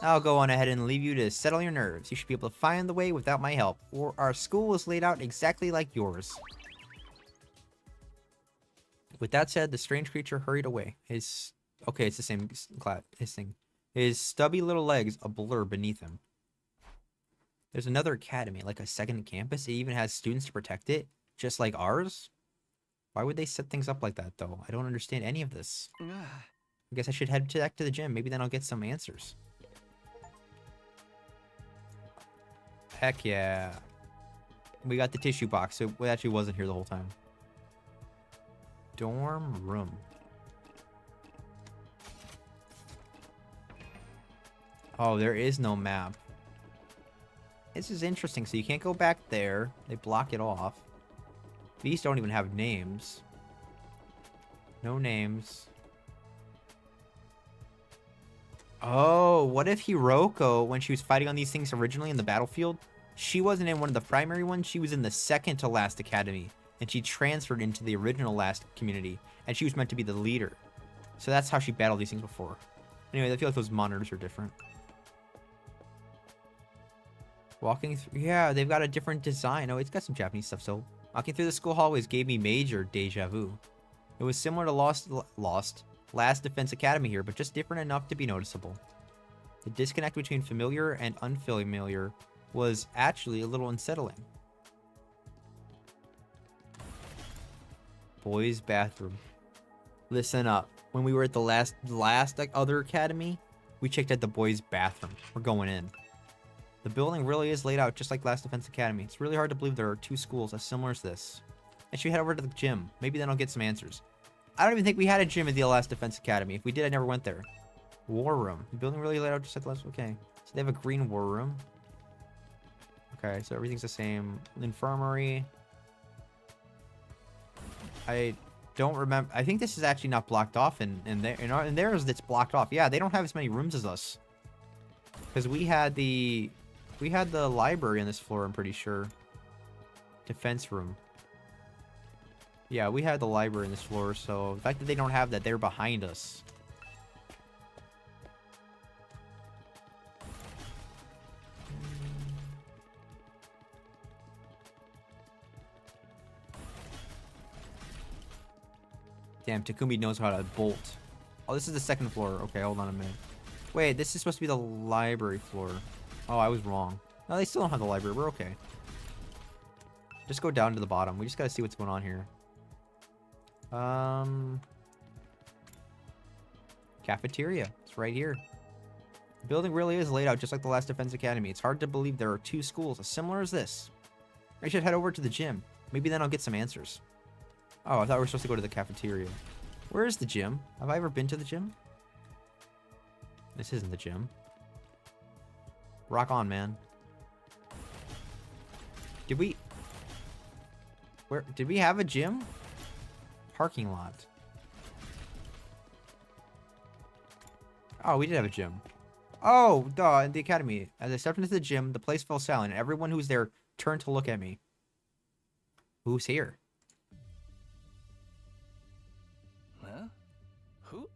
I'll go on ahead and leave you to settle your nerves. You should be able to find the way without my help. Or our school is laid out exactly like yours. With that said, the strange creature hurried away. Okay, it's the same class. His stubby little legs a blur beneath him. There's another academy, like a second campus. It even has students to protect it, just like ours. Why would they set things up like that, though? I don't understand any of this. I guess I should head back to the gym. Maybe then I'll get some answers. Heck yeah. We got the tissue box, so it actually wasn't here the whole time. Dorm room. Oh, there is no map. This is interesting. So you can't go back there. They block it off. These don't even have names. No names. Oh, what if Hiroko, when she was fighting on these things originally in the battlefield, she wasn't in one of the primary ones, she was in the second to last academy, and she transferred into the original last community, and she was meant to be the leader. So that's how she battled these things before. Anyway, I feel like those monitors are different. Walking through, yeah, they've got a different design. Oh, it's got some Japanese stuff, so walking through the school hallways gave me major deja vu. It was similar to Last Defense Academy here, but just different enough to be noticeable. The disconnect between familiar and unfamiliar was actually a little unsettling. Boys' bathroom. Listen up. When we were at the last other academy, we checked out the boys' bathroom. We're going in. The building really is laid out just like Last Defense Academy. It's really hard to believe there are two schools as similar as this. I should head over to the gym. Maybe then I'll get some answers. I don't even think we had a gym at the Last Defense Academy. If we did, I never went there. War room. The building really laid out just like the last. Okay. So they have a green war room. Okay, so everything's the same. Infirmary. I don't remember. I think this is actually not blocked off in theirs. That's blocked off. Yeah, they don't have as many rooms as us. Because we had the library on this floor. I'm pretty sure. Defense room. Yeah, we had the library in this floor, so the fact that they don't have that, they're behind us. Damn, Takumi knows how to bolt. Oh, this is the second floor. Okay, hold on a minute. Wait, this is supposed to be the library floor. Oh, I was wrong. No, they still don't have the library. We're okay. Just go down to the bottom. We just gotta see what's going on here. Cafeteria. It's right here. The building really is laid out just like the Last Defense Academy. It's hard to believe there are two schools as similar as this. I should head over to the gym. Maybe then I'll get some answers. Oh, I thought we were supposed to go to the cafeteria. Where is the gym? Have I ever been to the gym? This isn't the gym. Rock on, man. Did we have a gym? Parking lot. Oh, we did have a gym. Oh, duh, in the academy. As I stepped into the gym, the place fell silent. Everyone who was there turned to look at me. Who's here? Huh? Who?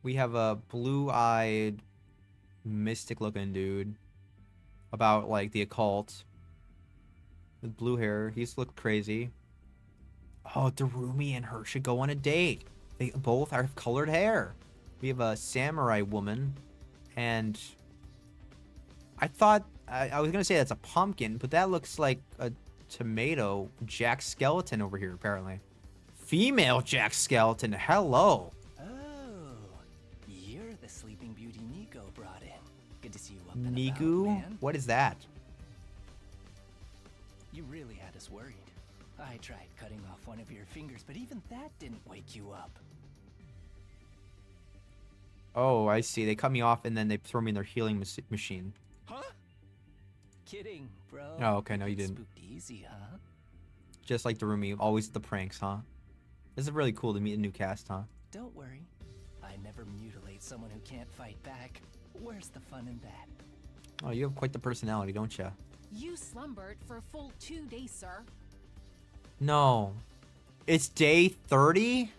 We have a blue-eyed, mystic-looking dude about, like, the occult. With blue hair. He's looked crazy. Oh, Darumi and her should go on a date. They both have colored hair. We have a samurai woman. And I thought... I was going to say that's a pumpkin, but that looks like a tomato Jack Skeleton over here, apparently. Female Jack Skeleton. Hello. You're the Sleeping Beauty Nico brought in. Good to see you up and about, Nigu? man. What is that? You really had us worried. I tried cutting off one of your fingers, but even that didn't wake you up. Oh, I see. They cut me off and then they throw me in their healing machine. Huh? Kidding, bro. Oh, okay. No, you didn't. Spooked easy, huh? Just like Darumi, always the pranks, huh? This is really cool to meet a new cast, huh? Don't worry. I never mutilate someone who can't fight back. Where's the fun in that? Oh, you have quite the personality, don't you? You slumbered for a full 2 days, sir. No. It's day 30?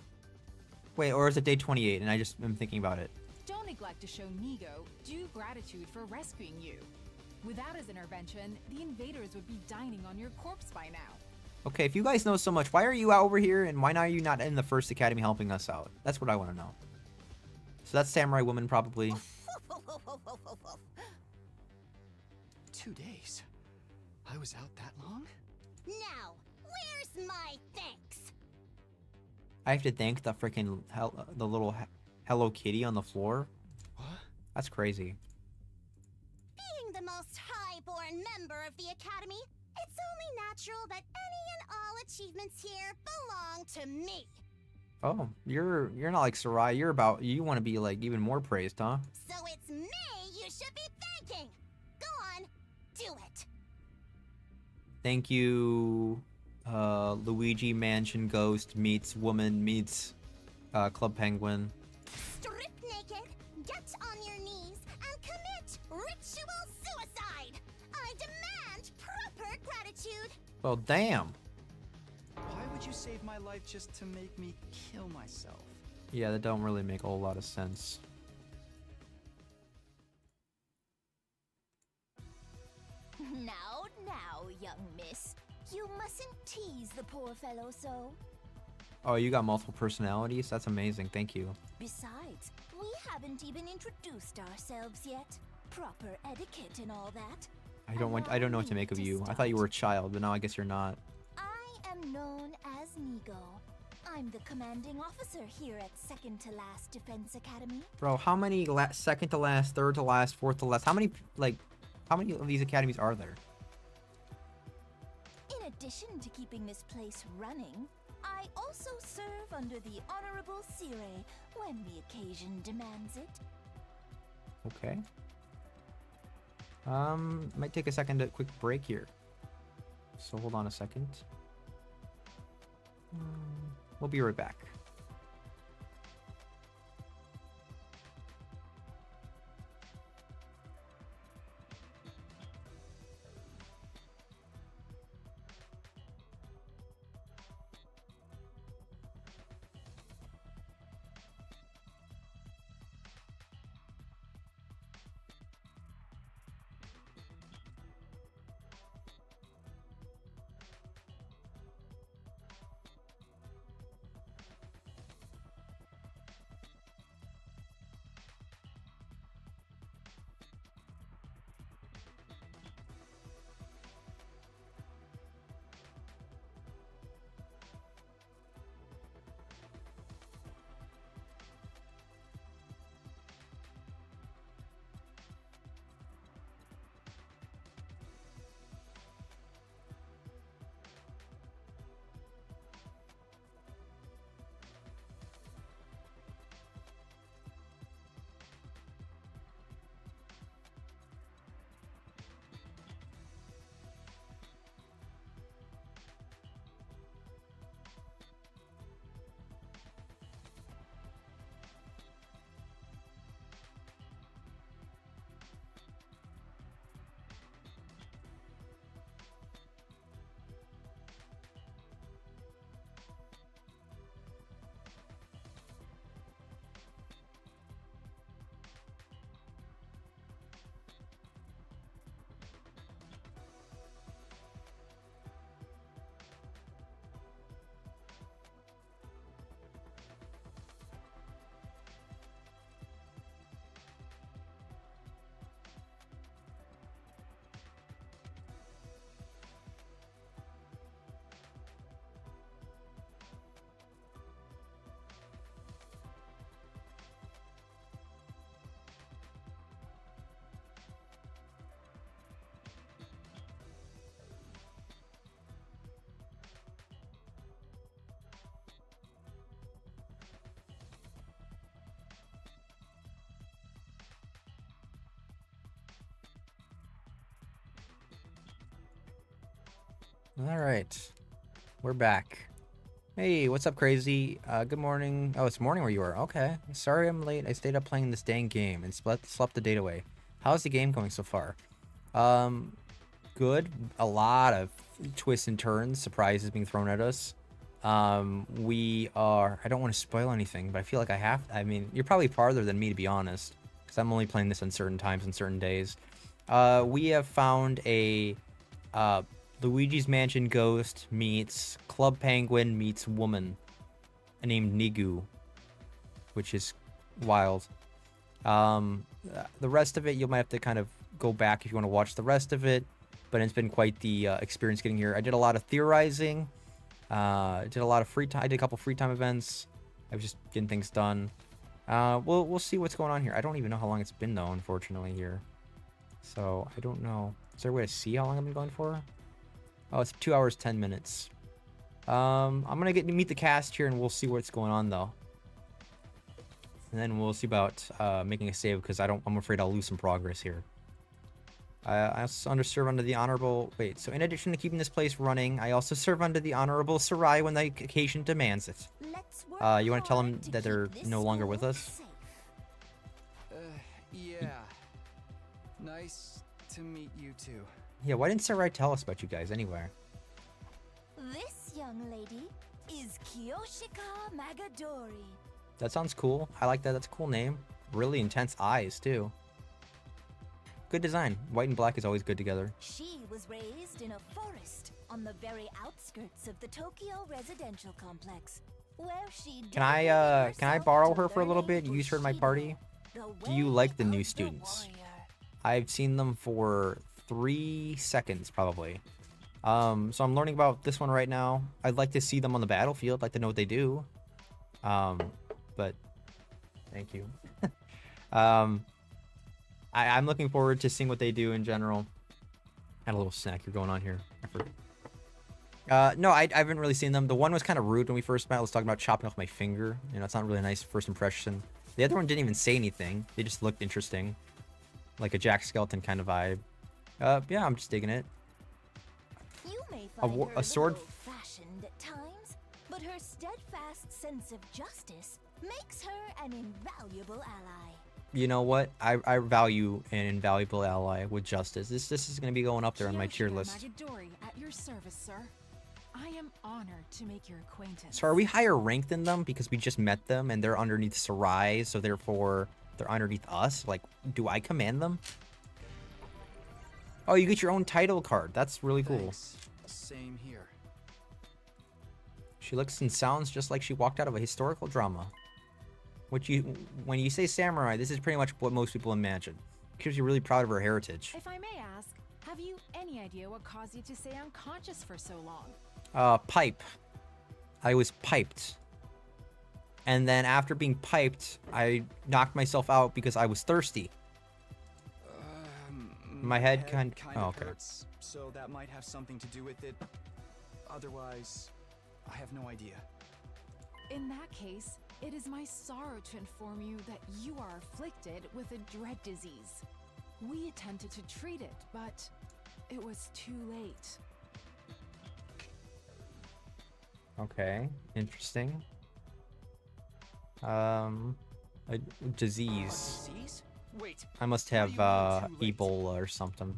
Wait, or is it day 28? And I just am thinking about it. Don't neglect to show Nigo due gratitude for rescuing you. Without his intervention, the invaders would be dining on your corpse by now. Okay, if you guys know so much, why are you out over here and why are you not in the first academy helping us out? That's what I want to know. So that's Samurai Woman probably. 2 days? I was out that long? Now, where's my thanks? I have to thank the freaking the little Hello Kitty on the floor. What? That's crazy. Being the most high-born member of the Academy, it's only natural that any and all achievements here belong to me. Oh, you're not like Sarai. You want to be like even more praised, huh? So it's me you should be thanking. Go on, do it. Thank you, Luigi Mansion Ghost meets Woman meets Club Penguin. Strip naked, get on your knees, and commit ritual suicide. I demand proper gratitude. Well, damn. Why would you save my life just to make me kill myself? Yeah, that don't really make a whole lot of sense. Now, young miss. You mustn't tease the poor fellow so. Oh, you got multiple personalities? That's amazing. Thank you. Besides, we haven't even introduced ourselves yet. Proper etiquette and all that. I don't know what to make of you. I thought you were a child, but now I guess you're not. I am known as Nigo. I'm the commanding officer here at Second to Last Defense Academy. Bro, how many second to last, third to last, fourth to last? How many of these academies are there? In addition to keeping this place running, I also serve under the Honorable Sire when the occasion demands it. Okay. Might take a second to quick break here. So hold on a second. We'll be right back. All right, we're back. Hey, what's up, crazy? Good morning. Oh, it's morning where you are. Okay. Sorry I'm late. I stayed up playing this dang game and slept the date away. How's the game going so far? Good. A lot of twists and turns, surprises being thrown at us. We are... I don't want to spoil anything, but I feel like I have... I mean, you're probably farther than me, to be honest. Because I'm only playing this on certain times and certain days. We have found a... Luigi's Mansion Ghost meets Club Penguin meets woman named Nigu, which is wild. The rest of it, you might have to kind of go back if you want to watch the rest of it, but it's been quite the experience getting here. I did a lot of theorizing. Did a lot of free time. I did a couple free time events. I was just getting things done. We'll see what's going on here. I don't even know how long it's been though, unfortunately here. So I don't know. Is there a way to see how long I've been going for? Oh, it's 2 hours 10 minutes. I'm gonna get to meet the cast here, and we'll see what's going on though. And then we'll see about making a save, because I'm afraid I'll lose some progress here. I also serve under the honorable... Wait, so in addition to keeping this place running, I also serve under the honorable Sarai when the occasion demands it. You want to tell them that they're no longer with us? Yeah. Nice to meet you too. Yeah, why didn't Sarai tell us about you guys anyway? This young lady is Kiyoshika Magadori. That sounds cool. I like that. That's a cool name. Really intense eyes, too. Good design. White and black is always good together. She was raised in a forest on the very outskirts of the Tokyo residential complex, where she Can I borrow her for a little bit? Use her in my party? Do you like the new students? I've seen them for 3 seconds, probably. So I'm learning about this one right now. I'd like to see them on the battlefield. I'd like to know what they do. But thank you. I'm looking forward to seeing what they do in general. Had a little snack here going on here. No, I haven't really seen them. The one was kind of rude when we first met. I was talking about chopping off my finger. You know, it's not really a nice first impression. The other one didn't even say anything. They just looked interesting. Like a Jack Skeleton kind of vibe. Yeah, I'm just digging it. You may find A sword... fashioned at times, but her steadfast sense of justice makes her an invaluable ally. You know what? I value an invaluable ally with justice. This is going to be going up there on my tier list. Magadori at your service, sir. I am honored to make your acquaintance. So are we higher ranked than them because we just met them and they're underneath Sarai, so therefore they're underneath us? Like, do I command them? Oh, you get your own title card. That's really cool. Thanks. Same here. She looks and sounds just like she walked out of a historical drama. When you say samurai, this is pretty much what most people imagine. Because you're really proud of her heritage. If I may ask, have you any idea what caused you to stay unconscious for so long? Pipe. I was piped. And then after being piped, I knocked myself out because I was thirsty. My head kind of oh, okay. hurts, so that might have something to do with it. Otherwise, I have no idea. In that case, it is my sorrow to inform you that you are afflicted with a dread disease. We attempted to treat it, but it was too late. Okay, interesting. A disease. Disease? Wait. I must have Ebola or something.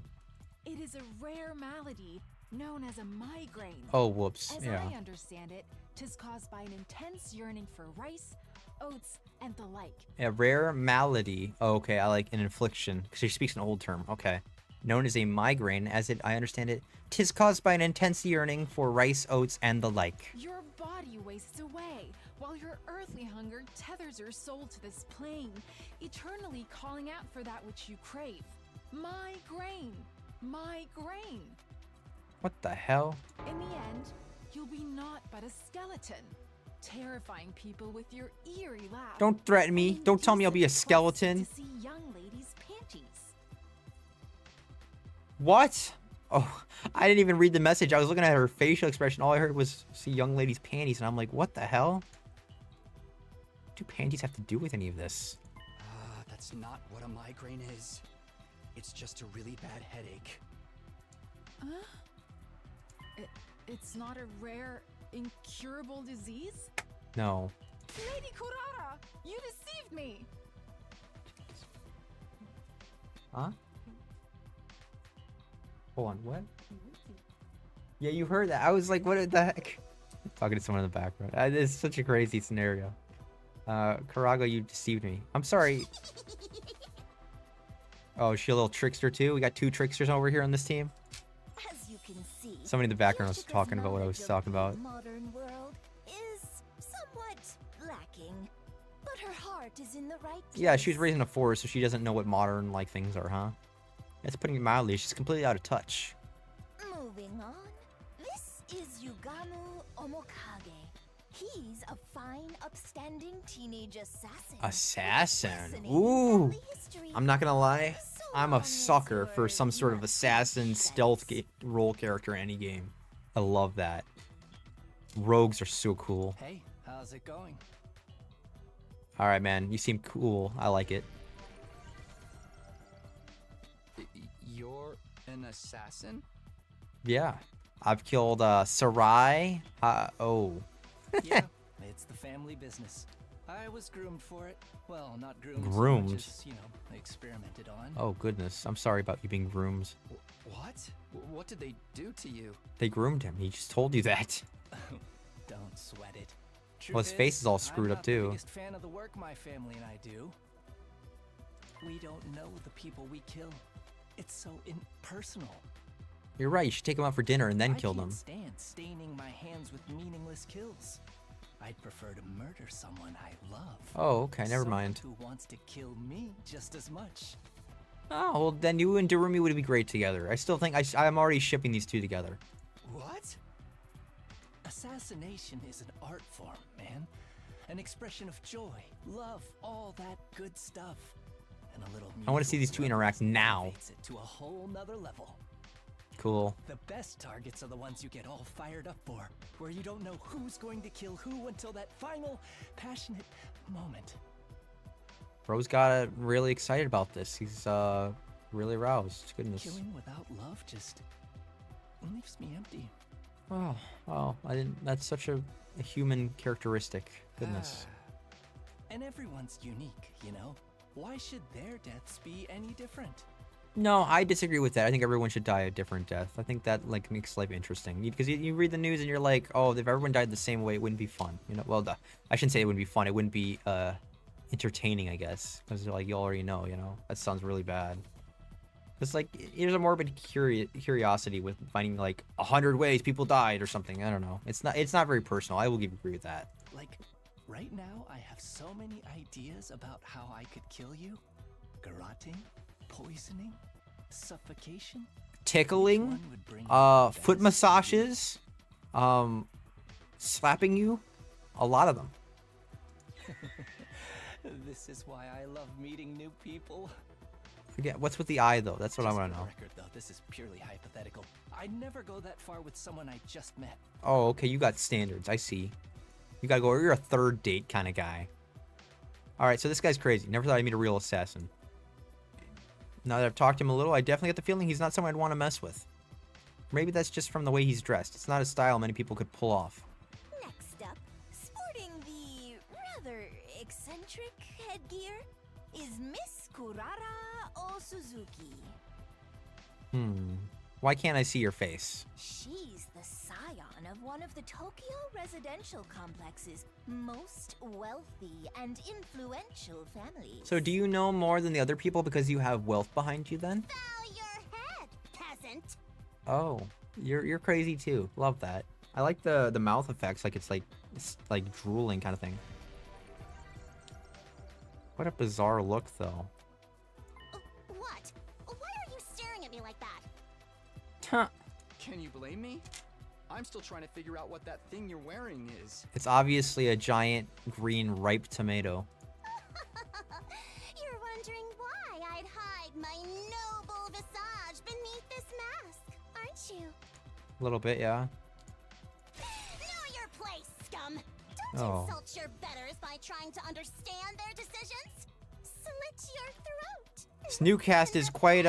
It is a rare malady known as a migraine. Oh, whoops. As Yeah. I understand it, 'tis caused by an intense yearning for rice, oats, and the like. A rare malady. Oh, okay, I like an infliction. Because she speaks an old term. Okay. Known as a migraine, as I understand it, 'tis caused by an intense yearning for rice, oats, and the like. Your body wastes away, while your earthly hunger tethers your soul to this plane, eternally calling out for that which you crave. My grain! My grain! What the hell? In the end, you'll be naught but a skeleton, terrifying people with your eerie laugh. Don't threaten me. and Don't tell me I'll be a indecent skeleton. quest to see young ladies' panties. What? Oh, I didn't even read the message. I was looking at her facial expression. All I heard was see young lady's panties, and I'm like, what the hell? What do panties have to do with any of this? That's not what a migraine is. It's just a really bad headache. It's not a rare, incurable disease? No. Lady Kurara, you deceived me! Huh? Hold on, what? Yeah, you heard that. I was like, what the heck? Talking to someone in the background. It's such a crazy scenario. Karago, you deceived me. I'm sorry. Oh, is she a little trickster too? We got 2 tricksters over here on this team. As you can see, Somebody in the background was Jessica's talking about what I was knowledge of talking the about. modern world is somewhat lacking, but her heart is in the right place. Yeah, she was raised in a forest, so she doesn't know what modern like things are, huh? That's putting it mildly. She's completely out of touch. Moving on, this is Yugamu Omokage. He's a fine, upstanding teenage assassin. Assassin. Fascinating Ooh. family history. I'm not gonna lie. So I'm long a as sucker for you're some sort of not assassin stealth role character in any game. I love that. Rogues are so cool. Hey, how's it going? All right, man. You seem cool. I like it. You're an assassin? Yeah. I've killed Sarai. Oh. Yeah, it's the family business. I was groomed for it. Well, not groomed. so Groomed? much as, experimented on. Oh goodness. I'm sorry about you being groomed. What? What did they do to you? They groomed him. He just told you that. Don't sweat it. Well, his face is all screwed I'm up not the too. biggest fan of the work my family and I do. We don't know the people we kill. It's so impersonal. You're right. You should take him out for dinner and then kill I them. can't stand staining my hands with meaningless kills. I'd prefer to murder someone I love. Oh, okay. Never Someone mind. Who wants to kill me just as much? Oh, well, then you and Darumi would be great together. I still think I'm already shipping these 2 together. What? Assassination is an art form, man. An expression of joy, love, all that good stuff. And a little I wanna see these 2 interact now. elevates it to a whole nother level. Cool. The best targets are the ones you get all fired up for, where you don't know who's going to kill who until that final, passionate moment. Bro's got really excited about this. He's really aroused. Goodness. Killing without love just leaves me empty. Oh, wow. I didn't. That's such a human characteristic. Goodness. And everyone's unique, you know? Why should their deaths be any different? No, I disagree with that. I think everyone should die a different death. I think that like makes life interesting. Because you read the news and you're like, oh, if everyone died the same way, it wouldn't be fun. You know, well, I shouldn't say it wouldn't be fun. It wouldn't be entertaining, I guess. Because like you already know, you know, that sounds really bad. It's like there's a morbid curiosity with finding like 100 ways people died or something. I don't know. It's not very personal. I will agree with that. Like, right now I have so many ideas about how I could kill you. Garroting, poisoning, suffocation. Tickling, Which one would bring you the foot best? massages, slapping you, a lot of them. This is why I love meeting new people. Forget what's with the eye though. That's what I Just want for to the know. record, though, this is purely hypothetical. I'd never go that far with someone I just met. Oh, okay. You got standards. I see. You gotta go. You're a third date kind of guy. All right. So this guy's crazy. Never thought I'd meet a real assassin. Now that I've talked to him a little, I definitely get the feeling he's not someone I'd want to mess with. Maybe that's just from the way he's dressed. It's not a style many people could pull off. Next up, sporting the rather eccentric headgear, is Miss Kurara Osuzuki. Why can't I see your face? She's the scion of one of the Tokyo residential complex's most wealthy and influential families. So do you know more than the other people because you have wealth behind you then? Bow your head, peasant! Oh, you're crazy too. Love that. I like the mouth effects, like it's like drooling kind of thing. What a bizarre look though. What? Why are you staring at me like that? Huh. Can you blame me? I'm still trying to figure out what that thing you're wearing is. It's obviously a giant green ripe tomato. You're wondering why I'd hide my noble visage beneath this mask, aren't you? A little bit, yeah. Know your place, scum! Don't Oh. insult your betters by trying to understand their decisions. Slit your throat. This new cast is quite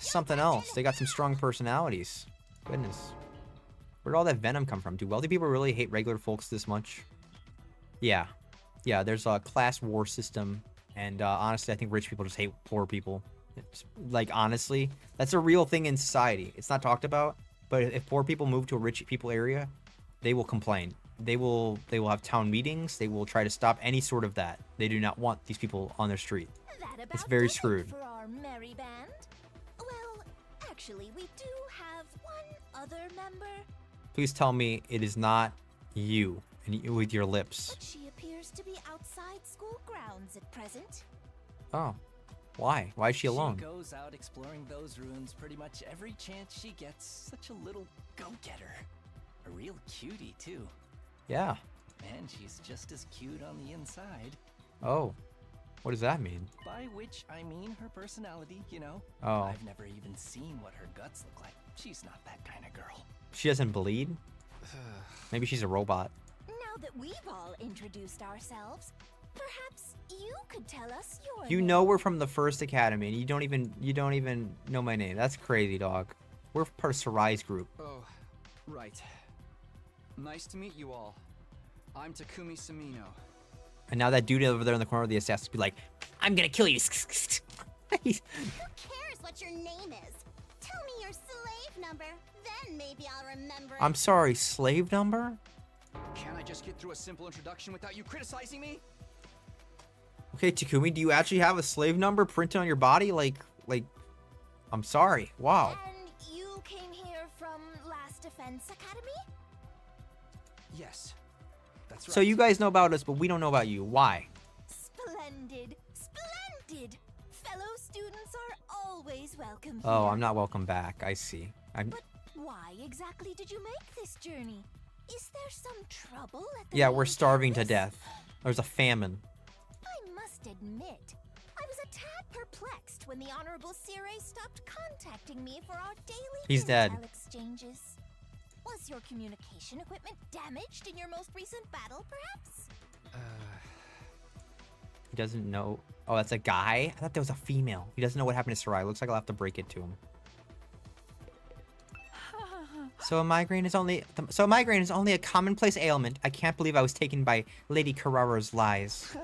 something else. They got some strong personalities. Goodness. Where'd all that venom come from? Do wealthy people really hate regular folks this much? Yeah. Yeah, there's a class war system. And honestly, I think rich people just hate poor people. It's, like, honestly, that's a real thing in society. It's not talked about. But if poor people move to a rich people area, they will complain. they will have town meetings. They will try to stop any sort of that. They do not want these people on their street. That It's about very does it screwed. for our merry band. Well, actually, we do have one other member, Please tell me it is not you and you with your lips. but she appears to be outside school grounds at present. Oh, why? Why is she alone? She goes out exploring those ruins pretty much every chance she gets. Such a little go-getter. A real cutie, too. Yeah. And she's just as cute on the inside. Oh, what does that mean? By which I mean her personality, you know? Oh. I've never even seen what her guts look like. She's not that kind of girl. She doesn't bleed? Maybe she's a robot. Now that we've all introduced ourselves, perhaps you could tell us your You name. know we're from the first academy and you don't even know my name. That's crazy, dog. We're part of Sarai's group. Oh, right. Nice to meet you all. I'm Takumi Samino. And now that dude over there in the corner of the assassins be like, I'm gonna kill you. Who cares what your name is? Tell me your slave number, then maybe I'll remember it. I'm sorry, slave number? Can't I just get through a simple introduction without you criticizing me? Okay, Takumi, do you actually have a slave number printed on your body? Like, I'm sorry. Wow. And you came here from Last Defense Academy? Yes, that's right. So you guys know about us, but we don't know about you. Why? Splendid, splendid. Fellow students are always welcome Oh, here. I'm not welcome back. I see. But why exactly did you make this journey? Is there some trouble at the Yeah, main we're starving to campus? death. There's a famine. I must admit, I was a tad perplexed when the Honorable Sire stopped contacting me for our daily He's dead. intel exchanges. Was your communication equipment damaged in your most recent battle, perhaps? He doesn't know. Oh, that's a guy? I thought that was a female. He doesn't know what happened to Sarai. Looks like I'll have to break it to him. So a migraine is only a commonplace ailment. I can't believe I was taken by Lady Carrara's lies.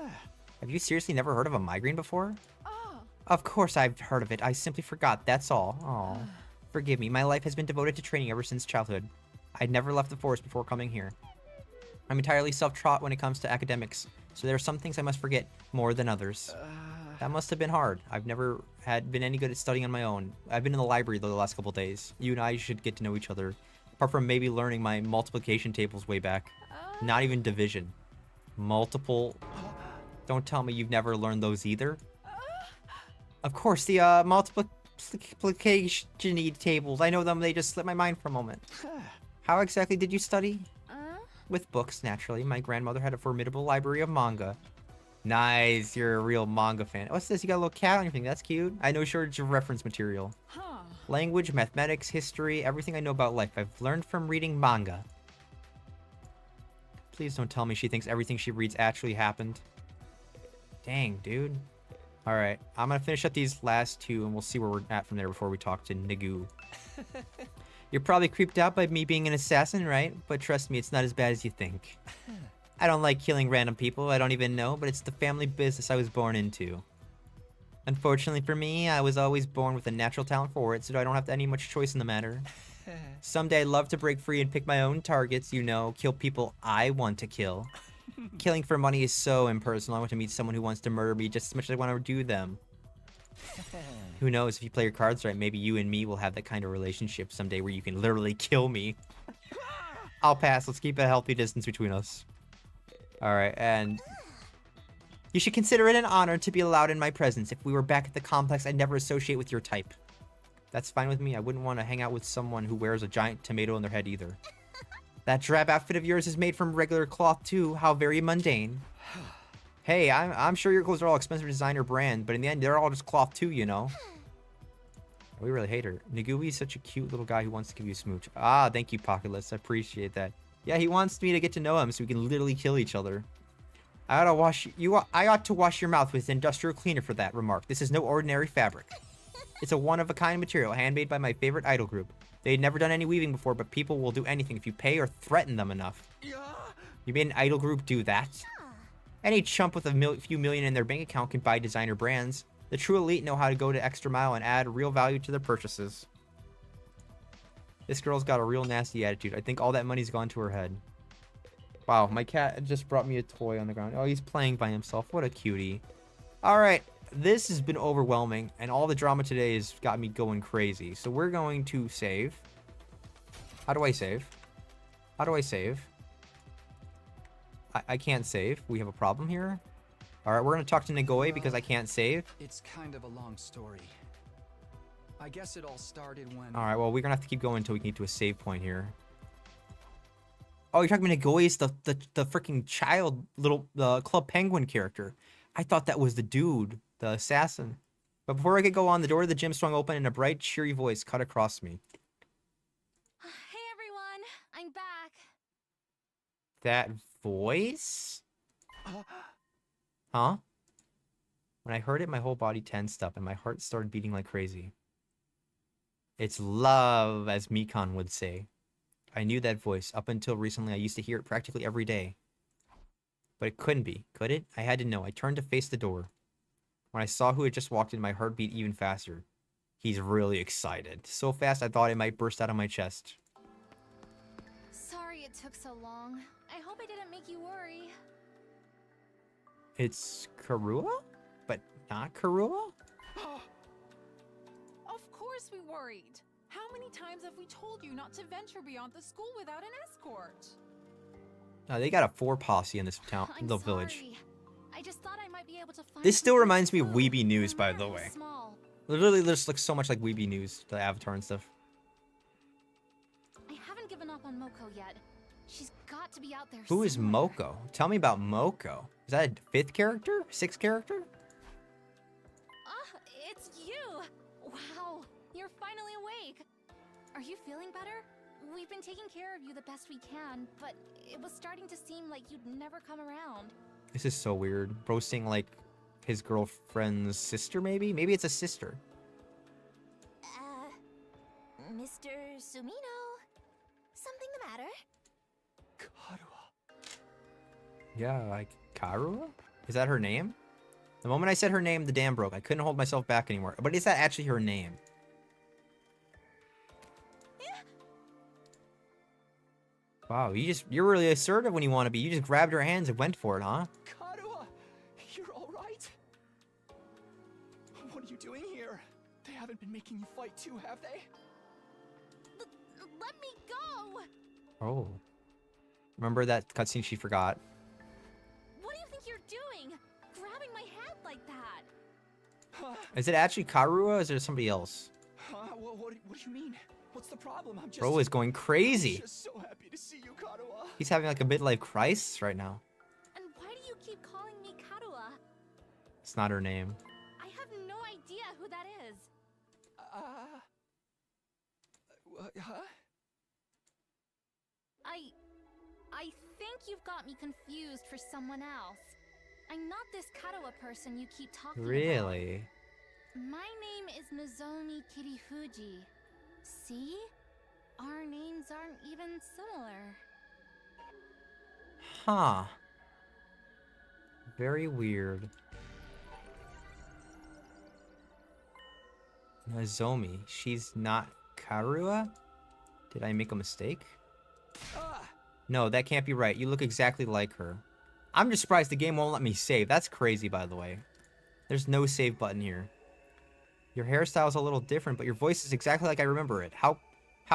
Have you seriously never heard of a migraine before? Oh, Of course I've heard of it. I simply forgot. That's all. Oh, forgive me. My life has been devoted to training ever since childhood. I'd never left the forest before coming here. I'm entirely self-taught when it comes to academics, so there are some things I must forget more than others. That must have been hard. I've never been any good at studying on my own. I've been in the library the last couple days. You and I should get to know each other. Apart from maybe learning my multiplication tables way back. Not even division. Multiple. Don't tell me you've never learned those either. Of course, the multiplication tables. I know them. They just slipped my mind for a moment. How exactly did you study? With books, naturally. My grandmother had a formidable library of manga. Nice, you're a real manga fan. What's this? You got a little cat on your thing. That's cute. I know shortage of reference material. huh. Language, mathematics, history, everything I know about life. I've learned from reading manga. Please don't tell me she thinks everything she reads actually happened. Dang, dude. Alright, I'm gonna finish up these last two and we'll see where we're at from there before we talk to Nagu. You're probably creeped out by me being an assassin, right? But trust me, it's not as bad as you think. I don't like killing random people I don't even know, but it's the family business I was born into. Unfortunately for me, I was always born with a natural talent for it, so I don't have any much choice in the matter. Someday I'd love to break free and pick my own targets, you know, kill people I want to kill. Killing for money is so impersonal. I want to meet someone who wants to murder me just as much as I want to do them. Who knows, if you play your cards right, maybe you and me will have that kind of relationship someday where you can literally kill me. I'll pass. Let's keep a healthy distance between us. Alright, and... You should consider it an honor to be allowed in my presence. If we were back at the complex, I'd never associate with your type. That's fine with me. I wouldn't want to hang out with someone who wears a giant tomato on their head either. That drab outfit of yours is made from regular cloth too. How very mundane. Hey, I'm sure your clothes are all expensive designer brand, but in the end, they're all just cloth too, you know. We really hate her. Nagui's such a cute little guy who wants to give you a smooch. Ah, thank you, Pocketless. I appreciate that. Yeah, he wants me to get to know him so we can literally kill each other. I ought to wash your mouth with industrial cleaner for that remark. This is no ordinary fabric. It's a one-of-a-kind material, handmade by my favorite idol group. They'd never done any weaving before, but people will do anything if you pay or threaten them enough. You made an idol group do that? Any chump with a few million in their bank account can buy designer brands. The true elite know how to go to extra mile and add real value to their purchases. This girl's got a real nasty attitude. I think all that money's gone to her head. Wow, my cat just brought me a toy on the ground. Oh, he's playing by himself. What a cutie. All right, this has been overwhelming, and all the drama today has got me going crazy. So we're going to save. How do I save? How do I save? I can't save. We have a problem here. All right, we're going to talk to Nagoye because I can't save. It's kind of a long story. I guess it all started when... All right, well, we're going to have to keep going until we get to a save point here. Oh, you're talking about Nagoye's the freaking child little Club Penguin character. I thought that was the dude, the assassin. But before I could go on, the door of the gym swung open and a bright, cheery voice cut across me. Hey everyone, I'm back. That voice? Huh? When I heard it, my whole body tensed up and my heart started beating like crazy. It's love, as Mikan would say. I knew that voice. Up until recently, I used to hear it practically every day. But it couldn't be, could it? I had to know. I turned to face the door. When I saw who had just walked in, my heart beat even faster. He's really excited. So fast, I thought it might burst out of my chest. Sorry it took so long. I hope I didn't make you worry. It's Karua? But not Karua? Of course we worried. How many times have we told you not to venture beyond the school without an escort? No, they got a 4 posse in this town, I'm the sorry. village. I just thought I might be able to find This still some reminds me of food, Weeby News, no by matter the how way. small. Literally, this looks so much like Weeby News, the Avatar and stuff. I haven't given up on Moko yet. She's got to be out there Who is somewhere. Moko? Tell me about Moko. Is that a 5th character? 6th character? It's you! Wow, you're finally awake. Are you feeling better? We've been taking care of you the best we can, but it was starting to seem like you'd never come around. This is so weird. Roasting, like, his girlfriend's sister, maybe? Maybe it's a sister. Mr. Sumino? Something the matter? Yeah, like, Karua? Is that her name? The moment I said her name, the dam broke. I couldn't hold myself back anymore. But is that actually her name? Wow, you're really assertive when you want to be. You just grabbed her hands and went for it, huh? Karua, you're all right? What are you doing here? They haven't been making you fight too, have they? Let me go! Oh. Remember that cutscene she forgot? What do you think you're doing? Grabbing my hand like that? Is it actually Karua or is it somebody else? What do you mean? What's the problem? I'm just... Bro is going crazy. Just so happy to see you, Karua. He's having like a midlife crisis right now. And why do you keep calling me Karua? It's not her name. I have no idea who that is. Huh? I think you've got me confused for someone else. I'm not this Karua person you keep talking about. Really? My name is Nozomi Kirifuji. See? Our names aren't even similar. Huh. Very weird. Nozomi. She's not Karua? Did I make a mistake? No, that can't be right. You look exactly like her. I'm just surprised the game won't let me save. That's crazy, by the way. There's no save button here. Your hairstyle's a little different, but your voice is exactly like I remember it. How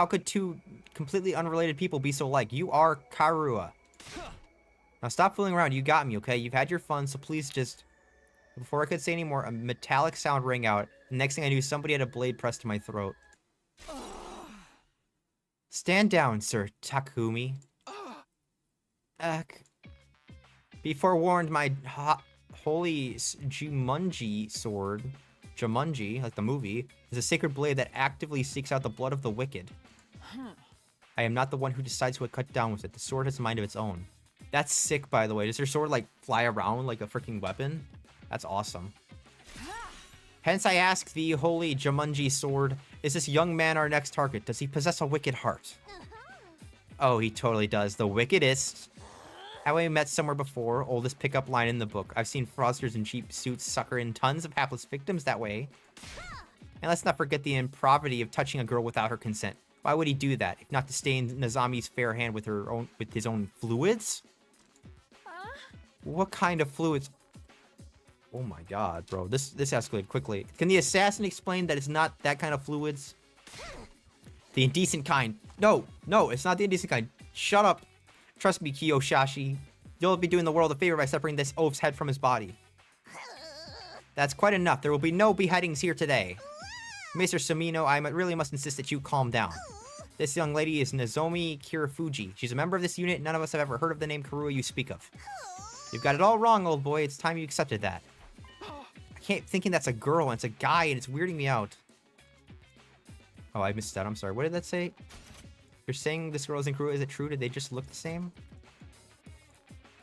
could 2 completely unrelated people be so alike? You are Karua. Now stop fooling around. You got me, okay? You've had your fun, so please just... Before I could say any more, a metallic sound rang out. The next thing I knew, somebody had a blade pressed to my throat. Stand down, Sir Takumi. Be forewarned, my holy Jumanji sword, Jumanji, like the movie, is a sacred blade that actively seeks out the blood of the wicked. I am not the one who decides who to cut down with it. The sword has a mind of its own. That's sick, by the way. Does your sword, like, fly around like a freaking weapon? That's awesome. Hence I ask the holy Jumanji sword, is this young man our next target? Does he possess a wicked heart? Oh, he totally does. The wickedest. Have we met somewhere before? Oldest pickup line in the book. I've seen fraudsters in cheap suits sucker in tons of hapless victims that way. And let's not forget the impropriety of touching a girl without her consent. Why would he do that, if not to stain Nazami's fair hand with his own fluids? What kind of fluids? Oh my god, bro. This escalated quickly. Can the assassin explain that it's not that kind of fluids? The indecent kind. No, it's not the indecent kind. Shut up. Trust me, Kiyoshashi. You'll be doing the world a favor by separating this oaf's head from his body. That's quite enough. There will be no beheadings here today. Mr. Sumino, I really must insist that you calm down. This young lady is Nozomi Kirifuji. She's a member of this unit. None of us have ever heard of the name Karua you speak of. You've got it all wrong, old boy. It's time you accepted that. I can't thinking that's a girl and it's a guy and it's weirding me out. Oh, I missed that. I'm sorry. What did that say? You're saying this girl isn't Karua. Is it true? Did they just look the same?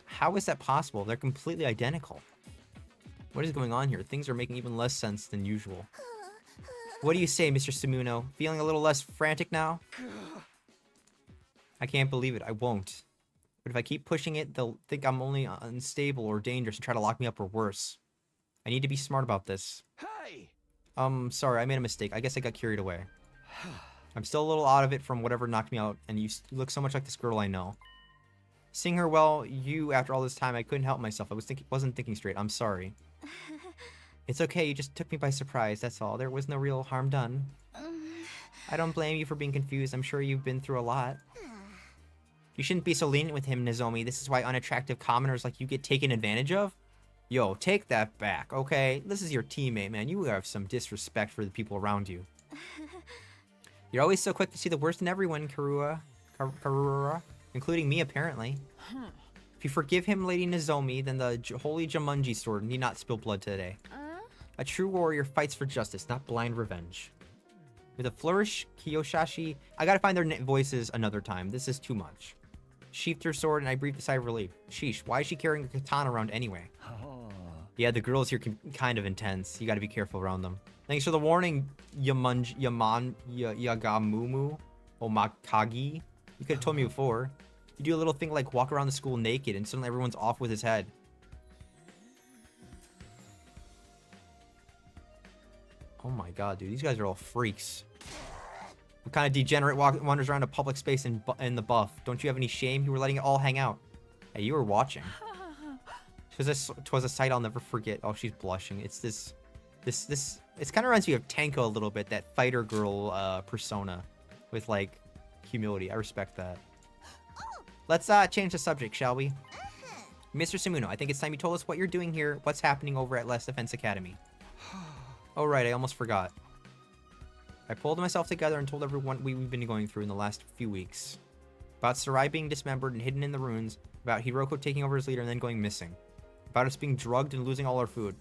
How is that possible? They're completely identical. What is going on here? Things are making even less sense than usual. What do you say, Mr. Sumuno? Feeling a little less frantic now? I can't believe it. I won't. But if I keep pushing it, they'll think I'm only unstable or dangerous and try to lock me up or worse. I need to be smart about this. Hey! Sorry, I made a mistake. I guess I got carried away. I'm still a little out of it from whatever knocked me out, and you look so much like this girl I know. Seeing her, well, after all this time, I couldn't help myself. Wasn't thinking straight. I'm sorry. It's okay, you just took me by surprise, that's all. There was no real harm done. I don't blame you for being confused. I'm sure you've been through a lot. You shouldn't be so lenient with him, Nozomi. This is why unattractive commoners like you get taken advantage of. Yo, take that back, okay? This is your teammate, man. You have some disrespect for the people around you. You're always so quick to see the worst in everyone, Karua, including me, apparently. If you forgive him, Lady Nozomi, then the holy Jumanji sword need not spill blood today. A true warrior fights for justice, not blind revenge. With a flourish, Kiyoshashi... I gotta find their voices another time. This is too much. Sheathed her sword, and I breathed a sigh of relief. Sheesh, why is she carrying a katana around anyway? Yeah, the girls here can kind of intense. You gotta be careful around them. Thanks for the warning, Yagamumu Omakagi. You could've told me before. You do a little thing like walk around the school naked, and suddenly everyone's off with his head. Oh my god, dude. These guys are all freaks. What kind of degenerate wanders around a public space in the buff? Don't you have any shame? You were letting it all hang out. Hey, you were watching. Twas a sight I'll never forget. Oh, she's blushing. It's this... It kind of reminds me of Tanko a little bit. That fighter girl persona. With, like, humility. I respect that. Let's change the subject, shall we? Mr. Sumuno, I think it's time you told us what you're doing here. What's happening over at Last Defense Academy? Oh, right, I almost forgot. I pulled myself together and told everyone we've been going through in the last few weeks. About Sarai being dismembered and hidden in the ruins, about Hiroko taking over as leader and then going missing, about us being drugged and losing all our food,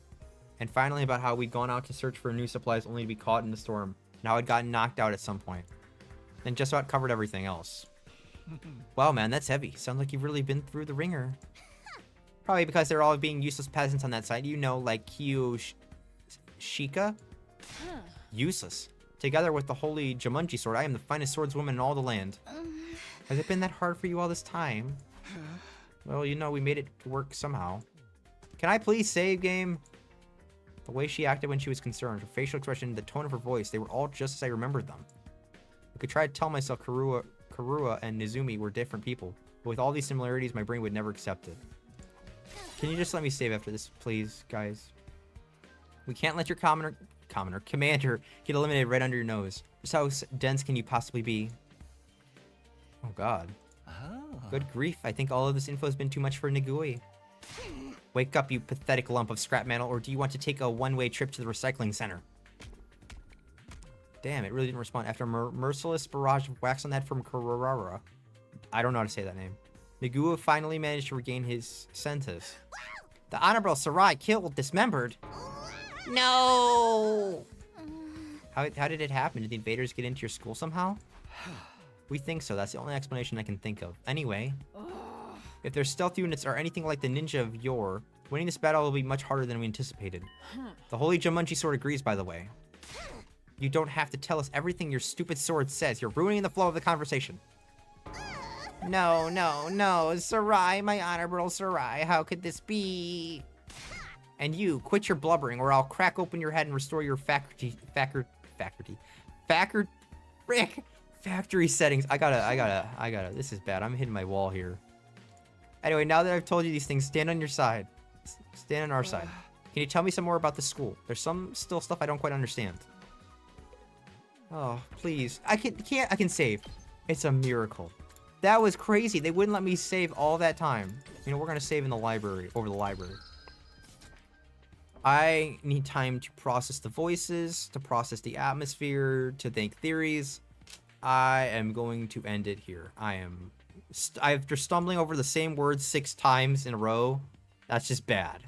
and finally about how we'd gone out to search for new supplies only to be caught in the storm, and how I'd gotten knocked out at some point. And just about covered everything else. Wow, man, that's heavy. Sounds like you've really been through the ringer. Probably because they're all being useless peasants on that side. You know, like Shika? Useless. Together with the holy Jumanji sword, I am the finest swordswoman in all the land. Has it been that hard for you all this time? Well, you know, we made it work somehow. Can I please save game? The way she acted when she was concerned, her facial expression, the tone of her voice, they were all just as I remembered them. I could try to tell myself Karua and Nizumi were different people, but with all these similarities, my brain would never accept it. Can you just let me save after this, please, guys? We can't let your commander get eliminated right under your nose. Just how dense can you possibly be? Oh god. Good grief, I think all of this info has been too much for Nigui. Wake up, you pathetic lump of scrap metal, or do you want to take a one-way trip to the recycling center? Damn, it really didn't respond. After a merciless barrage of wax on the head from Kurarara. I don't know how to say that name. Nigua finally managed to regain his senses. The Honorable Sarai killed, dismembered. No! How did it happen? Did the invaders get into your school somehow? We think so. That's the only explanation I can think of. Anyway, if their stealth units are anything like the ninja of yore, winning this battle will be much harder than we anticipated. The holy Jumanji sword agrees, by the way. You don't have to tell us everything your stupid sword says. You're ruining the flow of the conversation. No, no, no. Sarai, my honorable Sarai. How could this be? And you, quit your blubbering or I'll crack open your head and restore your factory settings. I gotta, this is bad. I'm hitting my wall here. Anyway, now that I've told you these things, stand on your side. Stand on our side. Can you tell me some more about the school? There's some still stuff I don't quite understand. Oh, please. I can save. It's a miracle. That was crazy. They wouldn't let me save all that time. You know, we're gonna save in the library, over the library. I need time to process the voices, to process the atmosphere, to think theories. I am going to end it here. After stumbling over the same words 6 times in a row, that's just bad.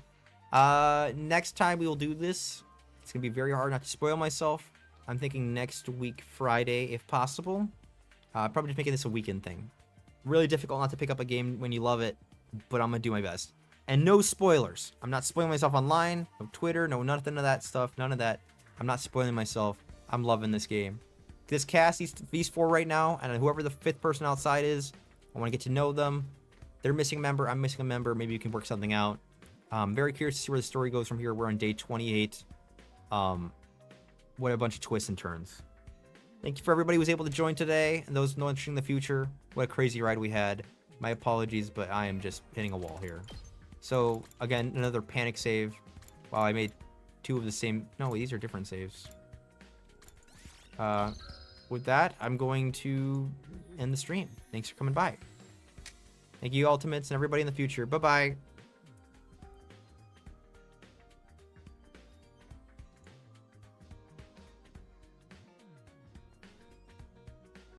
Next time we will do this, it's gonna be very hard not to spoil myself. I'm thinking next week, Friday, if possible. Probably just making this a weekend thing. Really difficult not to pick up a game when you love it, but I'm gonna do my best. And no spoilers. I'm not spoiling myself online, no Twitter, no nothing of that stuff, none of that. I'm not spoiling myself. I'm loving this game. This cast, these 4 right now, and whoever the 5th person outside is, I want to get to know them. They're missing a member, I'm missing a member. Maybe you can work something out. I'm very curious to see where the story goes from here. We're on day 28. What a bunch of twists and turns. Thank you for everybody who was able to join today, and those watching in the future. What a crazy ride we had. My apologies, but I am just hitting a wall here. So, again, another panic save. Wow, I made 2 of the same... No, these are different saves. With that, I'm going to end the stream. Thanks for coming by. Thank you, Ultimates, and everybody in the future. Bye-bye.